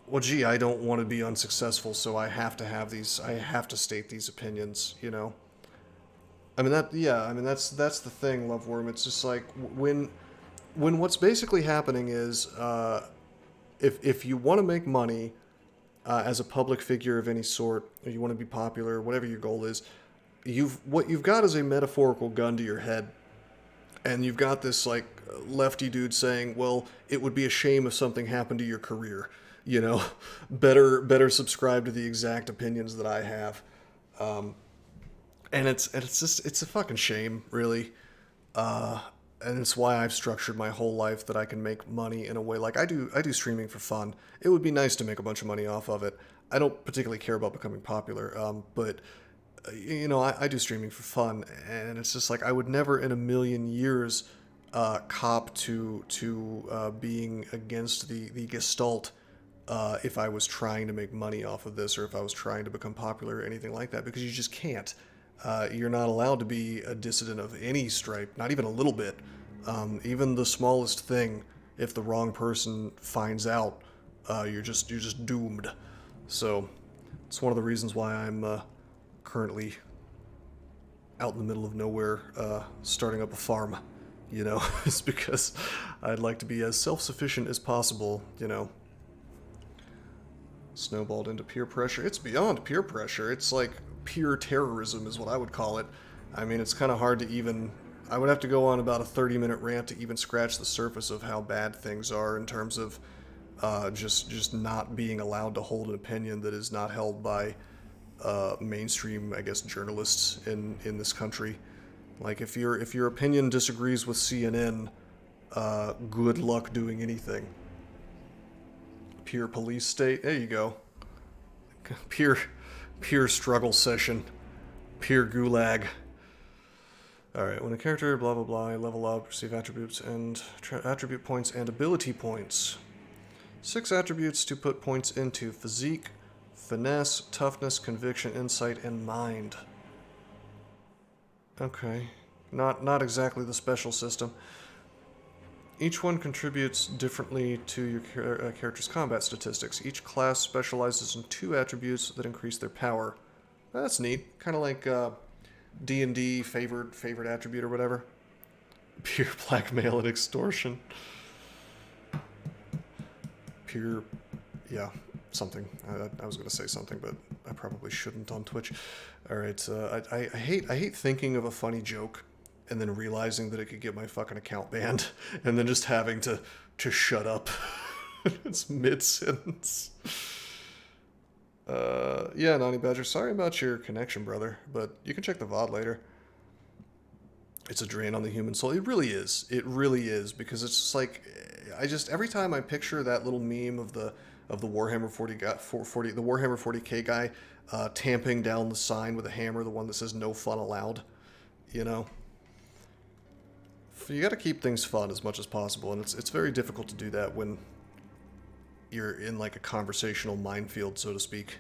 well, gee, I don't want to be unsuccessful, so I have to state these opinions, you know? I mean, that's the thing, Loveworm. It's just like, when what's basically happening is, if you want to make money as a public figure of any sort, or you want to be popular, whatever your goal is, what you've got is a metaphorical gun to your head, and you've got this like lefty dude saying, "Well, it would be a shame if something happened to your career. You know, better subscribe to the exact opinions that I have." And it's a fucking shame, really. And it's why I've structured my whole life that I can make money in a way. Like, I do streaming for fun. It would be nice to make a bunch of money off of it. I don't particularly care about becoming popular, but you know, I do streaming for fun, and it's just like I would never in a million years cop to being against the gestalt if I was trying to make money off of this, or if I was trying to become popular or anything like that, because you just can't. You're not allowed to be a dissident of any stripe, not even a little bit. Even the smallest thing, if the wrong person finds out, you're just doomed. So it's one of the reasons why I'm currently out in the middle of nowhere, starting up a farm. You know, it's because I'd like to be as self-sufficient as possible. You know. Snowballed into peer pressure. It's beyond peer pressure. It's like peer terrorism is what I would call it. I mean, it's kind of hard to even... I would have to go on about a 30-minute rant to even scratch the surface of how bad things are in terms of just not being allowed to hold an opinion that is not held by mainstream, I guess, journalists in this country. Like, if your opinion disagrees with CNN, good luck doing anything. Peer police state. There you go. Peer struggle session. Peer gulag. Alright, when a character, blah blah blah, level up, receive attribute points and ability points. 6 attributes to put points into: physique, finesse, toughness, conviction, insight, and mind. Okay. Not exactly the special system. Each one contributes differently to your character's combat statistics. Each class specializes in 2 attributes that increase their power. That's neat. Kind of like D&D favorite attribute or whatever. Pure blackmail and extortion. Pure, yeah, something. I was going to say something, but I probably shouldn't on Twitch. All right, I hate thinking of a funny joke and then realizing that it could get my fucking account banned, and then just having to shut up. It's mid-sentence. Yeah, Naughty Badger, sorry about your connection, brother, but you can check the VOD later. It's a drain on the human soul. It really is. It really is, because it's just like, every time I picture that little meme of the Warhammer 40K guy tamping down the sign with a hammer, the one that says "No fun allowed," you know. You got to keep things fun as much as possible, and it's very difficult to do that when you're in like a conversational minefield, so to speak.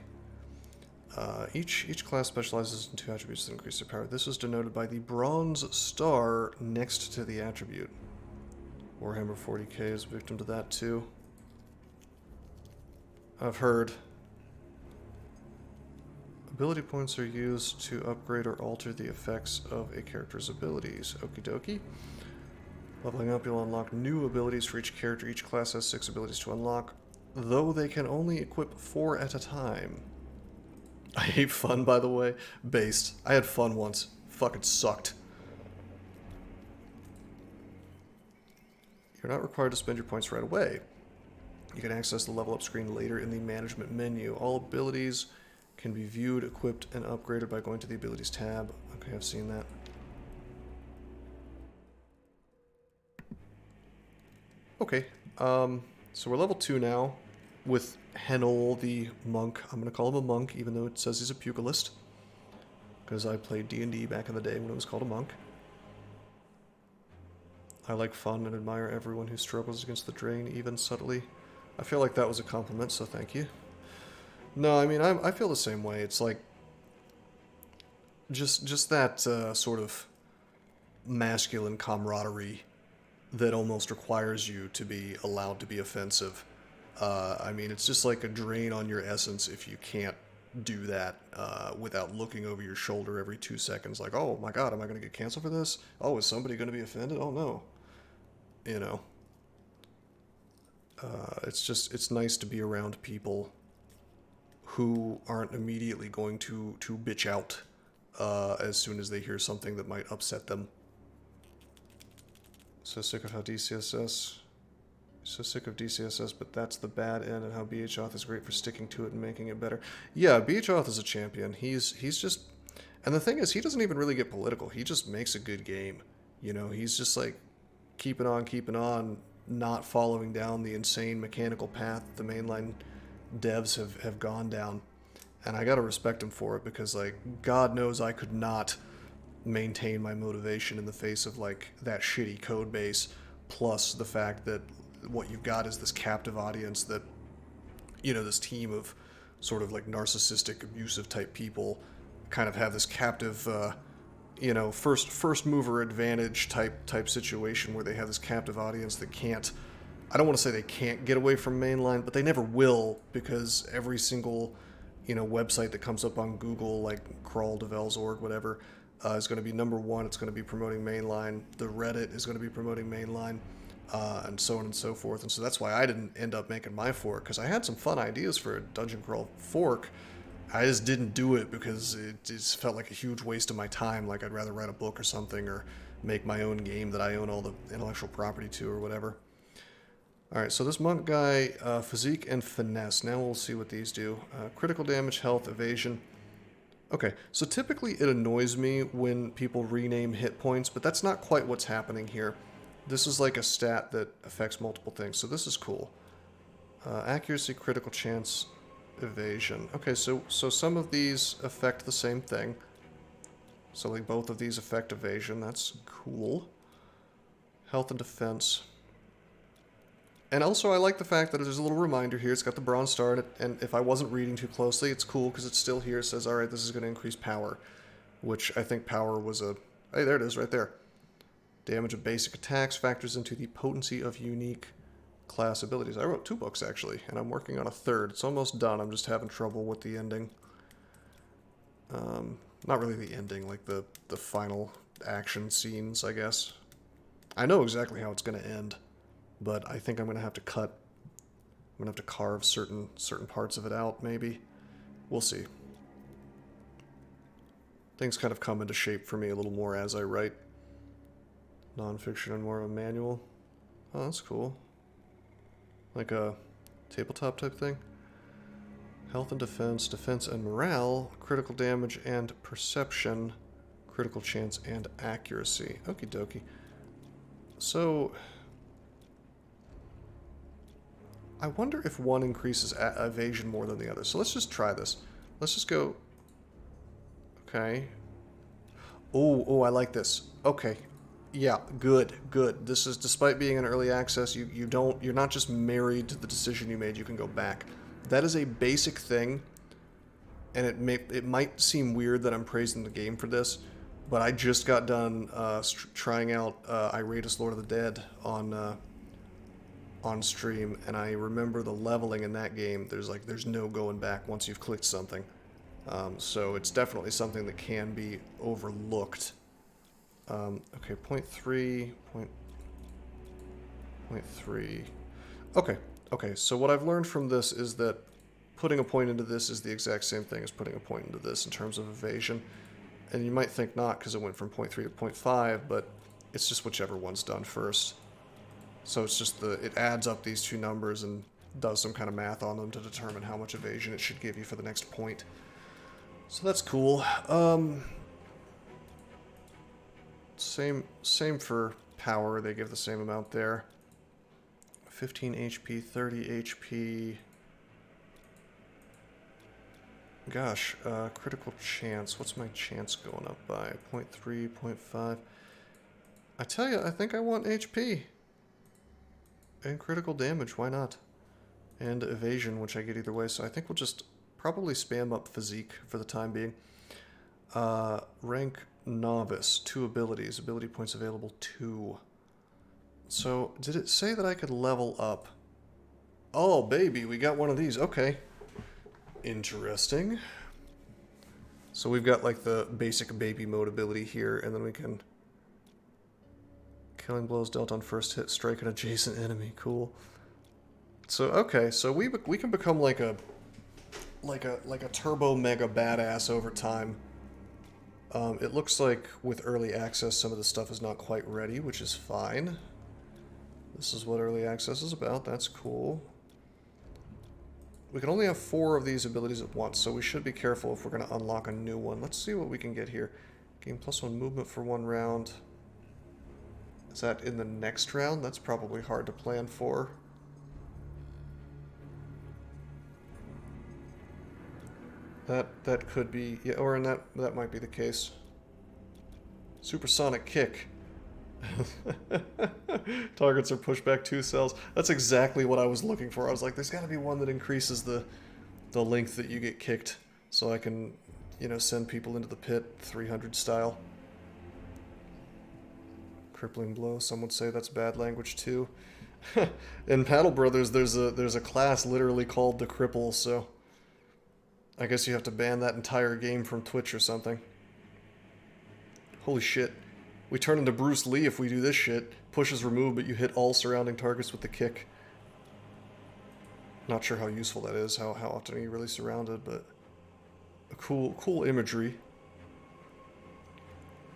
Each class specializes in 2 attributes that increase their power. This is denoted by the bronze star next to the attribute. Warhammer 40k is a victim to that too. I've heard. Ability points are used to upgrade or alter the effects of a character's abilities. Okie dokie. Leveling up, you'll unlock new abilities for each character. Each class has 6 abilities to unlock, though they can only equip 4 at a time. I hate fun, by the way. Based. I had fun once. Fucking sucked. You're not required to spend your points right away. You can access the level up screen later in the management menu. All abilities can be viewed, equipped, and upgraded by going to the abilities tab. Okay, I've seen that. Okay, so we're level 2 now with Henel the monk. I'm going to call him a monk, even though it says he's a pugilist. Because I played D&D back in the day when it was called a monk. I like fun and admire everyone who struggles against the drain, even subtly. I feel like that was a compliment, so thank you. No, I mean, I feel the same way. It's like, just that sort of masculine camaraderie that almost requires you to be allowed to be offensive. I mean, it's just like a drain on your essence if you can't do that without looking over your shoulder every 2 seconds. Like, oh my god, am I going to get canceled for this? Oh, is somebody going to be offended? Oh no. You know. It's nice to be around people who aren't immediately going to bitch out as soon as they hear something that might upset them. So sick of how DCSS... So sick of DCSS, but that's the bad end, and how BHOth is great for sticking to it and making it better. Yeah, BHOth is a champion. He's just... And the thing is, he doesn't even really get political. He just makes a good game. You know, he's just like, keeping on, not following down the insane mechanical path the mainline devs have gone down. And I gotta respect him for it, because, like, God knows I could not maintain my motivation in the face of, like, that shitty code base, plus the fact that what you've got is this captive audience that, you know, this team of sort of like narcissistic, abusive type people kind of have this captive, you know, first mover advantage type situation where they have this captive audience that can't, I don't want to say they can't get away from mainline, but they never will, because every single, you know, website that comes up on Google, like Crawl, Devel's.org, whatever, is going to be number one. It's going to be promoting mainline. The Reddit is going to be promoting mainline. And so on and so forth. And so that's why I didn't end up making my fork, because I had some fun ideas for a Dungeon Crawl fork. I just didn't do it because it just felt like a huge waste of my time. Like, I'd rather write a book or something, or make my own game that I own all the intellectual property to, or whatever. Alright, so this monk guy, physique and finesse. Now we'll see what these do. Critical damage, health, evasion. Okay, so typically it annoys me when people rename hit points, but that's not quite what's happening here. This is like a stat that affects multiple things, so this is cool. Accuracy, critical chance, evasion. Okay, so some of these affect the same thing. So like both of these affect evasion, that's cool. Health and defense. And also I like the fact that there's a little reminder here. It's got the bronze star, and if I wasn't reading too closely, it's cool because it's still here. It says, alright, this is going to increase power, which I think power was a... Hey, there it is, right there. Damage of basic attacks factors into the potency of unique class abilities. I wrote 2 books, actually, and I'm working on a 3rd. It's almost done. I'm just having trouble with the ending. Not really the ending, like the final action scenes, I guess. I know exactly how it's going to end, but I think I'm going to have to cut... I'm going to have to carve certain parts of it out, maybe. We'll see. Things kind of come into shape for me a little more as I write. Non-fiction and more of a manual. Oh, that's cool. Like a tabletop type thing. Health and defense, defense and morale, critical damage and perception, critical chance and accuracy. Okie dokie. So, I wonder if one increases evasion more than the other. So let's just try this. Let's just go... Okay. Oh, I like this. Okay. Yeah, good. This is, despite being an early access, you're not just married to the decision you made, you can go back. That is a basic thing and it might seem weird that I'm praising the game for this, but I just got done trying out Iratus Lord of the Dead on stream, and I remember the leveling in that game. There's no going back once you've clicked something. So it's definitely something that can be overlooked. Okay, point three. Okay, so what I've learned from this is that putting a point into this is the exact same thing as putting a point into this in terms of evasion. And you might think not because it went from point 3 to point 5, but it's just whichever one's done first. So it's just it adds up these two numbers and does some kind of math on them to determine how much evasion it should give you for the next point. So that's cool. Same for power. They give the same amount there. 15 HP, 30 HP. Gosh, critical chance. What's my chance going up by? 0.3, 0.5. I tell you, I think I want HP. And critical damage, why not? And evasion, which I get either way, so I think we'll just probably spam up physique for the time being. Rank novice, 2 abilities. Ability points available, 2. So, did it say that I could level up? Oh, baby, we got one of these. Okay. Interesting. So we've got like the basic baby mode ability here, and then we can... Killing blows dealt on first hit, strike an adjacent enemy. Cool. So, okay, so we can become like a turbo mega badass over time. It looks like with early access some of the stuff is not quite ready, which is fine. This is what early access is about. That's cool. We can only have 4 of these abilities at once, so we should be careful if we're going to unlock a new one. Let's see what we can get here. Gain +1 movement for 1 round. Is that in the next round? That's probably hard to plan for. That could be, yeah, or in that might be the case. Supersonic kick. Targets are pushed back 2 cells. That's exactly what I was looking for. I was like, there's got to be one that increases the length that you get kicked, so I can, you know, send people into the pit 300 style. Crippling blow. Some would say that's bad language too. In Paddle Brothers, there's a class literally called the Cripple, so I guess you have to ban that entire game from Twitch or something. Holy shit. We turn into Bruce Lee if we do this shit. Push is removed, but you hit all surrounding targets with the kick. Not sure how useful that is, how often are you really surrounded, but a cool imagery.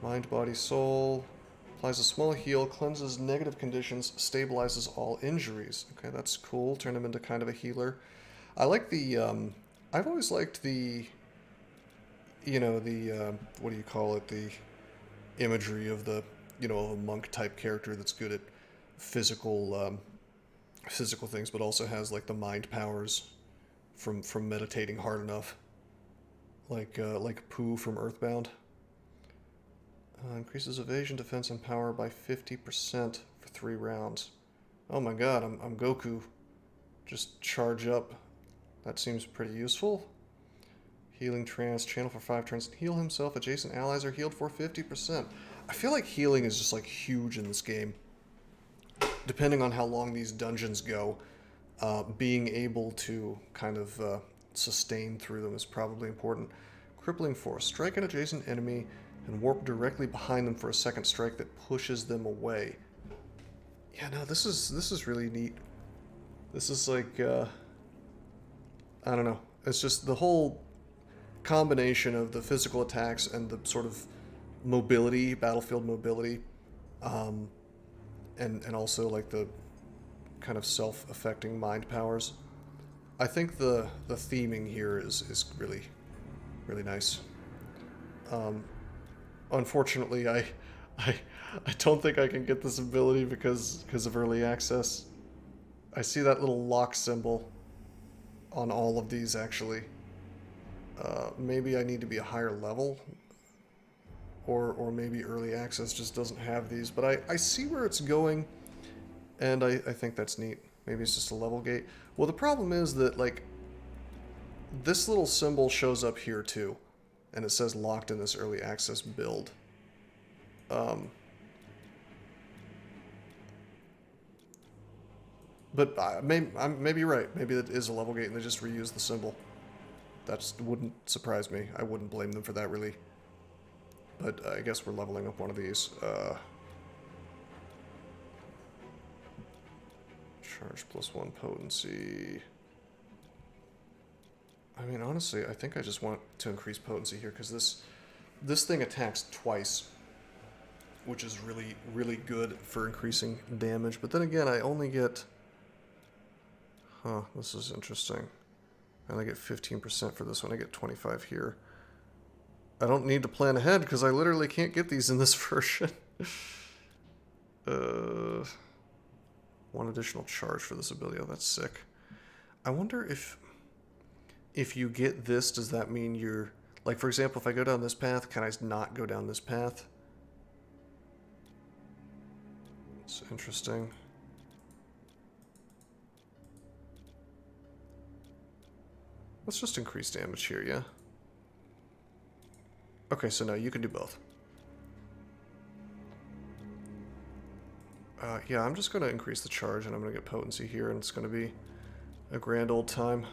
Mind, body, soul. Applies a small heal, cleanses negative conditions, stabilizes all injuries. Okay, that's cool. Turn him into kind of a healer. I like the, I've always liked the, you know, the, what do you call it? The imagery of the, you know, a monk type character that's good at physical things, but also has like the mind powers from meditating hard enough. Like Pooh from Earthbound. Increases evasion, defense, and power by 50% for 3 rounds. Oh my god, I'm Goku. Just charge up. That seems pretty useful. Healing trance, channel for 5 turns. Heal himself, adjacent allies are healed for 50%. I feel like healing is just like huge in this game. Depending on how long these dungeons go, being able to kind of sustain through them is probably important. Crippling force. Strike an adjacent enemy and warp directly behind them for a second strike that pushes them away. Yeah, no, this is really neat. This is like, I don't know. It's just the whole combination of the physical attacks and the sort of mobility, battlefield mobility, and also like the kind of self-affecting mind powers. I think the theming here is really, really nice. Unfortunately, I don't think I can get this ability because of early access. I see that little lock symbol on all of these, actually. Maybe I need to be a higher level, or maybe early access just doesn't have these. But I see where it's going, and I think that's neat. Maybe it's just a level gate. Well, the problem is that, like, this little symbol shows up here too, and it says locked in this early access build. But I may be right. Maybe that is a level gate and they just reuse the symbol. That wouldn't surprise me. I wouldn't blame them for that, really. But I guess we're leveling up one of these. Charge +1 potency. I mean, honestly, I think I just want to increase potency here because this thing attacks twice, which is really, really good for increasing damage. But then again, I only get... Huh, this is interesting. And I get 15% for this one. I get 25 here. I don't need to plan ahead because I literally can't get these in this version. One additional charge for this ability. Oh, that's sick. I wonder if you get this, does that mean you're... Like, for example, if I go down this path, can I not go down this path? It's interesting. Let's just increase damage here, yeah? Okay, so no, you can do both. Yeah, I'm just going to increase the charge, and I'm going to get potency here, and it's going to be a grand old time.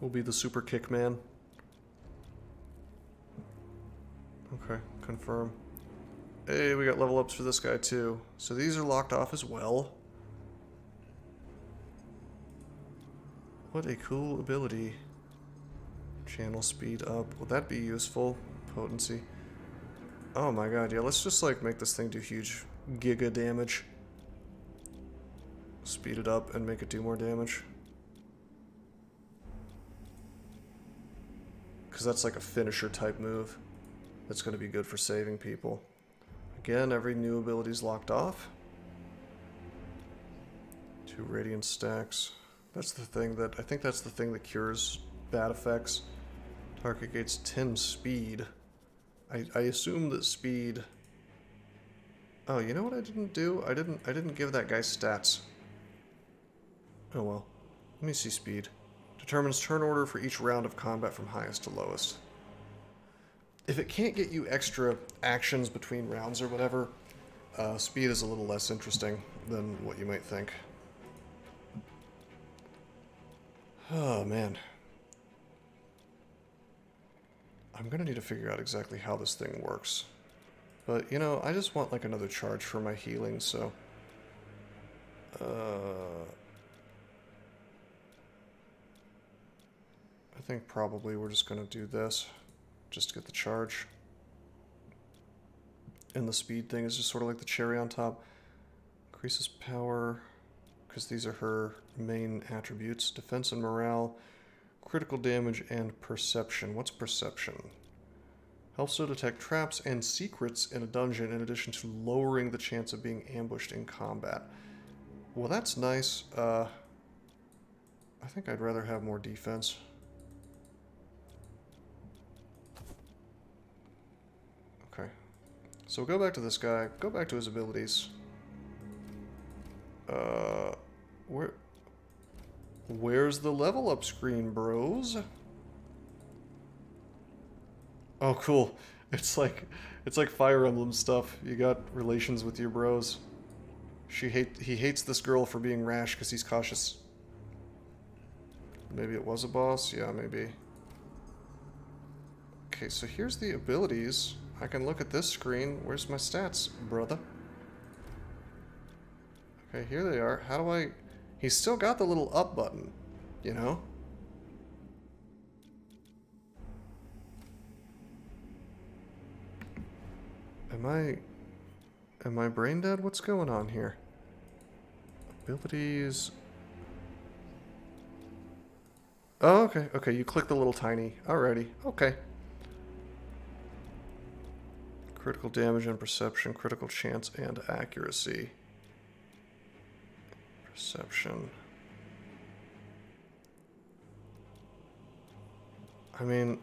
We'll be the super kick man. Okay, confirm. Hey, we got level ups for this guy, too. So these are locked off as well. What a cool ability. Channel speed up. Will that be useful? Potency. Oh my god, yeah, let's just like make this thing do huge giga damage. Speed it up and make it do more damage. Because that's like a finisher type move. That's going to be good for saving people. Again, every new ability is locked off. 2 radiant stacks. That's the thing that... I think that's the thing that cures bad effects. Target gains 10 speed. I assume that speed... Oh, you know what I didn't do? I didn't give that guy stats. Oh well. Let me see speed. Determines turn order for each round of combat from highest to lowest. If it can't get you extra actions between rounds or whatever, speed is a little less interesting than what you might think. Oh, man. I'm gonna need to figure out exactly how this thing works. But, you know, I just want, like, another charge for my healing, so... I think probably we're just gonna do this. Just to get the charge. And the speed thing is just sort of like the cherry on top. Increases power... because these are her main attributes. Defense and morale, critical damage, and perception. What's perception? Helps to detect traps and secrets in a dungeon in addition to lowering the chance of being ambushed in combat. Well, that's nice. I think I'd rather have more defense. Okay. So we'll go back to this guy. Go back to his abilities. Where's the level up screen, bros? Oh, cool. It's like Fire Emblem stuff. You got relations with your bros. He hates this girl for being rash because he's cautious. Maybe it was a boss? Yeah, maybe. Okay, so here's the abilities. I can look at this screen. Where's my stats, brother? Okay, here they are. How do I... He's still got the little up button, you know? Am I brain dead? What's going on here? Abilities... Oh, okay, okay, you click the little tiny... Alrighty, okay. Critical damage and perception, critical chance and accuracy. Perception. I mean,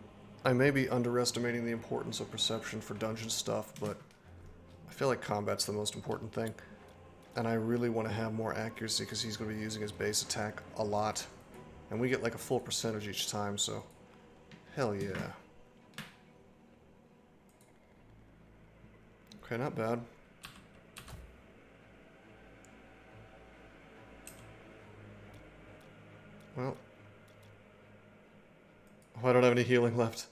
I may be underestimating the importance of perception for dungeon stuff, but I feel like combat's the most important thing. And I really want to have more accuracy because he's going to be using his base attack a lot. And we get like a full percentage each time, so hell yeah. Okay, not bad. Well, oh, I don't have any healing left.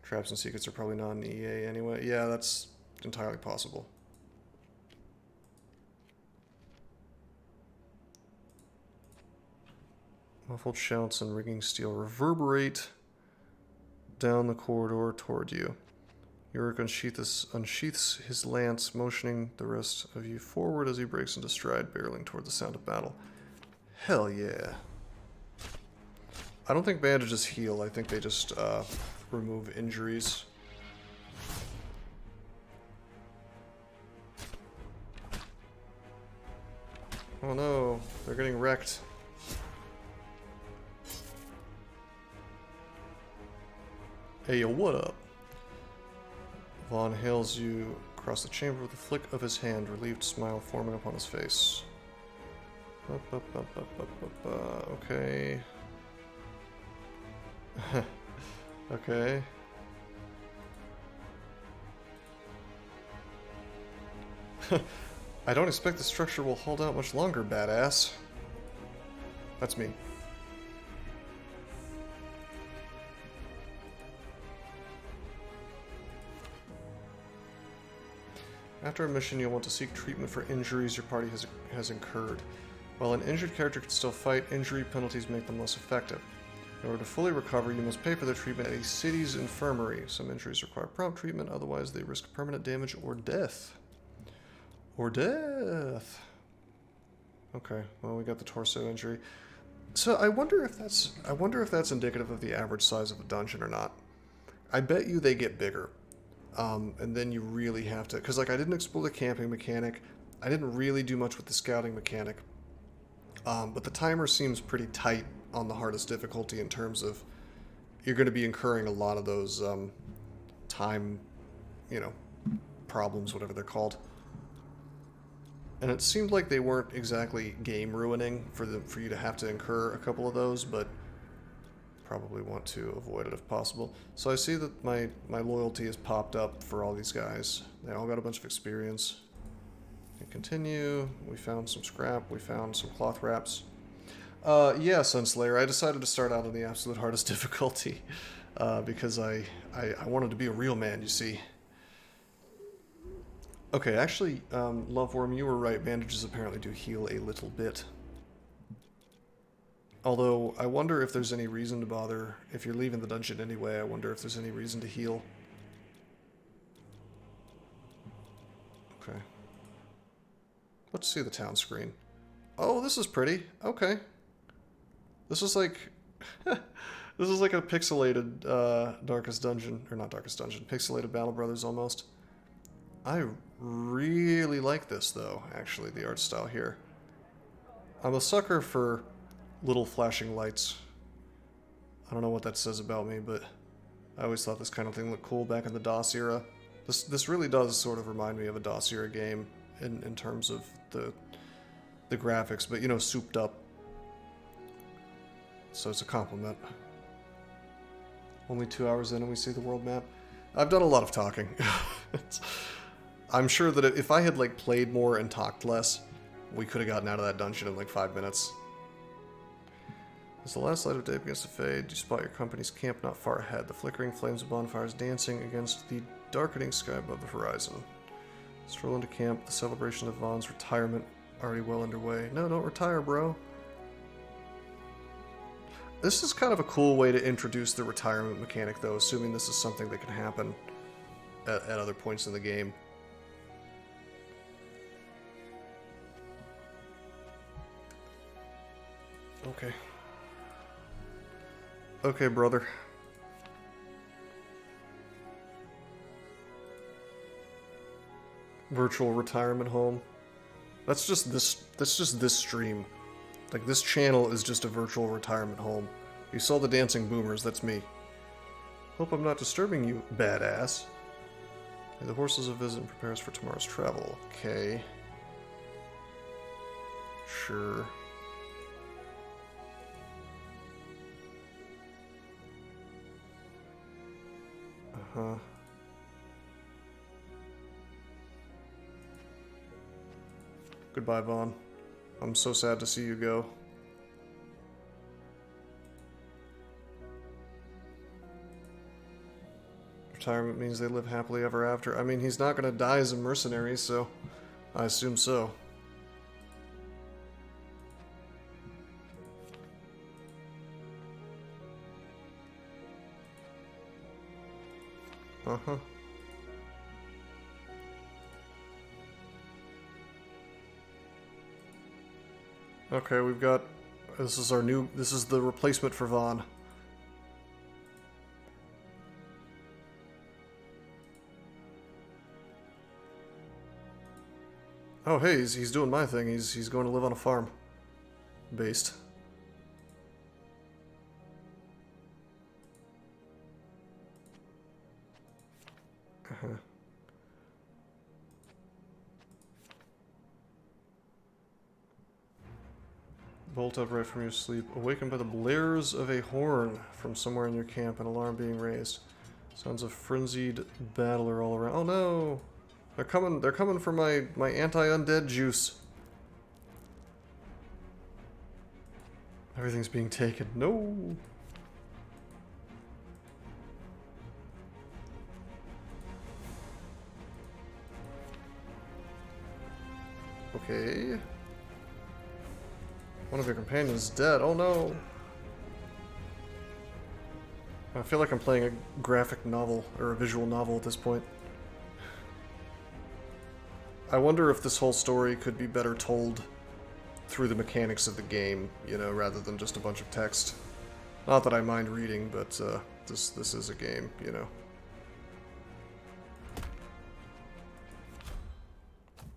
Traps and secrets are probably not in EA anyway. Yeah, that's entirely possible. Muffled shouts and ringing steel reverberate down the corridor toward you. Yorick unsheaths his lance, motioning the rest of you forward as he breaks into stride, barreling toward the sound of battle. Hell yeah. I don't think bandages heal. I think they just remove injuries. Oh no, they're getting wrecked. Hey, yo, what up? Vaughn hails you across the chamber with a flick of his hand, relieved smile forming upon his face. Okay. Okay. I don't expect the structure will hold out much longer, badass. That's me. After a mission, you'll want to seek treatment for injuries your party has incurred. While an injured character can still fight, injury penalties make them less effective. In order to fully recover, you must pay for their treatment at a city's infirmary. Some injuries require prompt treatment, otherwise they risk permanent damage or death. Or death. Okay, well, we got the torso injury. So I wonder if that's indicative of the average size of a dungeon or not. I bet you they get bigger. And then you really have to, because like I didn't explore the camping mechanic, I didn't really do much with the scouting mechanic, but the timer seems pretty tight on the hardest difficulty in terms of you're going to be incurring a lot of those time, problems, whatever they're called. And it seemed like they weren't exactly game ruining for you to have to incur a couple of those, but probably want to avoid it if possible. So I see that my loyalty has popped up for all these guys. They all got a bunch of experience. We continue. We found some scrap. We found some cloth wraps. Yeah, Sunslayer, I decided to start out on the absolute hardest difficulty because I wanted to be a real man, you see. Okay, actually, Loveworm, you were right. Bandages apparently do heal a little bit. Although, I wonder if there's any reason to bother. If you're leaving the dungeon anyway, I wonder if there's any reason to heal. Okay. Let's see the town screen. Oh, this is pretty. Okay. This is like... this is like a pixelated Darkest Dungeon. Or not Darkest Dungeon. Pixelated Battle Brothers almost. I really like this, though, actually, the art style here. I'm a sucker for little flashing lights. I don't know what that says about me, but I always thought this kind of thing looked cool back in the DOS era. This really does sort of remind me of a DOS era game in terms of the graphics, but souped up. So it's a compliment. Only 2 hours in and we see the world map. I've done a lot of talking. I'm sure that if I had played more and talked less, we could have gotten out of that dungeon in 5 minutes. As the last light of day begins to fade, you spot your company's camp not far ahead, the flickering flames of bonfires dancing against the darkening sky above the horizon. Stroll into camp, the celebration of Vaughn's retirement already well underway. No, don't retire, bro. This is kind of a cool way to introduce the retirement mechanic, though, assuming this is something that can happen at other points in the game. Okay. Okay, brother. Virtual retirement home. That's just this stream. This channel is just a virtual retirement home. You saw the dancing boomers, that's me. Hope I'm not disturbing you, badass. Hey, the horses a visit and prepare us for tomorrow's travel. Okay. Sure. Uh-huh. Goodbye, Vaughn. I'm so sad to see you go. Retirement means they live happily ever after. I mean, he's not gonna die as a mercenary, so I assume so. Uh-huh. Okay, we've got... This is our new... This is the replacement for Vaughn. Oh, hey, he's doing my thing. He's going to live on a farm. Based. Uh-huh. Bolt up right from your sleep. Awakened by the blares of a horn from somewhere in your camp. An alarm being raised. Sounds of frenzied battler all around. Oh no! They're coming for my anti-undead juice. Everything's being taken. No! Okay. One of your companions is dead. Oh no! I feel like I'm playing a graphic novel, or a visual novel at this point. I wonder if this whole story could be better told through the mechanics of the game, you know, rather than just a bunch of text. Not that I mind reading, but this is a game, you know.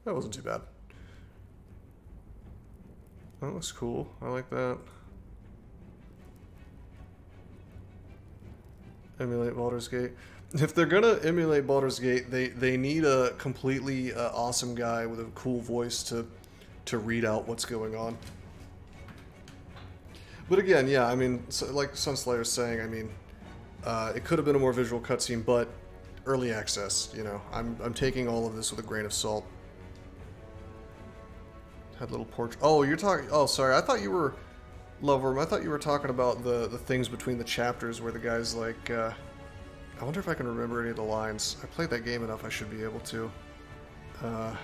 That wasn't too bad. That looks cool. I like that. Emulate Baldur's Gate. If they're gonna emulate Baldur's Gate, they need a completely awesome guy with a cool voice to read out what's going on. But again, yeah, I mean, so, like Sunslayer's saying, I mean, it could have been a more visual cutscene, but early access, you know. I'm taking all of this with a grain of salt. Had little porch. Oh, you're talking. Oh, sorry. I thought you were Loveworm. I thought you were talking about the things between the chapters where the guy's like. I wonder if I can remember any of the lines. I played that game enough. I should be able to. I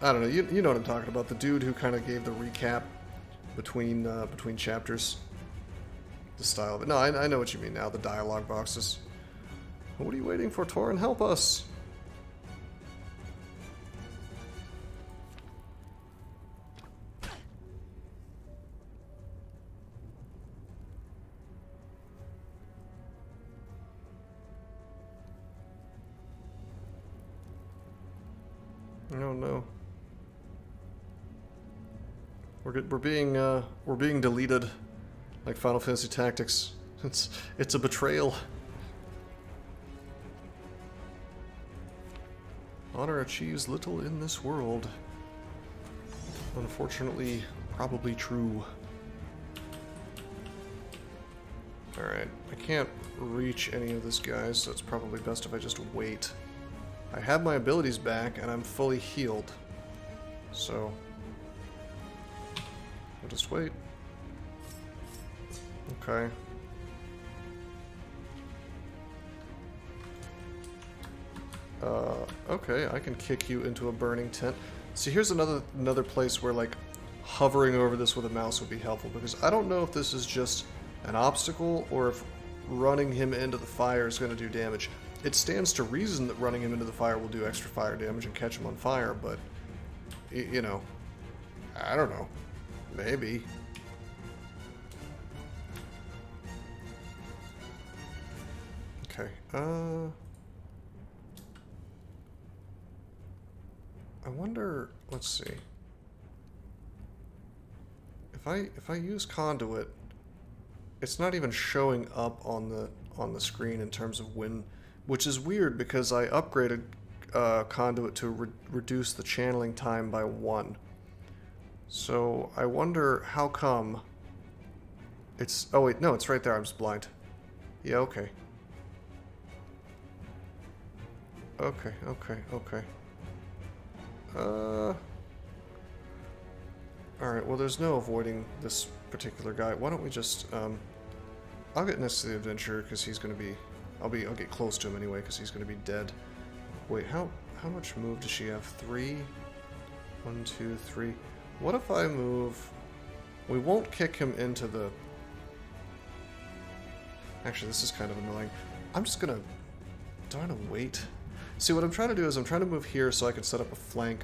don't know. You know what I'm talking about. The dude who kind of gave the recap between chapters. The style of it. No, I know what you mean now. The dialogue boxes. What are you waiting for, Torin? Help us. Oh no. We're being deleted, like Final Fantasy Tactics. It's a betrayal. Honor achieves little in this world. Unfortunately, probably true. Alright, I can't reach any of this guys, so it's probably best if I just wait. I have my abilities back, and I'm fully healed. So, I'll just wait. Okay. Okay, I can kick you into a burning tent. See, here's another place where, like, hovering over this with a mouse would be helpful, because I don't know if this is just an obstacle, or if running him into the fire is going to do damage. It stands to reason that running him into the fire will do extra fire damage and catch him on fire, but, you know, I don't know. Maybe. Okay, I wonder, let's see. If I use conduit, it's not even showing up on the screen in terms of when. Which is weird because I upgraded conduit to reduce the channeling time by 1. So I wonder how come it's... Oh wait, no, it's right there. I'm just blind. Yeah, okay. Okay, okay, okay. Alright, well there's no avoiding this particular guy. Why don't we just, I'll get next to the adventurer because he's gonna be, I'll get close to him anyway because he's gonna be dead. Wait, how much move does she have? 3? 1, 2, 3. What if I move... We won't kick him into the... Actually, this is kind of annoying. I'm just gonna... Do I want to wait? See, what I'm trying to do is I'm trying to move here so I can set up a flank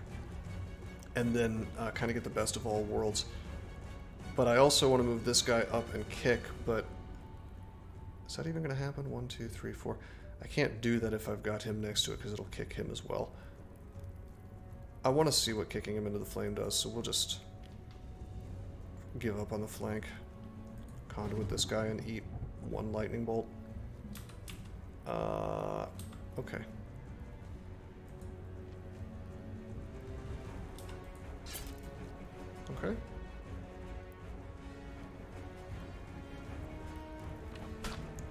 and then kind of get the best of all worlds. But I also want to move this guy up and kick, but... Is that even going to happen? 1, 2, 3, 4. I can't do that if I've got him next to it because it'll kick him as well. I want to see what kicking him into the flame does, so we'll just give up on the flank. Conduit this guy and eat 1 lightning bolt. Okay. Okay.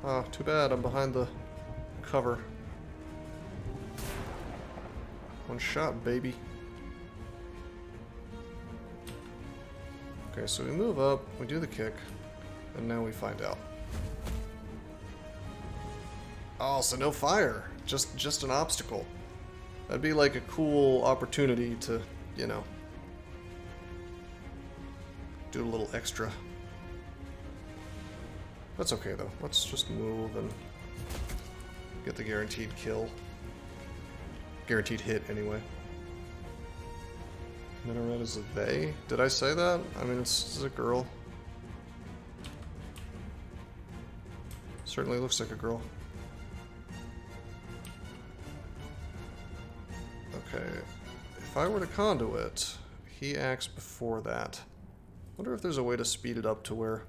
Ah, too bad, I'm behind the cover. 1 shot, baby. Okay, so we move up, we do the kick, and now we find out. Oh, so no fire. Just an obstacle. That'd be like a cool opportunity to, you know, do a little extra. That's okay though. Let's just move and get the guaranteed kill. Guaranteed hit anyway. Minaret is a they? Did I say that? I mean, it's a girl. Certainly looks like a girl. Okay. If I were to conduit, he acts before that. Wonder if there's a way to speed it up to where,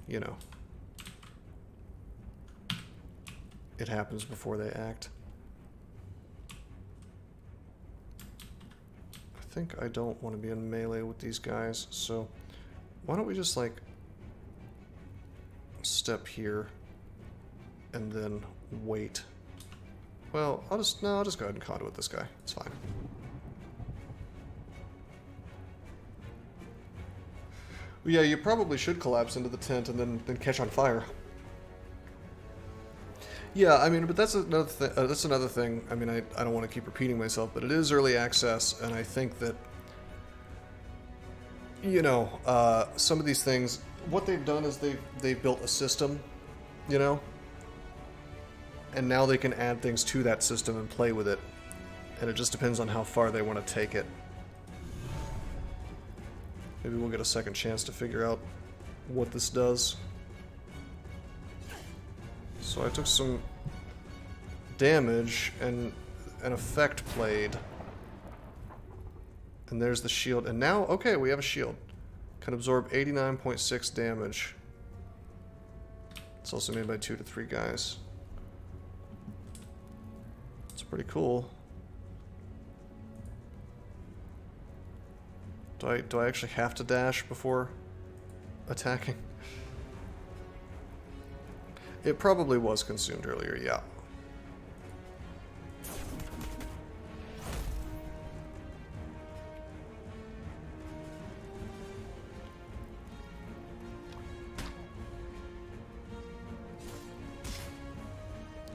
you know, it happens before they act. I think I don't want to be in melee with these guys, so why don't we just like step here and then wait. Well, I'll just go ahead and conduit this guy. It's fine. Yeah, you probably should collapse into the tent and then catch on fire. Yeah, I mean, but that's another thing. I mean, I don't want to keep repeating myself, but it is early access, and I think that, you know, some of these things, what they've done is they've built a system, you know, and now they can add things to that system and play with it, and it just depends on how far they want to take it. Maybe we'll get a second chance to figure out what this does. So I took some damage and an effect played. And there's the shield. And now, okay, we have a shield. Can absorb 89.6 damage. It's also made by 2 to 3 guys. It's pretty cool. Do I actually have to dash before attacking? It probably was consumed earlier, yeah.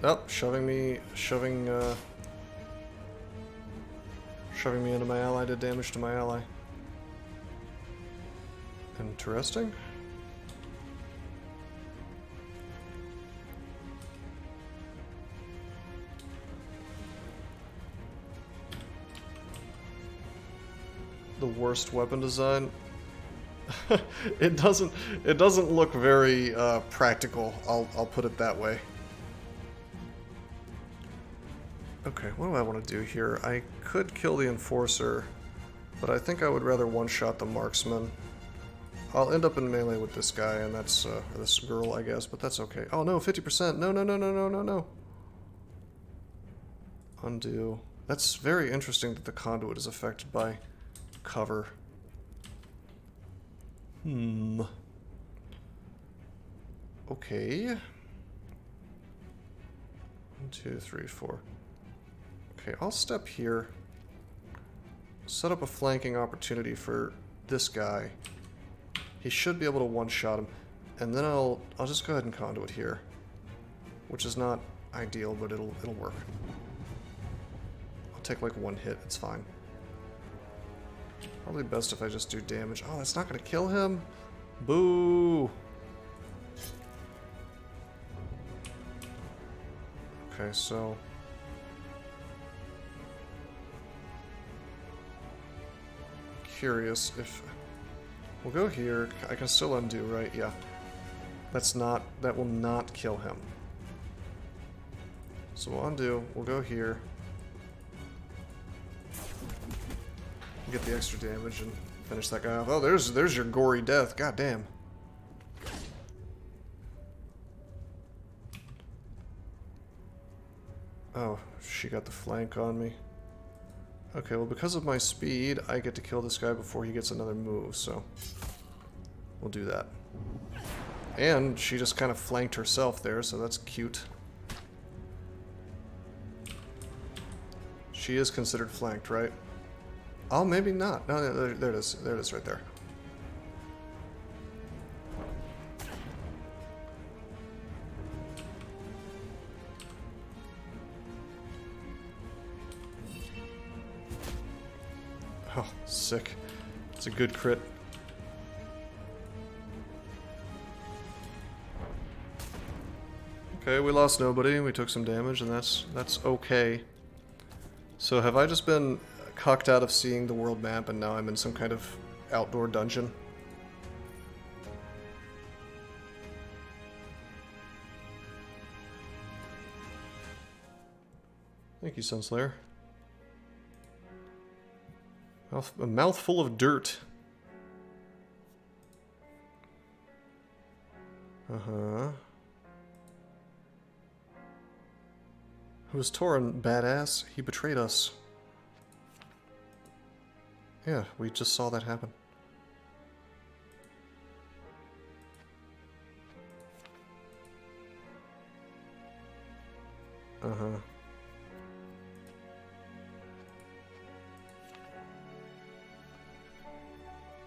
Oh, shoving me into my ally did damage to my ally. Interesting. The worst weapon design. It doesn't look very practical. I'll put it that way. Okay, what do I want to do here? I could kill the enforcer, but I think I would rather one-shot the marksman. I'll end up in melee with this guy, and that's this girl, I guess, but that's okay. Oh no, 50%! No, no, no, no, no, no, no! Undo. That's very interesting that the conduit is affected by cover. Okay. 1, 2, 3, 4. Okay, I'll step here. Set up a flanking opportunity for this guy. He should be able to one-shot him. And then I'll just go ahead and conduit here. Which is not ideal, but it'll work. I'll take like one hit, it's fine. Probably best if I just do damage. Oh, that's not gonna kill him? Boo! Okay, so... Curious if... We'll go here. I can still undo, right? Yeah. That will not kill him. So we'll undo. We'll go here. Get the extra damage and finish that guy off. Oh, there's your gory death. God damn. Oh, she got the flank on me. Okay, well, because of my speed, I get to kill this guy before he gets another move, so we'll do that. And she just kind of flanked herself there, so that's cute. She is considered flanked, right? Oh, maybe not. No, there it is. There it is right there. Oh, sick. It's a good crit. Okay, we lost nobody. We took some damage, and that's okay. So have I just been cucked out of seeing the world map, and now I'm in some kind of outdoor dungeon? Thank you, Sunslayer. A mouthful of dirt. Uh-huh. Who was Torin, badass? He betrayed us. Yeah, we just saw that happen. Uh-huh.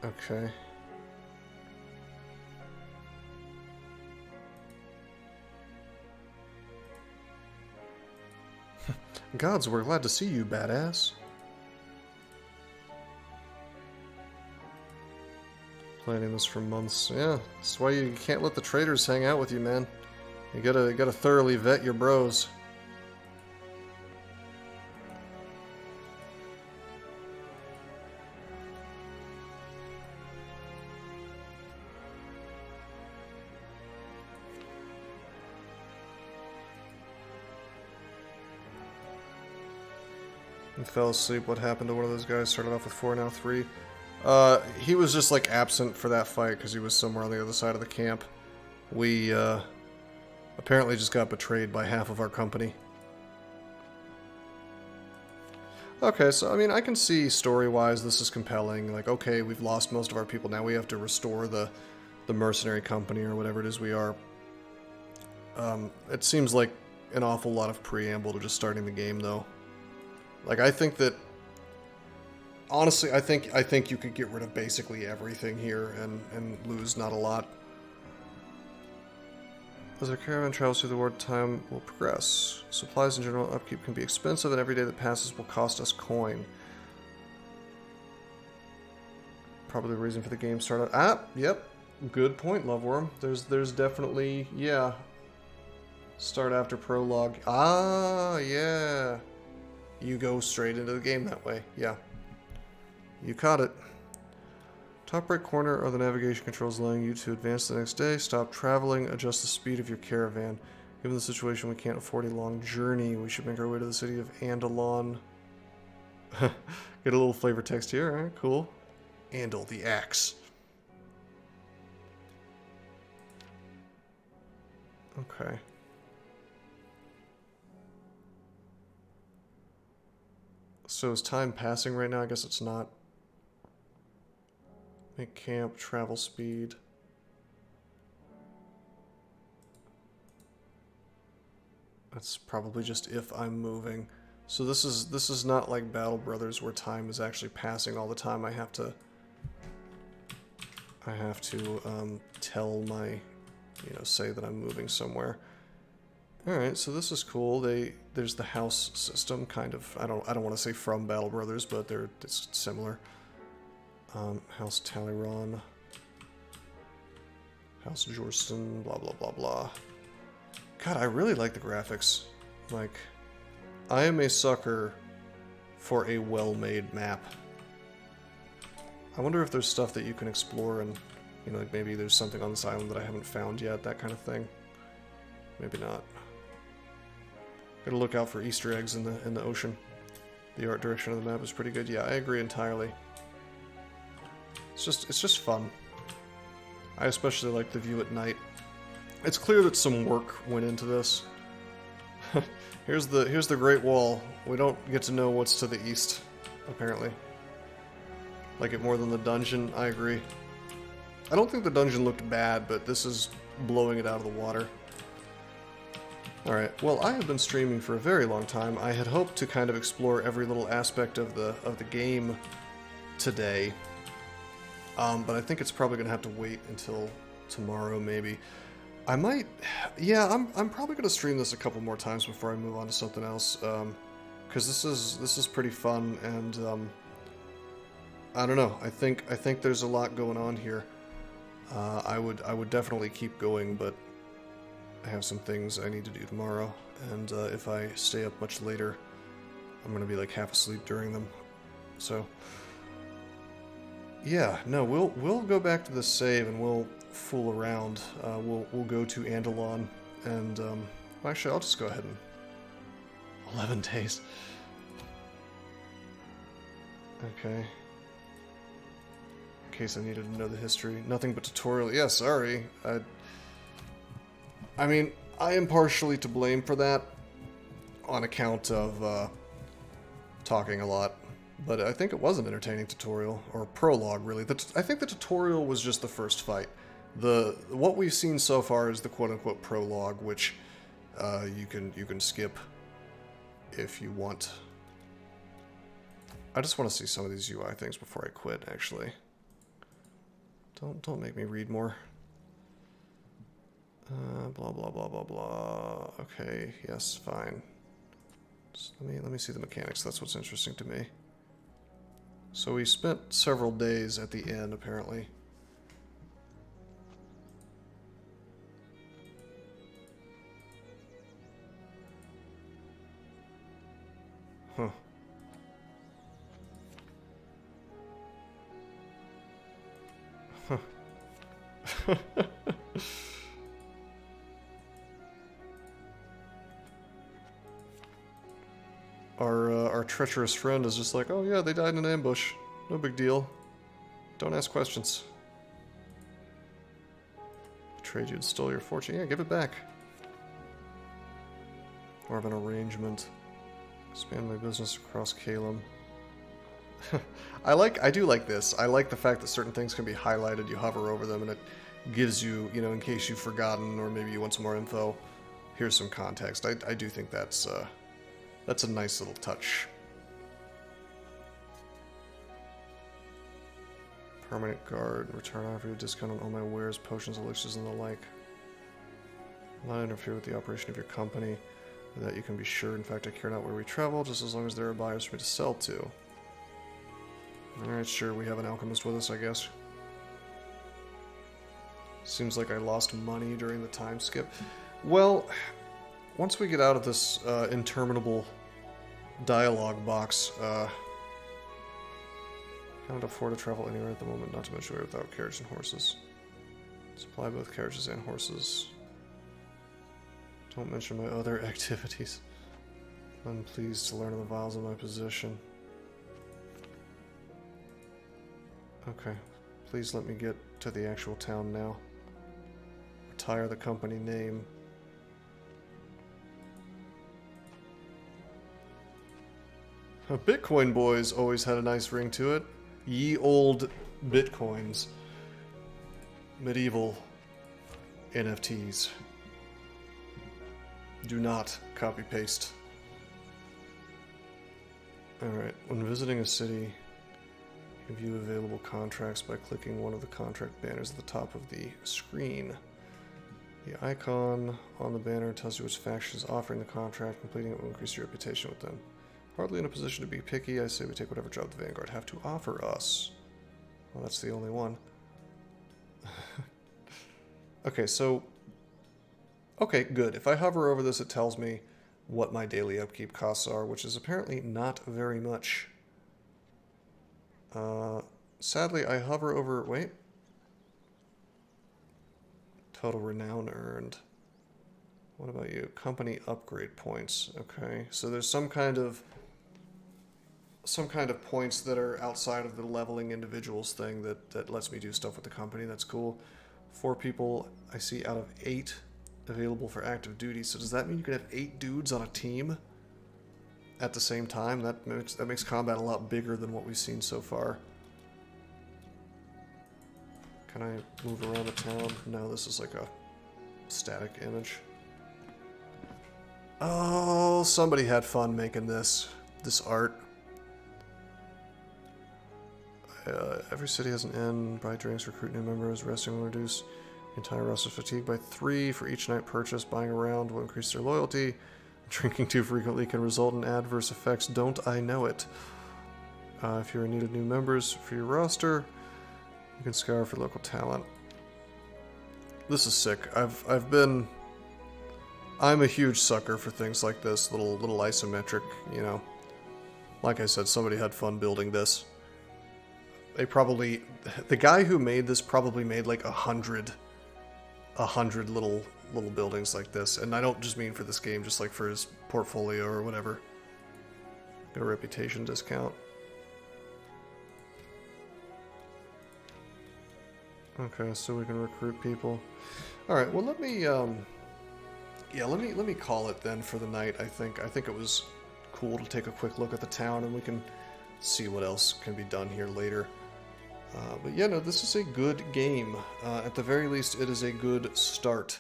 Okay. Gods, we're glad to see you, badass. Planning this for months. Yeah, that's why you can't let the traitors hang out with you, man. You gotta thoroughly vet your bros. And fell asleep. What happened to one of those guys? Started off with 4, now 3. He was just like absent for that fight because he was somewhere on the other side of the camp. We apparently just got betrayed by half of our company. Okay, so I mean, I can see story-wise this is compelling. Like, okay, we've lost most of our people. Now we have to restore the mercenary company or whatever it is we are. It seems like an awful lot of preamble to just starting the game, though. Like, I think that, honestly, I think you could get rid of basically everything here and lose not a lot. As our caravan travels through the world, time will progress. Supplies and general upkeep can be expensive, and every day that passes will cost us coin. Probably the reason for the game startup. Ah, yep. Good point, Loveworm. There's definitely, yeah. Start after prologue. Ah, yeah. You go straight into the game that way. Yeah. You caught it. Top right corner are the navigation controls allowing you to advance the next day. Stop traveling. Adjust the speed of your caravan. Given the situation, we can't afford a long journey. We should make our way to the city of Andalon. Get a little flavor text here. Alright, cool. Andal the axe. Okay. So is time passing right now? I guess it's not. Make camp, travel speed. That's probably just if I'm moving. So this is not like Battle Brothers where time is actually passing all the time. I have to tell my, say that I'm moving somewhere. All right, so this is cool. There's the house system, kind of. I don't want to say from Battle Brothers, but it's similar. House Talleyrand, House Jorston, blah blah blah blah. God, I really like the graphics. Like, I am a sucker for a well-made map. I wonder if there's stuff that you can explore and, like maybe there's something on this island that I haven't found yet, that kind of thing. Maybe not. Gotta look out for Easter eggs in the ocean. The art direction of the map is pretty good. Yeah, I agree entirely. It's just fun. I especially like the view at night. It's clear that some work went into this. Here's the Great Wall. We don't get to know what's to the east, apparently. Like it more than the dungeon, I agree. I don't think the dungeon looked bad, but this is blowing it out of the water. Alright, well, I have been streaming for a very long time. I had hoped to kind of explore every little aspect of the game today. But I think it's probably going to have to wait until tomorrow, maybe. I might... Yeah, I'm probably going to stream this a couple more times before I move on to something else. Because this is pretty fun, and... I don't know. I think there's a lot going on here. I would definitely keep going, but I have some things I need to do tomorrow, and if I stay up much later, I'm gonna be like half asleep during them. So yeah, no, we'll go back to this save and we'll fool around. We'll go to Andalon, and actually I'll just go ahead and 11 days. Okay. In case I needed to know the history. Nothing but tutorial. Yeah, sorry. I mean, I am partially to blame for that on account of talking a lot. But I think it was an entertaining tutorial, or prologue, really. I think the tutorial was just the first fight. What we've seen so far is the quote-unquote prologue, which you can skip if you want. I just want to see some of these UI things before I quit, actually. Don't make me read more. Blah blah blah blah blah. Okay, yes, fine. Just let me see the mechanics. That's what's interesting to me. So we spent several days at the inn, apparently. Huh. Huh. Our treacherous friend is just like, oh yeah, they died in an ambush. No big deal. Don't ask questions. Betrayed you and stole your fortune. Yeah, give it back. Or of an arrangement. Expand my business across Calum. I do like this. I like the fact that certain things can be highlighted, you hover over them, and it gives you, in case you've forgotten, or maybe you want some more info, here's some context. I do think that's a nice little touch. Permanent guard, return offer you a discount on all my wares, potions, elixirs, and the like. Not interfere with the operation of your company. That you can be sure, in fact, I care not where we travel, just as long as there are buyers for me to sell to. Alright, sure, we have an alchemist with us, I guess. Seems like I lost money during the time skip. Well, once we get out of this interminable dialogue box, cannot afford to travel anywhere at the moment, not to mention we're without carriage and horses. Supply both carriages and horses. Don't mention my other activities. I'm pleased to learn of the vials of my possession. Okay, please let me get to the actual town now. Retire the company name. Bitcoin Boys always had a nice ring to it. Ye old Bitcoins. Medieval NFTs. Do not copy-paste. Alright, when visiting a city, you view available contracts by clicking one of the contract banners at the top of the screen. The icon on the banner tells you which faction is offering the contract. Completing it will increase your reputation with them. Hardly in a position to be picky, I say we take whatever job the Vanguard have to offer us. Well, that's the only one. Okay, so... Okay, good. If I hover over this, it tells me what my daily upkeep costs are, which is apparently not very much. Sadly, I hover over... Wait. Total renown earned. What about you? Company upgrade points. Okay, so there's some kind of points that are outside of the leveling individuals thing that lets me do stuff with the company. That's cool. 4 people I see out of 8 available for active duty. So does that mean you could have 8 dudes on a team at the same time? That makes combat a lot bigger than what we've seen so far. Can I move around the town? No, this is like a static image. Oh, somebody had fun making this art. Every city has an inn. Buy drinks, recruit new members. Resting will reduce the entire roster's fatigue by 3 for each night purchased. Buying around will increase their loyalty. Drinking too frequently can result in adverse effects. Don't I know it? If you're in need of new members for your roster, you can scour for local talent. This is sick. I'm a huge sucker for things like this, little isometric, you know. Like I said, somebody had fun building this. The guy who made this probably made like 100 little buildings like this, and I don't just mean for this game, just like for his portfolio or whatever. Get a reputation discount. Okay, so we can recruit people. All right, well let me let me call it then for the night. I think it was cool to take a quick look at the town, and we can see what else can be done here later. But yeah, no, this is a good game. At the very least, it is a good start.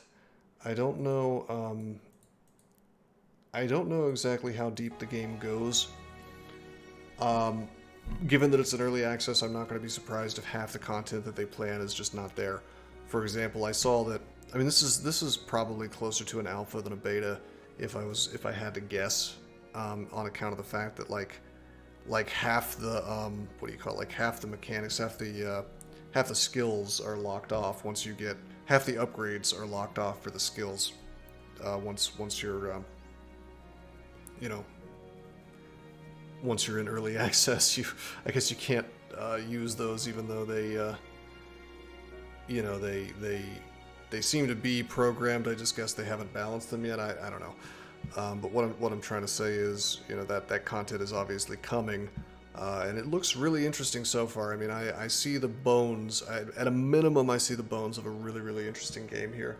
I don't know exactly how deep the game goes. Given that it's an early access, I'm not going to be surprised if half the content that they plan is just not there. For example, I saw that. I mean, this is probably closer to an alpha than a beta, if I had to guess, on account of the fact that like half the half the mechanics, half the skills are locked off once you get half the upgrades are locked off for the skills once you're once you're in early access. I guess you can't use those, even though they seem to be programmed. I just guess they haven't balanced them yet. I don't know. But what I'm trying to say is, that content is obviously coming, and it looks really interesting so far. I mean, I see the bones. At a minimum, I see the bones of a really, really interesting game here.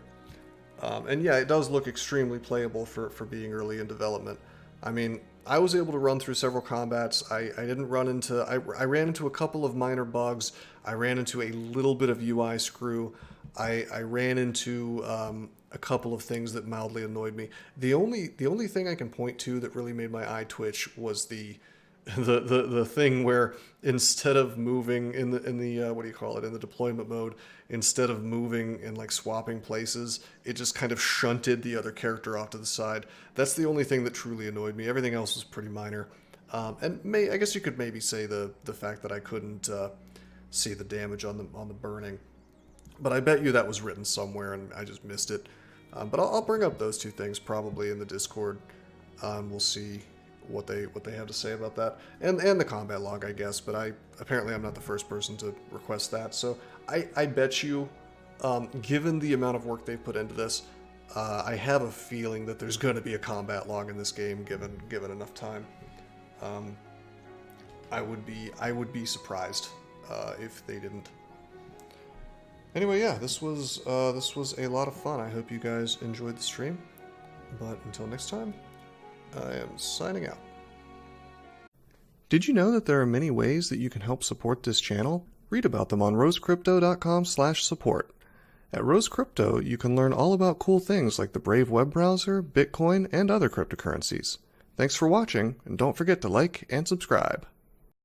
And yeah, it does look extremely playable for being early in development. I mean, I was able to run through several combats. I didn't run into... I ran into a couple of minor bugs. I ran into a little bit of UI screw. I ran into a couple of things that mildly annoyed me. The only thing I can point to that really made my eye twitch was the thing where instead of moving in the deployment mode, instead of moving and like swapping places, it just kind of shunted the other character off to the side. That's the only thing that truly annoyed me. Everything else was pretty minor. And I guess you could maybe say the fact that I couldn't see the damage on the burning. But I bet you that was written somewhere and I just missed it. But I'll bring up those two things probably in the Discord. We'll see what they have to say about that, and the combat log, I guess. But apparently I'm not the first person to request that. So I bet you, given the amount of work they've put into this, I have a feeling that there's going to be a combat log in this game given enough time. I would be surprised if they didn't. Anyway, yeah, this was a lot of fun. I hope you guys enjoyed the stream. But until next time, I am signing out. Did you know that there are many ways that you can help support this channel? Read about them on rosecrypto.com/support. At Rose Crypto, you can learn all about cool things like the Brave web browser, Bitcoin, and other cryptocurrencies. Thanks for watching, and don't forget to like and subscribe.